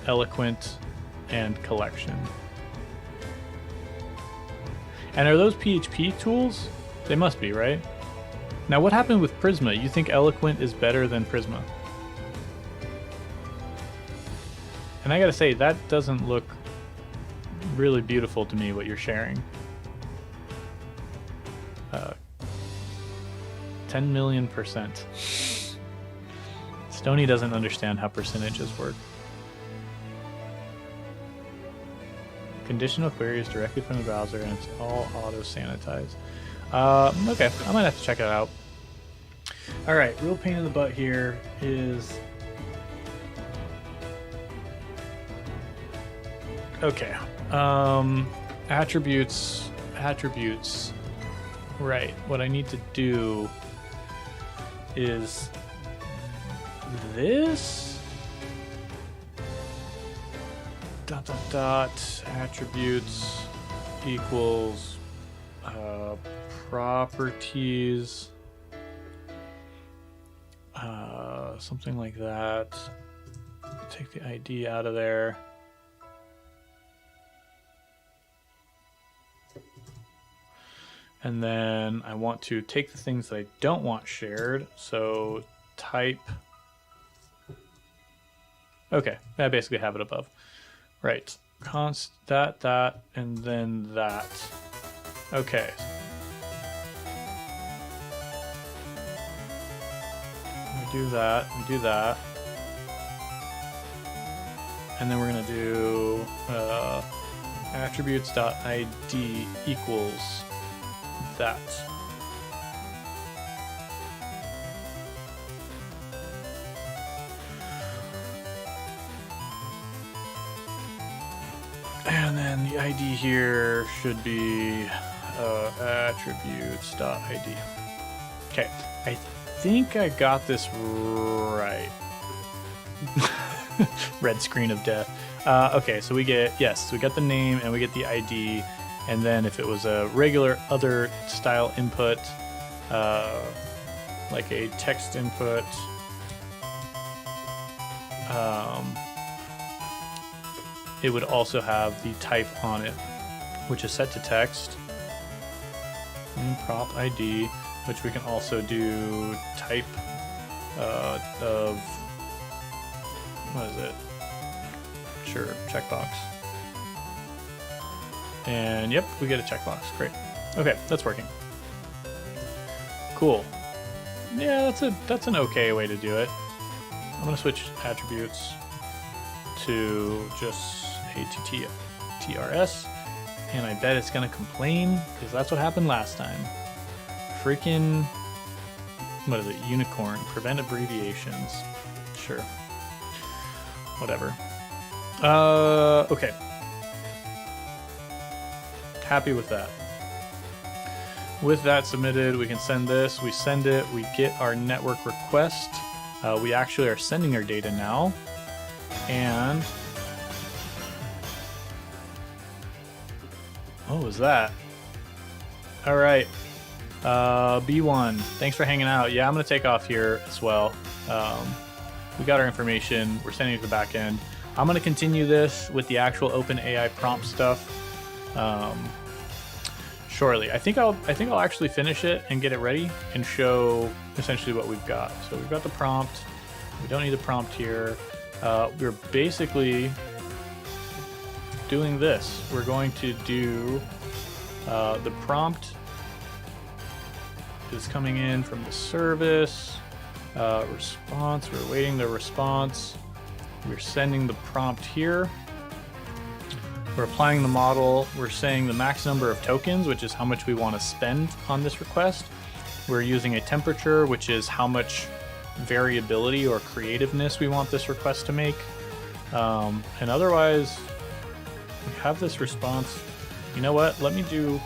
eloquent and collection. And are those PHP tools? They must be, right? Now, what happened with Prisma? You think eloquent is better than Prisma? And I gotta say, that doesn't look really beautiful to me, what you're sharing. 10 million%. Stony doesn't understand how percentages work. Conditional queries directly from the browser, and it's all auto-sanitized. Okay, I might have to check it out. All right, real pain in the butt here is... Okay, attributes. Right, what I need to do is this attributes equals properties, something like that. Take the ID out of there. And then I want to take the things that I don't want shared. So type. Okay, I basically have it above. Right. Const that, and then that. Okay. We do that, and do that. And then we're going to do attributes.id equals that. And then the ID here should be attributes.id. Okay, I think I got this right. Red screen of death. Okay, so we get, yes, we got the name and we get the ID. And then if it was a regular other style input, like a text input, it would also have the type on it, which is set to text. And prop ID, which we can also do type of, what is it? Sure, checkbox. And yep, we get a checkbox. Great. Okay, that's working. Cool. Yeah, that's an okay way to do it. I'm gonna switch attributes to just ATTRS, and I bet it's gonna complain because that's what happened last time. Freaking, what is it? Unicorn. Prevent abbreviations. Sure. Whatever. Okay. Happy with that. With that submitted, we can send this. We send it. We get our network request. We actually are sending our data now. And what was that? All right. B1, thanks for hanging out. Yeah, I'm going to take off here as well. We got our information. We're sending it to the back end. I'm going to continue this with the actual OpenAI prompt stuff shortly. I think I'll actually finish it and get it ready and show essentially what we've got. So we've got the prompt. We don't need the prompt here. We're basically doing this. We're going to do the prompt is coming in from the service. Response, we're awaiting the response. We're sending the prompt here. We're applying the model. We're saying the max number of tokens, which is how much we want to spend on this request. We're using a temperature, which is how much variability or creativeness we want this request to make. And otherwise, we have this response. You know what? Let me do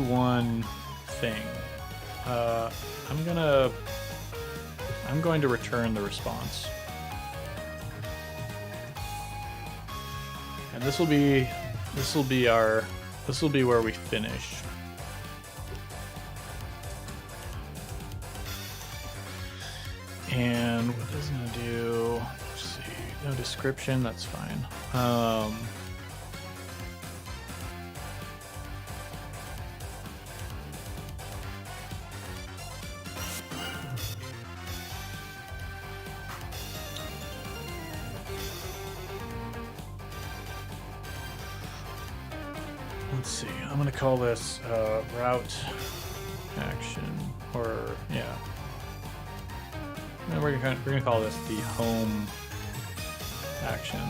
one thing. I'm going to return the response. And this will be where we finish. And what is it gonna do? Let's see. No description, that's fine. Let's see, I'm gonna call this route action, or yeah. And we're gonna call this the home action.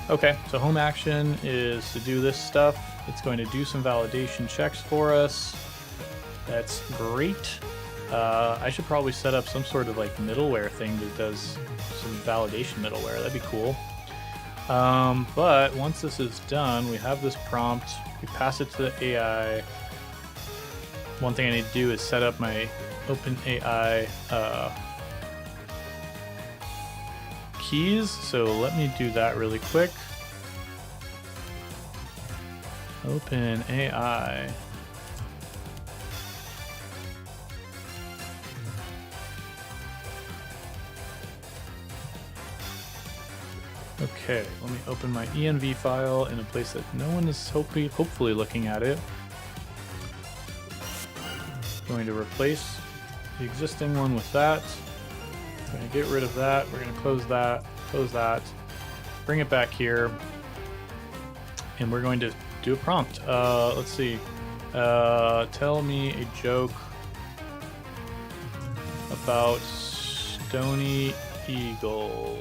Okay, so home action is to do this stuff. It's going to do some validation checks for us. That's great. I should probably set up some sort of like middleware thing that does some validation middleware. That'd be cool. But once this is done, we have this prompt, we pass it to the AI. One thing I need to do is set up my OpenAI keys, so let me do that really quick. OpenAI. Okay, let me open my env file in a place that no one is hopefully looking at it. Going to replace the existing one with that. Going to get rid of that. We're going to close that, bring it back here, and we're going to do a prompt. Let's see. Tell me a joke about Stony Eagle.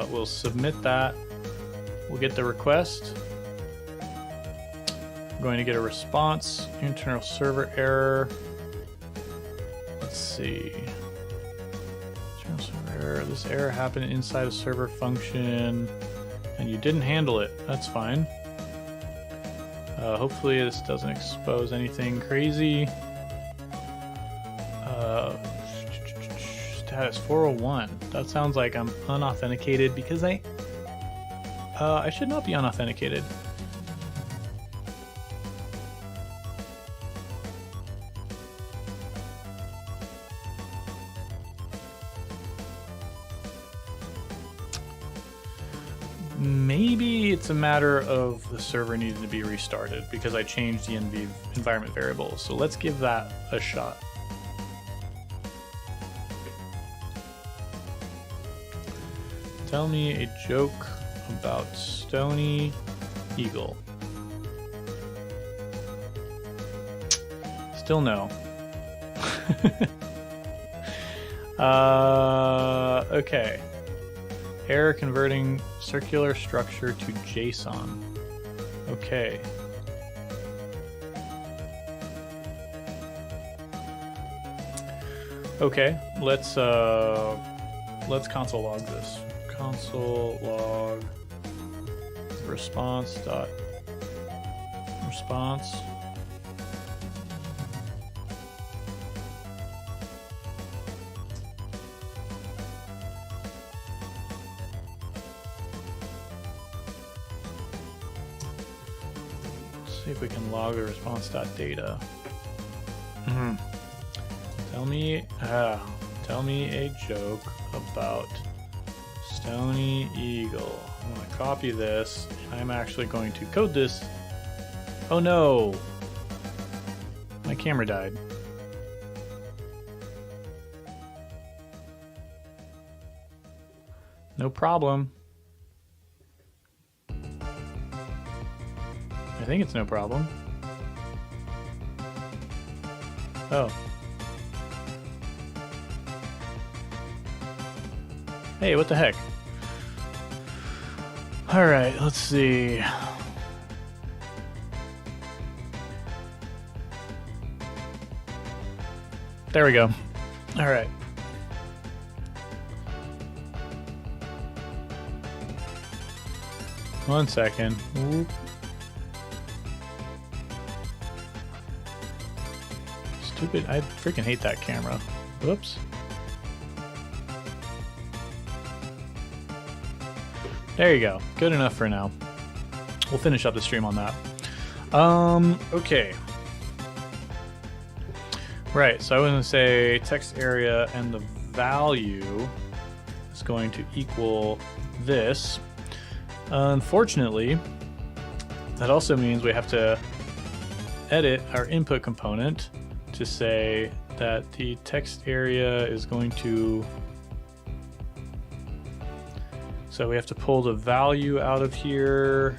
We'll submit that. We'll get the request. We're going to get a response. Internal server error. Let's see. Internal server error. This error happened inside a server function, and you didn't handle it. That's fine. Hopefully this doesn't expose anything crazy. Status 401. That sounds like I'm unauthenticated because I should not be unauthenticated. Maybe it's a matter of the server needing to be restarted because I changed the env environment variable. So let's give that a shot. Tell me a joke about Stony Eagle. Still no. Okay. Error converting circular structure to JSON. Okay. Okay, let's console log this. Console log response. See if we can log the response.data. Tell me a joke about Stony Eagle. I'm going to copy this. I'm actually going to code this. Oh no! My camera died. No problem. I think it's no problem. Oh. Hey, what the heck? Alright, let's see. There we go. Alright. One second. Whoop. Stupid. I freaking hate that camera. Whoops. There you go. Good enough for now. We'll finish up the stream on that. Okay. Right, so I was going to say text area and the value is going to equal this. Unfortunately, that also means we have to edit our input component to say that the text area is going to... So we have to pull the value out of here.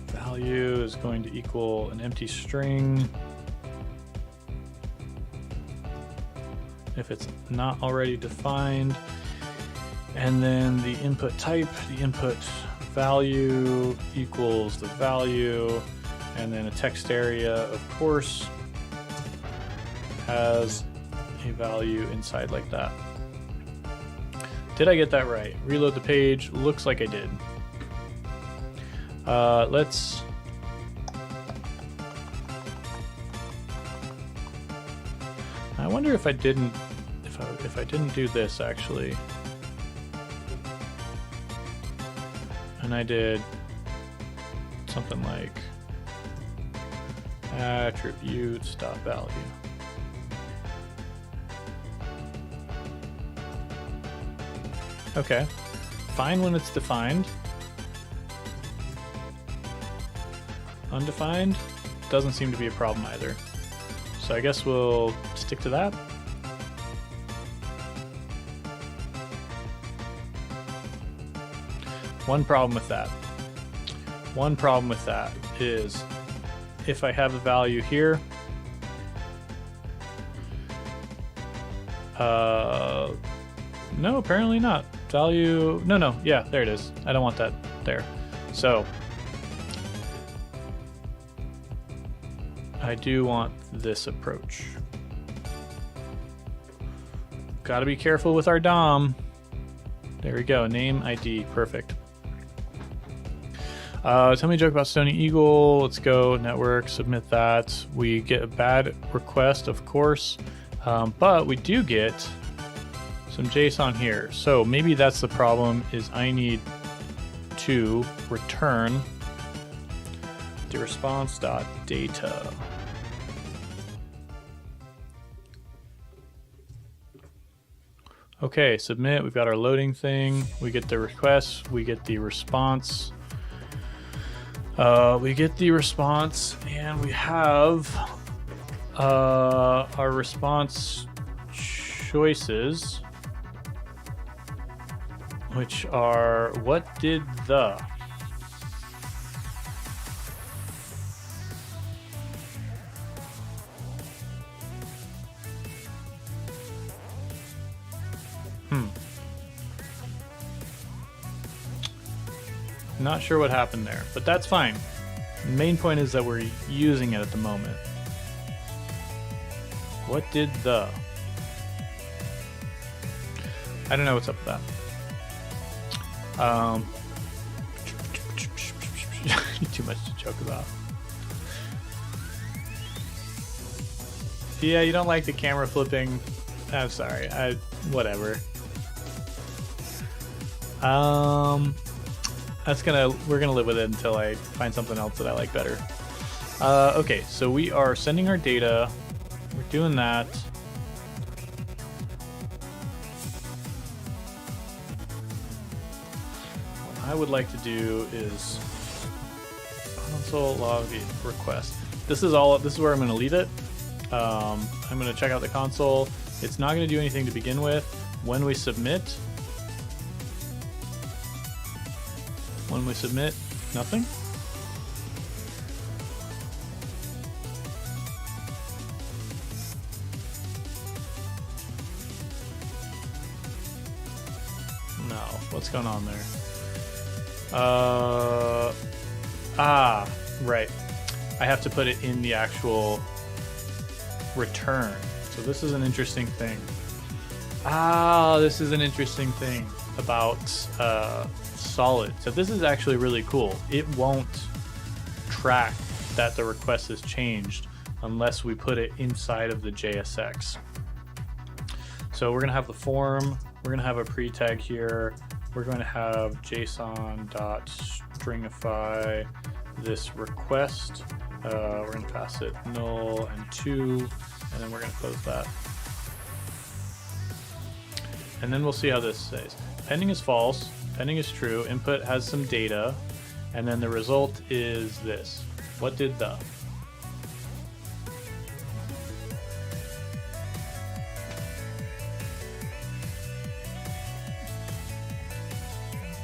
Value is going to equal an empty string. If it's not already defined. And then the input type, the input value equals the value. And then a text area, of course, has a value inside like that. Did I get that right? Reload the page. Looks like I did. Let's... I wonder if I didn't... If I didn't do this, actually. And I did something like attributes.value. Okay, fine when it's defined. Undefined doesn't seem to be a problem either. So I guess we'll stick to that. One problem with that is if I have a value here, no, apparently not. Value, no, yeah, there it is. I don't want that there. So I do want this approach. Got to be careful with our DOM. There we go, name ID, perfect. Tell me a joke about Stony Eagle. Let's go, network, submit that. We get a bad request, of course, but we do get some JSON here. So maybe that's the problem, is I need to return the response.data. Okay, submit. We've got our loading thing. We get the request. We get the response. And we have our response choices, which are what did the. Not sure what happened there, but that's fine. The main point is that we're using it at the moment. What did the... I don't know what's up with that. Too much to joke about. Yeah, you don't like the camera flipping. I'm sorry. Whatever. We're gonna live with it until I find something else that I like better. Okay, so we are sending our data. We're doing that. What I would like to do is console log request. This is where I'm gonna leave it. I'm gonna check out the console. It's not gonna do anything to begin with. When we submit, nothing. No, what's going on there? Right. I have to put it in the actual return. So this is an interesting thing. This is an interesting thing about Solid. So this is actually really cool. It won't track that the request has changed unless we put it inside of the JSX. So we're going to have the form. We're going to have a pre-tag here. We're going to have JSON.stringify this request. We're going to pass it null and 2, and then we're going to close that. And then we'll see how this says. Pending is false, pending is true, input has some data, and then the result is this. What did the?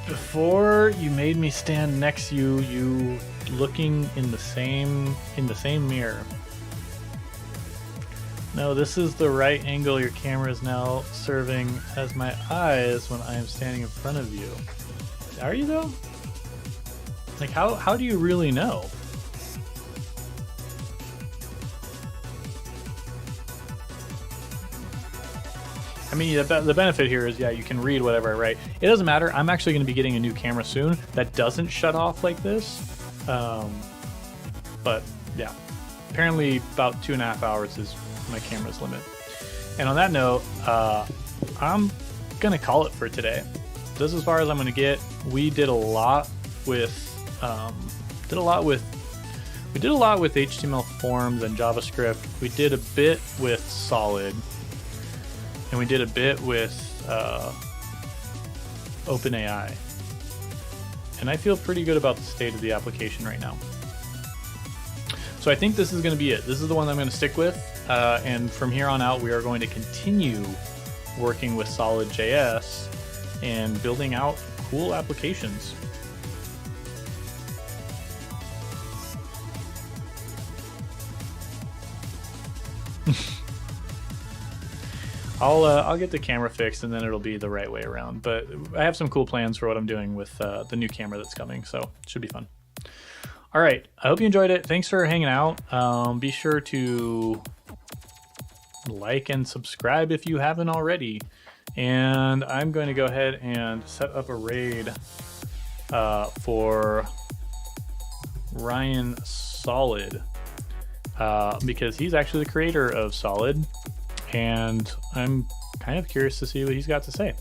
Before you made me stand next to you, you looking in the same mirror. No, this is the right angle your camera is now serving as my eyes when I am standing in front of you. Are you though? Like how do you really know? I mean, the benefit here is, yeah, you can read whatever I write. It doesn't matter. I'm actually going to be getting a new camera soon that doesn't shut off like this. But yeah, apparently about 2.5 hours is my camera's limit. And on that note, I'm going to call it for today. This is as far as I'm going to get. We did a lot with HTML forms and JavaScript. We did a bit with Solid. And we did a bit with OpenAI. And I feel pretty good about the state of the application right now. So I think this is going to be it. This is the one I'm going to stick with. And from here on out, we are going to continue working with Solid.js and building out cool applications. I'll get the camera fixed and then it'll be the right way around. But I have some cool plans for what I'm doing with the new camera that's coming, so it should be fun. All right, I hope you enjoyed it. Thanks for hanging out. Be sure to like and subscribe if you haven't already. And I'm going to go ahead and set up a raid for Ryan Solid because he's actually the creator of Solid. And I'm kind of curious to see what he's got to say.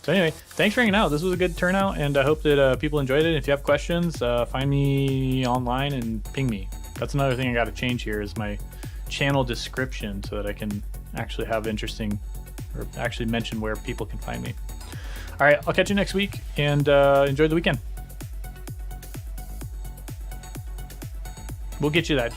So anyway, thanks for hanging out. This was a good turnout, and I hope that people enjoyed it. If you have questions, find me online and ping me. That's another thing I got to change here is my channel description so that I can actually have interesting, or actually mention where people can find me. All right, I'll catch you next week, and enjoy the weekend. We'll get you that.